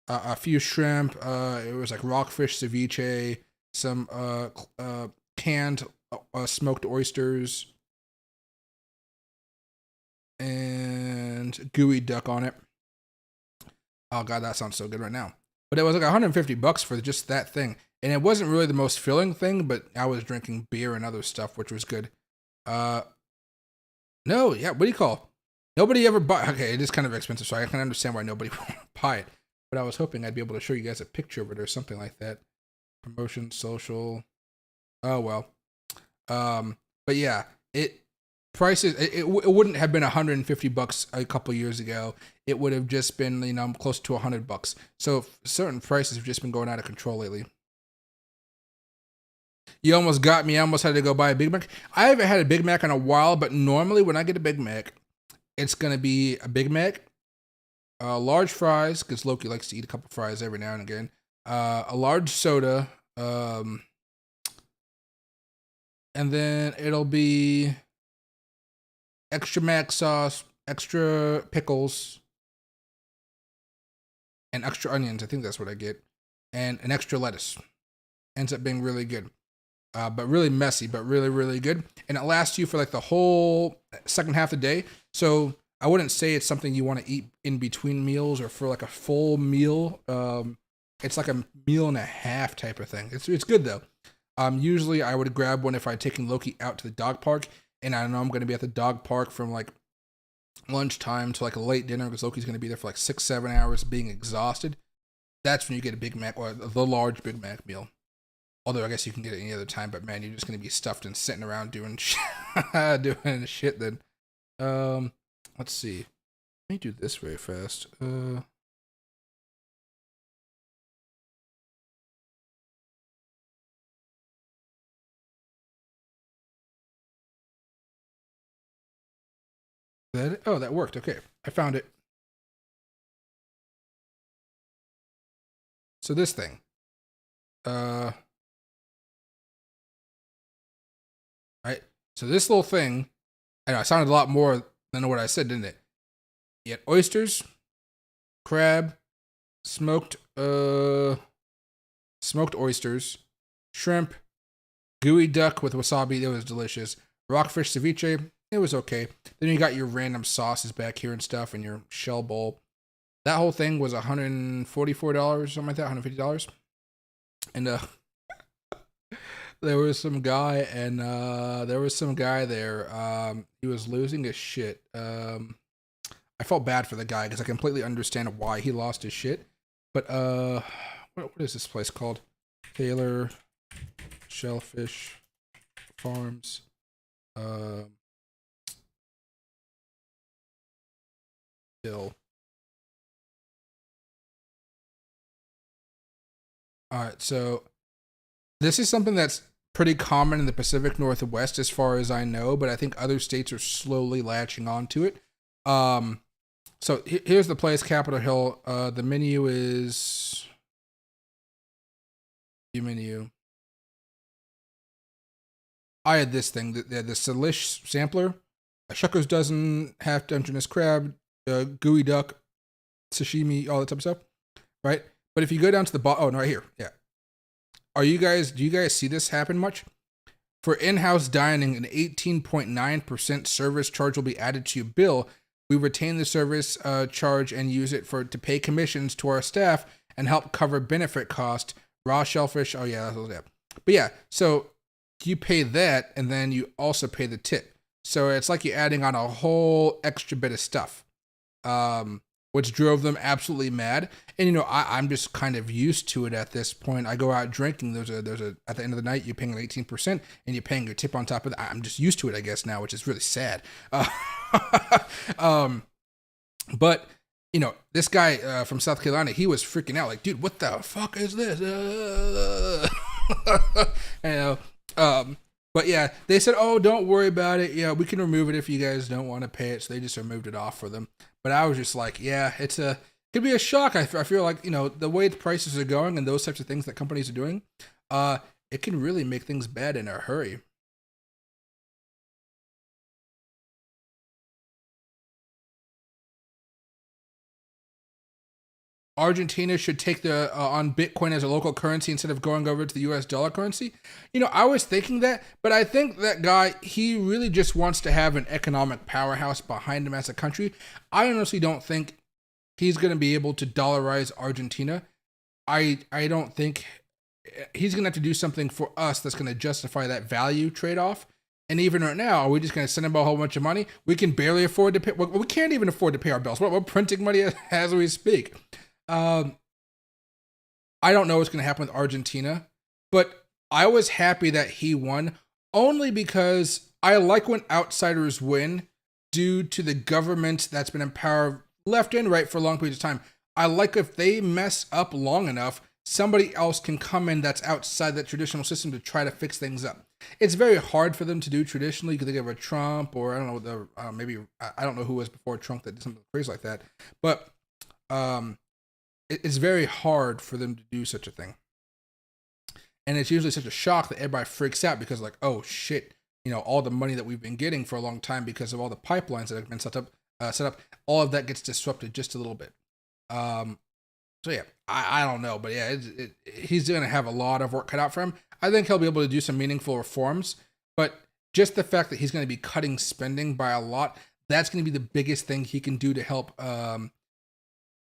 a few shrimp. It was like rockfish ceviche, some canned smoked oysters, and gooey duck on it. Oh god, that sounds so good right now. But it was like $150 for just that thing. And it wasn't really the most filling thing, but I was drinking beer and other stuff, which was good. No, yeah, what do you call? Nobody ever buy. Okay, it is kind of expensive, so I can understand why nobody would buy it. But I was hoping I'd be able to show you guys a picture of it or something like that. Promotion, social. Oh well. But yeah, prices. It wouldn't have been $150 a couple years ago. It would have just been, you know, close to $100. So certain prices have just been going out of control lately. You almost got me. I almost had to go buy a Big Mac. I haven't had a Big Mac in a while, but normally when I get a Big Mac, it's going to be a Big Mac, large fries, because Loki likes to eat a couple fries every now and again, a large soda, and then it'll be extra mac sauce, extra pickles, and extra onions. I think that's what I get. And an extra lettuce. Ends up being really good. But really messy, but really, really good. And it lasts you for like the whole second half of the day. So I wouldn't say it's something you want to eat in between meals or for like a full meal. It's like a meal and a half type of thing. It's good though. Usually I would grab one if I'm taking Loki out to the dog park. And I know I'm going to be at the dog park from like lunchtime to like a late dinner because Loki's going to be there for like 6-7 hours being exhausted. That's when you get a Big Mac or the large Big Mac meal. Although I guess you can get it any other time, but man, you're just going to be stuffed and sitting around doing doing shit then. Let's see. Let me do this very fast. That worked. Okay. I found it. So this thing. Right. So this little thing, I know it sounded a lot more than what I said, didn't it? You had oysters, crab, smoked oysters, shrimp, gooey duck with wasabi. It was delicious. Rockfish ceviche. It was okay. Then you got your random sauces back here and stuff, and your shell bowl. That whole thing was $144, something like that, $150. And there was some guy, and there was some guy there. He was losing his shit. I felt bad for the guy because I completely understand why he lost his shit. But what is this place called? Taylor Shellfish Farms. Hill. All right, so this is something that's pretty common in the Pacific Northwest, as far as I know, but I think other states are slowly latching onto it. So here's the place, Capitol Hill. The menu is menu. I had this thing, the Salish sampler, a Shucker's Dozen, half Dungeness crab, gooey duck, sashimi, all that type of stuff, right? But if you go down to the bottom, oh no, right here, yeah. Do you guys see this happen much? For in-house dining, an 18.9% service charge will be added to your bill. We retain the service charge and use it to pay commissions to our staff and help cover benefit cost. Raw shellfish, oh yeah, that's that. But yeah, so you pay that, and then you also pay the tip. So it's like you're adding on a whole extra bit of stuff, which drove them absolutely mad. And I'm just kind of used to it at this point. I go out drinking. There's a at the end of the night, you're paying like 18%, and you're paying your tip on top of that. I'm just used to it, I guess, now, which is really sad. But this guy from South Carolina, he was freaking out, like, dude, what the fuck is this? But yeah, they said, oh, don't worry about it. Yeah, we can remove it if you guys don't want to pay it. So they just removed it off for them. But I was just like, yeah, could be a shock. I feel like, the way the prices are going and those types of things that companies are doing, it can really make things bad in a hurry. Argentina should take the on Bitcoin as a local currency instead of going over to the US dollar currency. I was thinking that, but I think that guy, he really just wants to have an economic powerhouse behind him as a country. I honestly don't think he's going to be able to dollarize Argentina. I don't think he's going to have to do something for us that's going to justify that value trade-off. And even right now, are we just going to send him a whole bunch of money? We can barely afford to pay. We can't even afford to pay our bills. We're printing money as we speak. I don't know what's going to happen with Argentina, but I was happy that he won only because I like when outsiders win due to the government that's been in power left and right for long periods of time. I like if they mess up long enough, somebody else can come in that's outside that traditional system to try to fix things up. It's very hard for them to do traditionally. You could think of a Trump, or I don't know, maybe, I don't know who was before Trump that did something crazy like that, but it's very hard for them to do such a thing. And it's usually such a shock that everybody freaks out because, like, oh shit, all the money that we've been getting for a long time because of all the pipelines that have been set up, all of that gets disrupted just a little bit. So yeah, I don't know, but yeah, he's going to have a lot of work cut out for him. I think he'll be able to do some meaningful reforms, but just the fact that he's going to be cutting spending by a lot, that's going to be the biggest thing he can do to help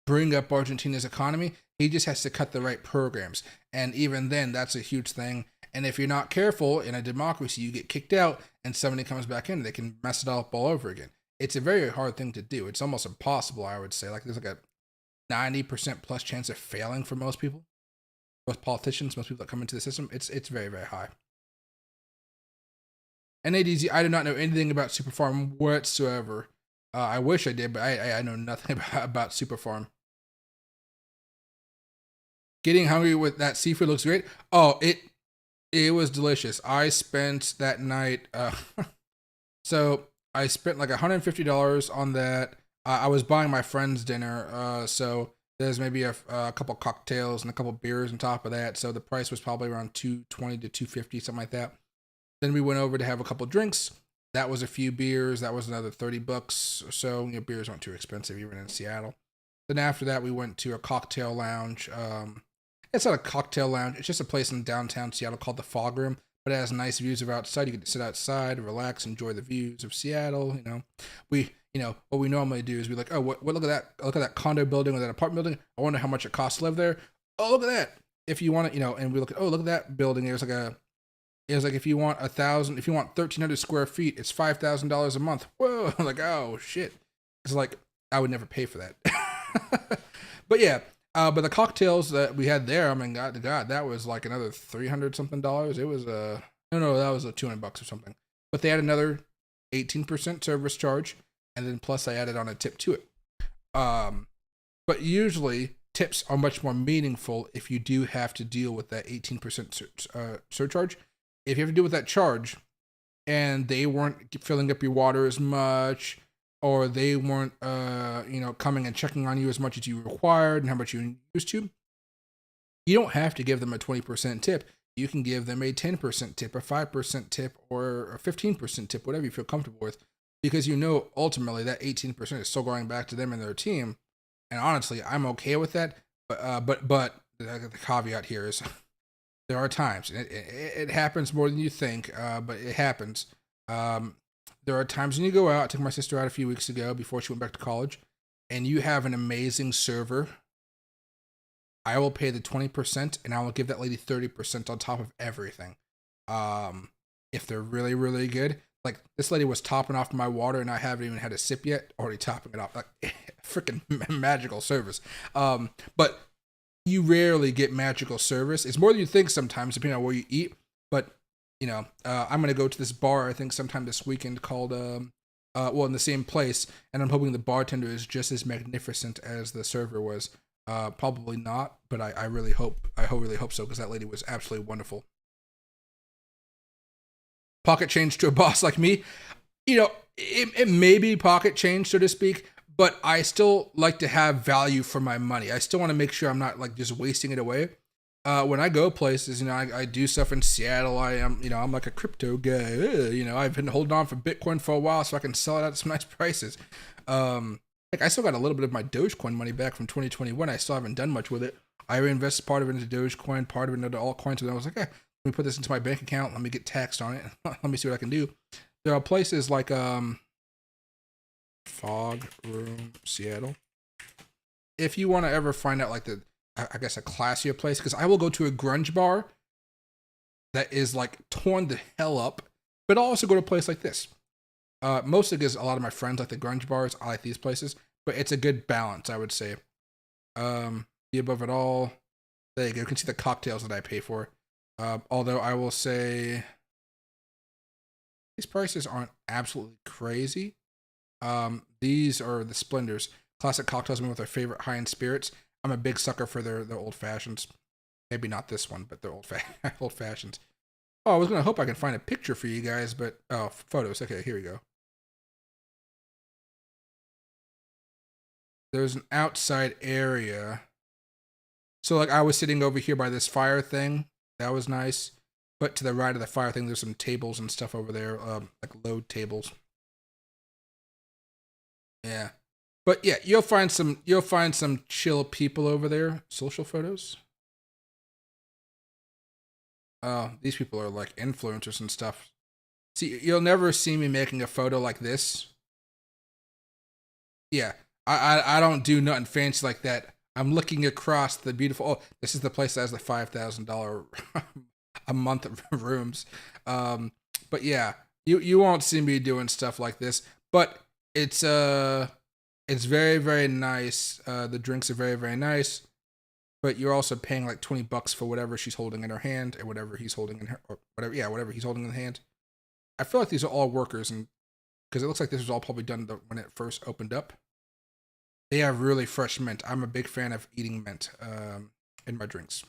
bring up Argentina's economy. He just has to cut the right programs. And even then, that's a huge thing. And if you're not careful in a democracy, you get kicked out and somebody comes back in, they can mess it up all over again. It's a very hard thing to do. It's almost impossible, I would say. Like, there's like a 90% plus chance of failing for most people. Most politicians, most people that come into the system, it's very, very high. NADZ, I do not know anything about Superfarm whatsoever. I wish I did, but I know nothing about Superfarm. Getting hungry with that seafood looks great. Oh, it was delicious. I spent that night, so I spent like $150 on that. I was buying my friend's dinner, so there's maybe a couple cocktails and a couple beers on top of that. So the price was probably around $220 to $250, something like that. Then we went over to have a couple drinks. That was a few beers. That was another $30 or so. Beers aren't too expensive even in Seattle. Then after that, we went to a cocktail lounge. It's not a cocktail lounge. It's just a place in downtown Seattle called the Fog Room, but it has nice views of outside. You get to sit outside, relax, enjoy the views of Seattle. What we normally do is we're like, oh, what? Look at that condo building or that apartment building. I wonder how much it costs to live there. Oh, look at that. If you want to, and we look at, oh, look at that building. There's like It was like, if you want 1,300 square feet, it's $5,000 a month. Whoa. I'm like, oh shit. It's like, I would never pay for that. But yeah, but the cocktails that we had there, I mean, God, that was like another $300 something. It was no, that was $200 or something. But they had another 18% service charge, and then plus I added on a tip to it. But usually tips are much more meaningful if you do have to deal with that 18% surcharge. If you have to deal with that charge, and they weren't filling up your water as much, or they weren't, coming and checking on you as much as you required and how much you used to, you don't have to give them a 20% tip. You can give them a 10% tip, a 5% tip, or a 15% tip, whatever you feel comfortable with, because you know ultimately that 18% is still going back to them and their team. And honestly, I'm okay with that. But the caveat here is there are times, and it happens more than you think, but it happens. There are times when you go out. I took my sister out a few weeks ago before she went back to college, and you have an amazing server. I will pay the 20%, and I will give that lady 30% on top of everything. If they're really, really good. Like, this lady was topping off my water, and I haven't even had a sip yet, already topping it off. Like, freaking magical service. But you rarely get magical service. It's more than you think sometimes, depending on where you eat. But, I'm going to go to this bar, I think, sometime this weekend called, in the same place, and I'm hoping the bartender is just as magnificent as the server was. Probably not, but I really hope so, because that lady was absolutely wonderful. Pocket change to a boss like me, it may be pocket change, so to speak, but I still like to have value for my money. I still want to make sure I'm not like just wasting it away. When I go places, I do stuff in Seattle. I'm like a crypto guy. I've been holding on for Bitcoin for a while so I can sell it at some nice prices. I still got a little bit of my Dogecoin money back from 2021. I still haven't done much with it. I reinvested part of it into Dogecoin, part of it into altcoins, and I was like, let me put this into my bank account. Let me get taxed on it. Let me see what I can do. There are places like Fog Room Seattle. If you want to ever find out like a classier place, because I will go to a grunge bar that is like torn the hell up, but I'll also go to a place like this. Mostly because a lot of my friends like the grunge bars. I like these places, but it's a good balance, I would say. Be above it all. There you go. You can see the cocktails that I pay for. Although I will say these prices aren't absolutely crazy. These are the Splendors. Classic cocktails made with our favorite high-end spirits. I'm a big sucker for their old fashions. Maybe not this one, but their old fashions. Oh, I was going to hope I can find a picture for you guys, but photos. Okay, here we go. There's an outside area. So like I was sitting over here by this fire thing. That was nice. But to the right of the fire thing, there's some tables and stuff over there, like load tables. Yeah. But yeah, you'll find some chill people over there. Social photos. Oh, these people are like influencers and stuff. See, you'll never see me making a photo like this. Yeah, I don't do nothing fancy like that. I'm looking across the beautiful. Oh, this is the place that has the $5,000 a month of rooms. But yeah, you won't see me doing stuff like this. But it's very, very nice. The drinks are very, very nice. But you're also paying like $20 for whatever she's holding in her hand, and whatever he's holding in her, or whatever. Yeah, whatever he's holding in the hand. I feel like these are all workers, and because it looks like this was all probably done when it first opened up. They have really fresh mint. I'm a big fan of eating mint in my drinks.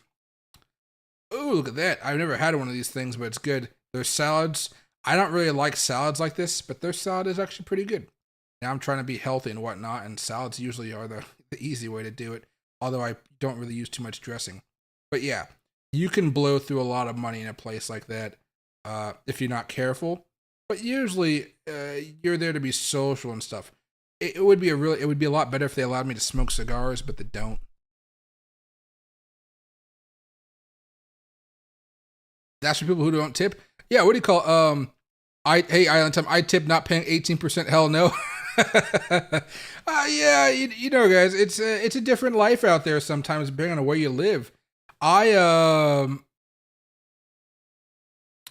Oh, look at that! I've never had one of these things, but it's good. There's salads. I don't really like salads like this, but their salad is actually pretty good. Now I'm trying to be healthy and whatnot, and salads usually are the easy way to do it. Although I don't really use too much dressing. But yeah, you can blow through a lot of money in a place like that if you're not careful. But usually you're there to be social and stuff. It would be a lot better if they allowed me to smoke cigars, but they don't. That's for people who don't tip. Yeah, what do you call hey Island Time, I tip not paying 18%. Hell no. Yeah, you know, guys, it's a different life out there sometimes, depending on where you live. I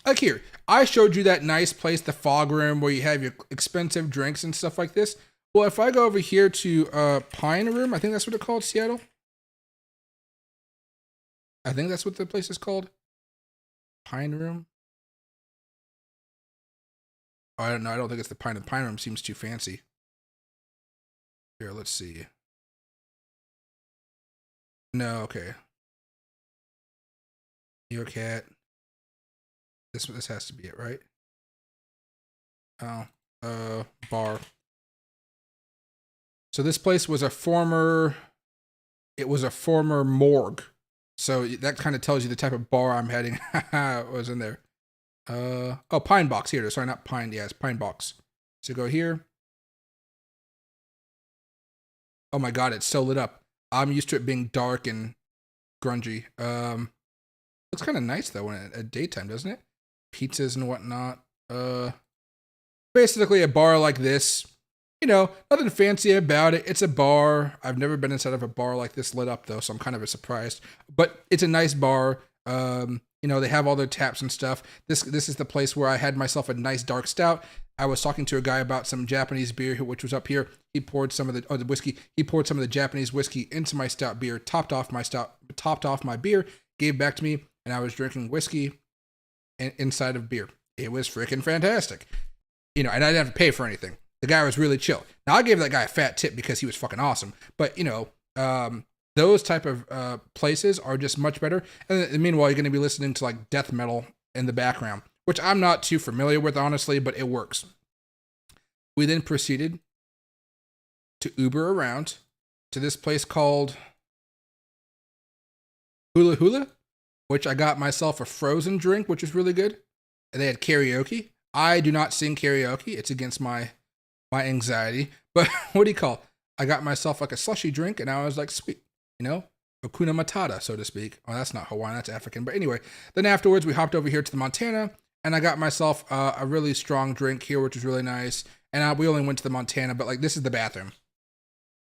Like here, I showed you that nice place, the fog room, where you have your expensive drinks and stuff like this. Well, if I go over here to Pine Room, I think that's what it's called, Seattle. I think that's what the place is called. Pine Room. Oh, I don't know. I don't think it's the Pine. The Pine Room seems too fancy. Here, let's see. No, okay. New York Cat. This has to be it, right? Oh, bar. So this place was a former. It was a former morgue. So that kind of tells you the type of bar I'm heading. was in there. Oh, Pine Box here. Sorry, not Pine. Yeah, it's Pine Box. So go here. Oh my god, it's so lit up. I'm used to it being dark and grungy. Looks kind of nice though at daytime, doesn't it? Pizzas and whatnot. Basically a bar like this. You know, nothing fancy about it. It's a bar. I've never been inside of a bar like this lit up though, so I'm kind of surprised. But it's a nice bar. You know, they have all their taps and stuff. This is the place where I had myself a nice dark stout. I was talking to a guy about some Japanese beer, which was up here. He poured some of the whiskey. He poured some of the Japanese whiskey into my stout beer, topped off my beer, gave back to me, and I was drinking whiskey inside of beer. It was freaking fantastic. You know, and I didn't have to pay for anything. The guy was really chill. Now I gave that guy a fat tip because he was fucking awesome. But you know, those type of places are just much better. And meanwhile, you're going to be listening to like death metal in the background, which I'm not too familiar with, honestly, but it works. We then proceeded to Uber around to this place called Hula Hula, which I got myself a frozen drink, which was really good. And they had karaoke. I do not sing karaoke. It's against my anxiety. But what do you call? I got myself like a slushy drink, and I was like, sweet, you know, Hakuna Matata, so to speak. Oh, that's not Hawaiian, that's African. But anyway, then afterwards, we hopped over here to the Montana, and I got myself a really strong drink here, which was really nice. And we only went to the Montana, but like this is the bathroom.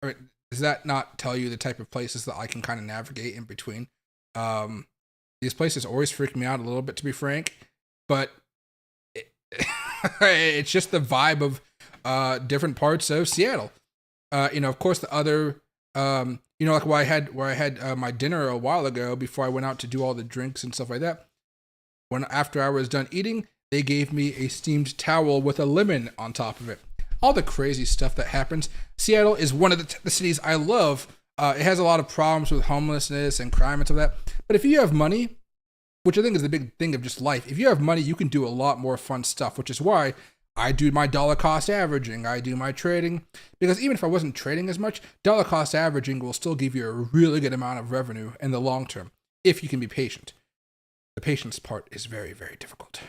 I mean, does that not tell you the type of places that I can kind of navigate in between? These places always freak me out a little bit, to be frank, but it's just the vibe of different parts of Seattle. You know, of course, the other, you know, like where I had my dinner a while ago before I went out to do all the drinks and stuff like that. After I was done eating, they gave me a steamed towel with a lemon on top of it. All the crazy stuff that happens. Seattle is one of the cities I love. It has a lot of problems with homelessness and crime and stuff like that. But if you have money, which I think is the big thing of just life, if you have money, you can do a lot more fun stuff, which is why I do my dollar cost averaging. I do my trading. Because even if I wasn't trading as much, dollar cost averaging will still give you a really good amount of revenue in the long term, if you can be patient. The patience part is very, very difficult.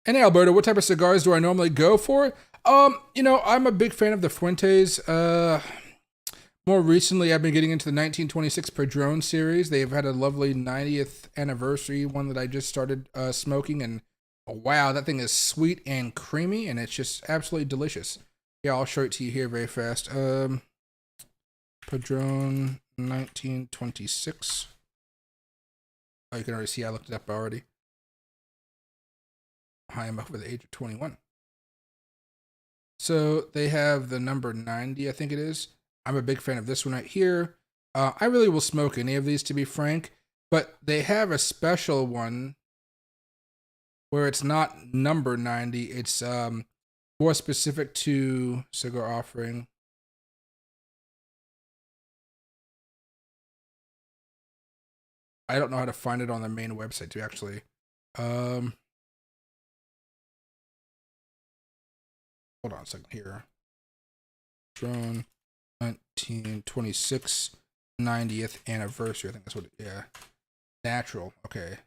And Alberta, what type of cigars do I normally go for? You know, I'm a big fan of the Fuentes. More recently, I've been getting into the 1926 Padron series. They've had a lovely 90th anniversary one that I just started smoking, and oh, wow, that thing is sweet and creamy, and it's just absolutely delicious. Yeah, I'll show it to you here very fast. Padron 1926. Oh, you can already see I looked it up already. I am over the age of 21. So they have the number 90, I think it is. I'm a big fan of this one right here. I really will smoke any of these, to be frank, but they have a special one where it's not number 90. It's more specific to cigar offering. I don't know how to find it on the main website to actually. Hold on a second here. Drone 1926 90th anniversary. I think that's what yeah. Natural. Okay.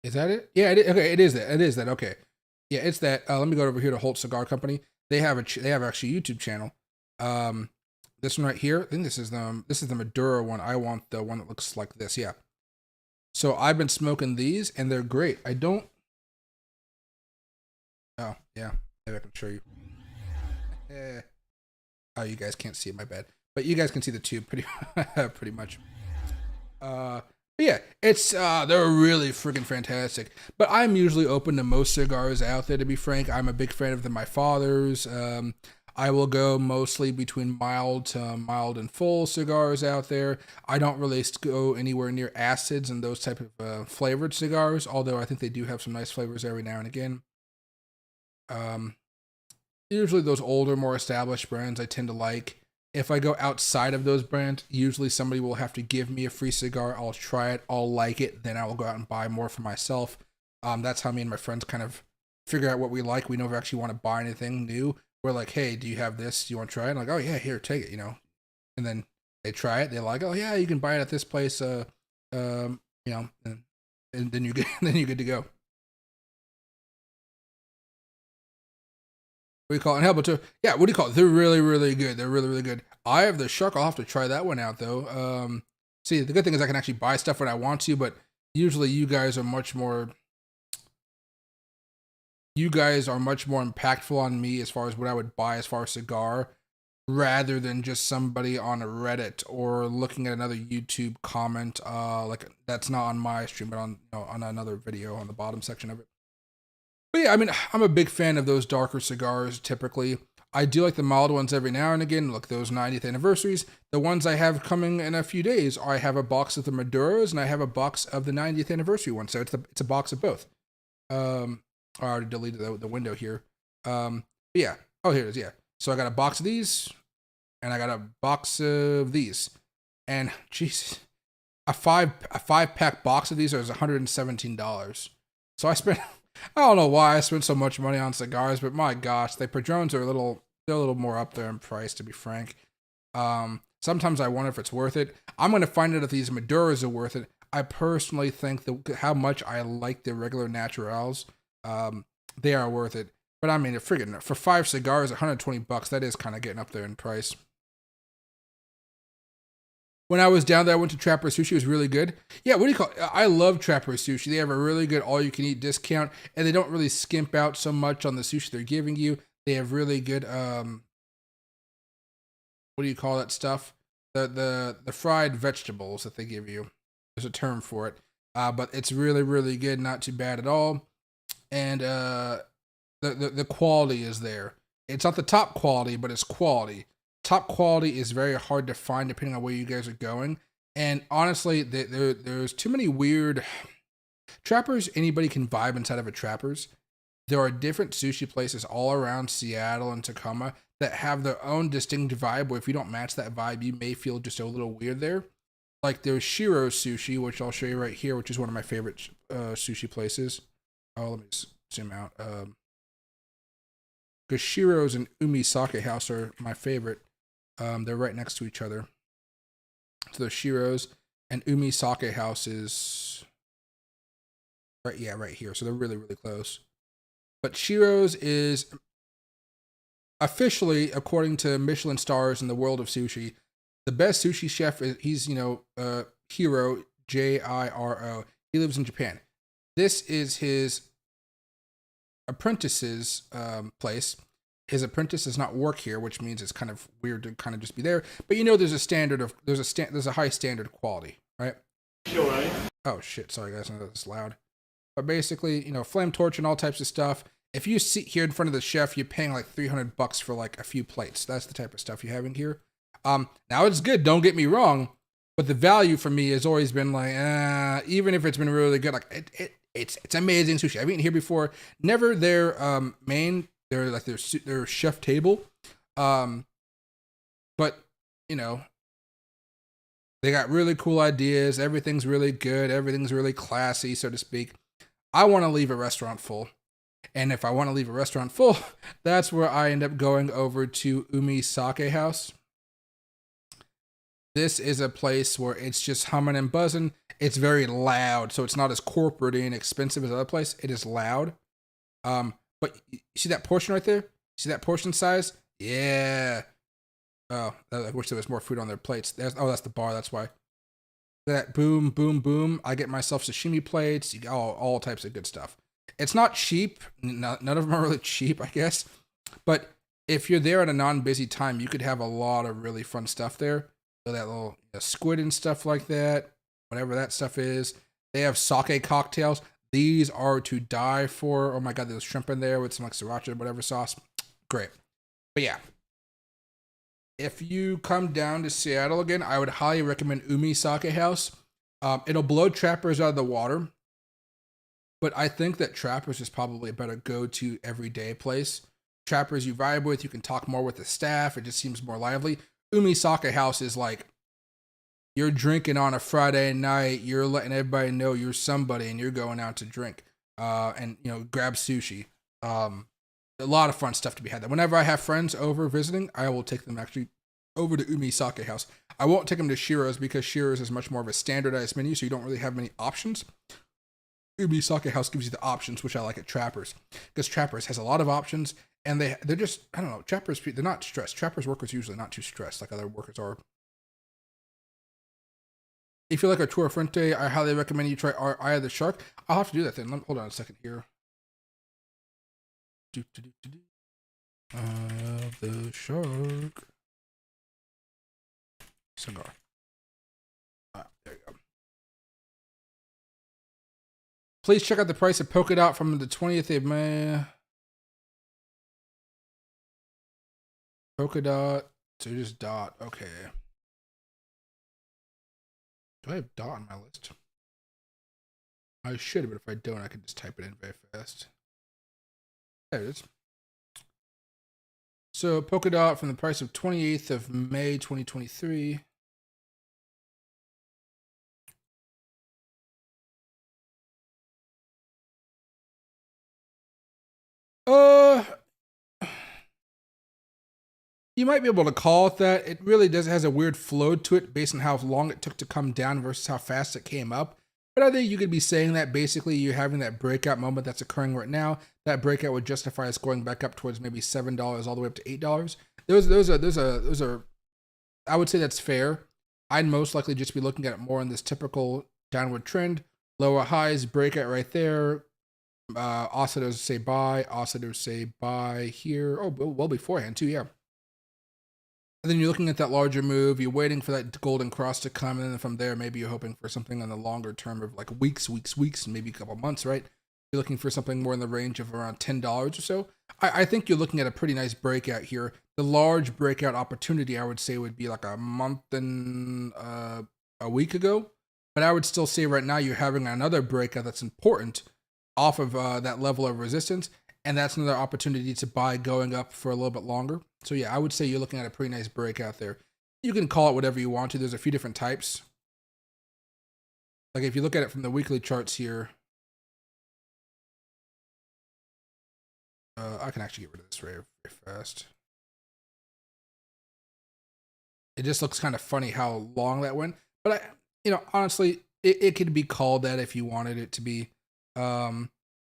Is that it? Yeah, okay, it is that. It is that. Okay. Yeah, it's that. Let me go over here to Holt Cigar Company. They have actually a YouTube channel. This one right here. I think this is the Maduro one. I want the one that looks like this. Yeah. So I've been smoking these, and they're great. I don't. Oh yeah, maybe I can show you. Oh, you guys can't see it. My bad. but you guys can see the tube pretty pretty much. But yeah, it's they're really freaking fantastic. But I'm usually open to most cigars out there. To be frank, I'm a big fan of my father's. I will go mostly between mild to mild and full cigars out there. I don't really go anywhere near acids and those type of flavored cigars, although I think they do have some nice flavors every now and again. Usually those older, more established brands I tend to like. If I go outside of those brands, usually somebody will have to give me a free cigar. I'll try it, I'll like it, then I will go out and buy more for myself. That's how me and my friends kind of figure out what we like. We never actually want to buy anything new. We're like, hey, do you have this? Do you want to try it? I'm like, oh yeah, here, take it, you know. And then they try it. They're like, oh yeah, you can buy it at this place. You know, and then you then you're good to go. What do you call it? And Hellboy too. Yeah, what do you call it? They're really, really good. They're really, really good. Eye of the Shark. I'll have to try that one out though. See, the good thing is I can actually buy stuff when I want to, but usually you guys are much more impactful on me as far as what I would buy as far as cigar, rather than just somebody on a Reddit or looking at another YouTube comment, like that's not on my stream, but on on another video on the bottom section of it. But yeah, I mean, I'm a big fan of those darker cigars typically. I do like the mild ones every now and again. Look, those 90th anniversaries. The ones I have coming in a few days, I have a box of the Maduros and I have a box of the 90th anniversary one. So it's a box of both. I already deleted the window here. Yeah. Oh, here it is. Yeah. So I got a box of these, and I got a box of these, and jeez, a five pack box of these is $117. So I spent. I don't know why I spent so much money on cigars, but my gosh, the Padrones are they're a little more up there in price, to be frank. Sometimes I wonder if it's worth it. I'm going to find out if these Maduros are worth it. I personally think that how much I like the regular Naturals, they are worth it. But I mean, for 5 cigars, $120, that is kind of getting up there in price. When I was down there, I went to Trapper Sushi. It was really good. Yeah, what do you call it? I love Trapper Sushi. They have a really good all-you-can-eat discount, and they don't really skimp out so much on the sushi they're giving you. They have really good, what do you call that stuff? The fried vegetables that they give you. There's a term for it. But it's really, really good. Not too bad at all. And the quality is there. It's not the top quality, but it's quality. Top quality is very hard to find depending on where you guys are going. And honestly, there's too many weird Trappers. Anybody can vibe inside of a Trappers. There are different sushi places all around Seattle and Tacoma that have their own distinct vibe, where if you don't match that vibe, you may feel just a little weird there. Like there's Shiro's Sushi, which I'll show you right here, which is one of my favorite sushi places. Oh, let me zoom out. Because Shiro's and Umi Sake House are my favorite. They're right next to each other. So there's Shiro's and Umi Sake House is right here. So they're really, really close. But Shiro's is officially, according to Michelin stars in the world of sushi, the best sushi chef. He's Hiro, Jiro. He lives in Japan. This is his apprentice's place. His apprentice does not work here, which means it's kind of weird to kind of just be there. But there's a standard of there's a high standard of quality, right? Sure, right? Oh shit, sorry guys, I know that's loud. But basically, flame torch and all types of stuff. If you sit here in front of the chef, you're paying like $300 for like a few plates. That's the type of stuff you have in here. Now it's good, don't get me wrong, but the value for me has always been like, even if it's been really good, like it's amazing sushi. I've eaten here before. Never their main. They're like their chef table, but they got really cool ideas. Everything's really good. Everything's really classy, so to speak. I want to leave a restaurant full, and if I want to leave a restaurant full, that's where I end up going over to Umi Sake House. This is a place where it's just humming and buzzing. It's very loud, so it's not as corporate and expensive as other place. It is loud. But you see that portion right there? See that portion size? Yeah. Oh, I wish there was more food on their plates. That's the bar. That's why. That boom, boom, boom. I get myself sashimi plates. You got all types of good stuff. It's not cheap. None of them are really cheap, I guess. But if you're there at a non-busy time, you could have a lot of really fun stuff there. So that little squid and stuff like that, whatever that stuff is. They have sake cocktails. These are to die for. Oh my god, there's shrimp in there with some like sriracha, whatever sauce. Great. But yeah, if you come down to Seattle again, I would highly recommend Umi Sake House. It'll blow Trappers out of the water, but I think that Trappers is probably a better go-to everyday place. Trappers you vibe with, you can talk more with the staff. It just seems more lively. Umi Sake House is like you're drinking on a Friday night. You're letting everybody know you're somebody, and you're going out to drink and grab sushi. A lot of fun stuff to be had there. Whenever I have friends over visiting, I will take them actually over to Umi Sake House. I won't take them to Shiro's because Shiro's is much more of a standardized menu, so you don't really have many options. Umi Sake House gives you the options, which I like at Trappers, because Trappers has a lot of options, and they're just, I don't know, Trappers, they're not stressed. Trappers workers usually not too stressed like other workers are. If you like our Tour Frente, I highly recommend you try our Eye of the Shark. I'll have to do that then. Hold on a second here. Eye of the Shark. Cigar. There you go. Please check out the price of Polka Dot from the 20th of May. Polka Dot. So just dot. Okay. Do I have dot on my list? I should, but if I don't, I can just type it in very fast. There it is. So Polka Dot from the price of 28th of May 2023. You might be able to call it that. It really has a weird flow to it based on how long it took to come down versus how fast it came up. But I think you could be saying that basically you're having that breakout moment that's occurring right now. That breakout would justify us going back up towards maybe $7 all the way up to $8. Those are I would say that's fair. I'd most likely just be looking at it more in this typical downward trend. Lower highs, breakout right there. Oscillators say buy. Oscillators say buy here. Oh, well beforehand too, yeah. And then you're looking at that larger move, you're waiting for that golden cross to come, and then from there, maybe you're hoping for something on the longer term of like weeks, maybe a couple months, right? You're looking for something more in the range of around $10 or so. I think you're looking at a pretty nice breakout here. The large breakout opportunity, I would say, would be like a month and a week ago. But I would still say right now you're having another breakout that's important off of that level of resistance. And that's another opportunity to buy going up for a little bit longer. So yeah, I would say you're looking at a pretty nice breakout there. You can call it whatever you want to. There's a few different types. Like if you look at it from the weekly charts here, I can actually get rid of this very fast. It just looks kind of funny how long that went. But honestly, it could be called that if you wanted it to be. I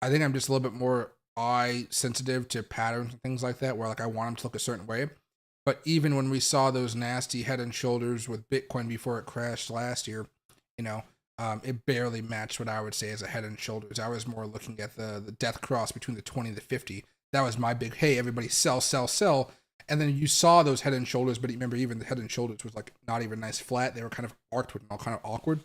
think I'm just a little bit more eye sensitive to patterns and things like that, where like I want them to look a certain way. But even when we saw those nasty head and shoulders with Bitcoin before it crashed last year, it barely matched what I would say as a head and shoulders. I was more looking at the death cross between the 20 and the 50. That was my big, hey, everybody sell, sell, sell. And then you saw those head and shoulders, but remember, even the head and shoulders was like not even nice flat. They were kind of arced with all kind of awkward.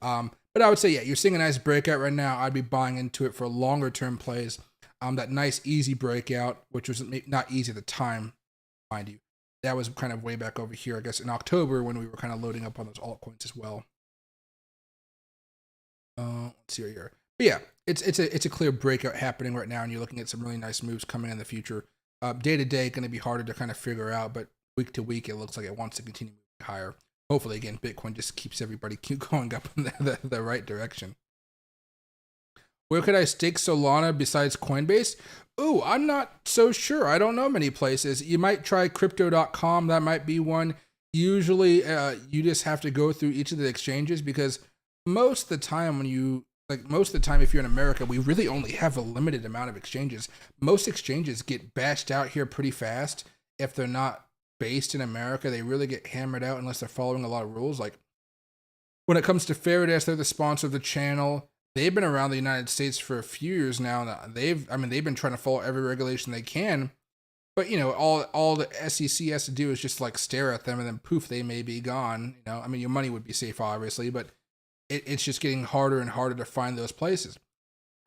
But I would say, yeah, you're seeing a nice breakout right now. I'd be buying into it for longer term plays. That nice easy breakout, which was not easy at the time, mind you. That was kind of way back over here, I guess, in October when we were kind of loading up on those altcoins as well. Let's see right here. But yeah, it's a clear breakout happening right now, and you're looking at some really nice moves coming in the future. Day to day, going to be harder to kind of figure out, but week to week, it looks like it wants to continue moving higher. Hopefully, again, Bitcoin just keeps everybody going up in the right direction. Where could I stake Solana besides Coinbase? Ooh, I'm not so sure. I don't know many places. You might try crypto.com. That might be one. Usually, you just have to go through each of the exchanges, because most of the time if you're in America, we really only have a limited amount of exchanges. Most exchanges get bashed out here pretty fast. If they're not based in America, they really get hammered out unless they're following a lot of rules. Like when it comes to Faraday, they're the sponsor of the channel. They've been around the United States for a few years now. They've been trying to follow every regulation they can, But you know, all the SEC has to do is just like stare at them, and then poof, they may be gone. You know, I mean, your money would be safe, obviously, but it's just getting harder and harder to find those places.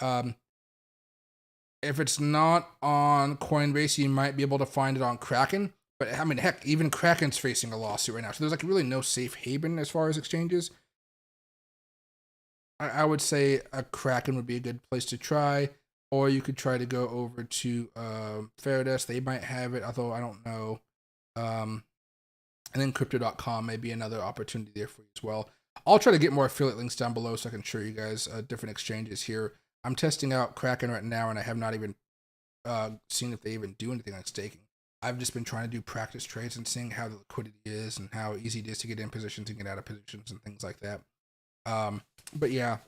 If it's not on Coinbase, you might be able to find it on Kraken. But I mean, heck, even Kraken's facing a lawsuit right now. So there's like really no safe haven as far as exchanges. I would say a Kraken would be a good place to try. Or you could try to go over to Faradesk. They might have it, although I don't know. And then Crypto.com may be another opportunity there for you as well. I'll try to get more affiliate links down below so I can show you guys different exchanges here. I'm testing out Kraken right now, and I have not even seen if they even do anything on staking. I've just been trying to do practice trades and seeing how the liquidity is and how easy it is to get in positions and get out of positions and things like that. But yeah.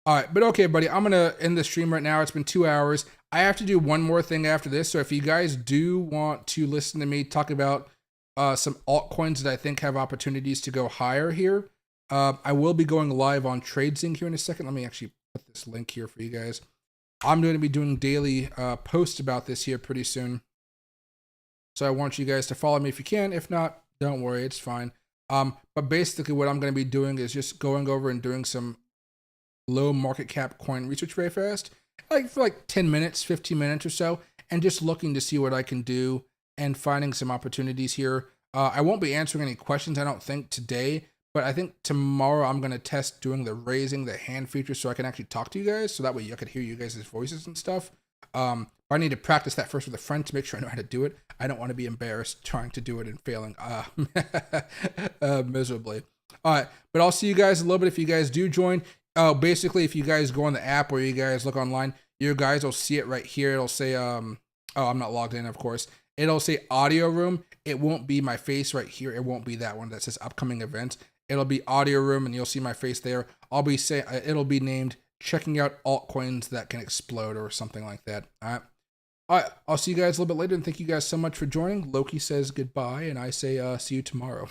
All right, but okay, buddy, I'm going to end the stream right now. It's been 2 hours. I have to do one more thing after this. So if you guys do want to listen to me talk about some altcoins that I think have opportunities to go higher here, I will be going live on TradeSync here in a second. Let me actually put this link here for you guys. I'm going to be doing daily posts about this here pretty soon. So I want you guys to follow me if you can. If not, don't worry, it's fine. But basically what I'm going to be doing is just going over and doing some low market cap coin research very fast, like for like 10 minutes, 15 minutes or so, and just looking to see what I can do and finding some opportunities here. I won't be answering any questions, I don't think, today, but I think tomorrow I'm going to test doing the raising the hand feature so I can actually talk to you guys, so that way I could hear you guys' voices and stuff. I need to practice that first with a friend to make sure I know how to do it. I don't want to be embarrassed trying to do it and failing miserably. All right, but I'll see you guys a little bit if you guys do join. Basically, if you guys go on the app or you guys look online, you guys will see it right here. It'll say, oh, I'm not logged in, of course. It'll say audio room. It won't be my face right here. It won't be that one that says upcoming events. It'll be audio room, and you'll see my face there. It'll be named checking out altcoins that can explode or something like that. All right. I'll see you guys a little bit later, and thank you guys so much for joining. Loki says goodbye, and I say see you tomorrow.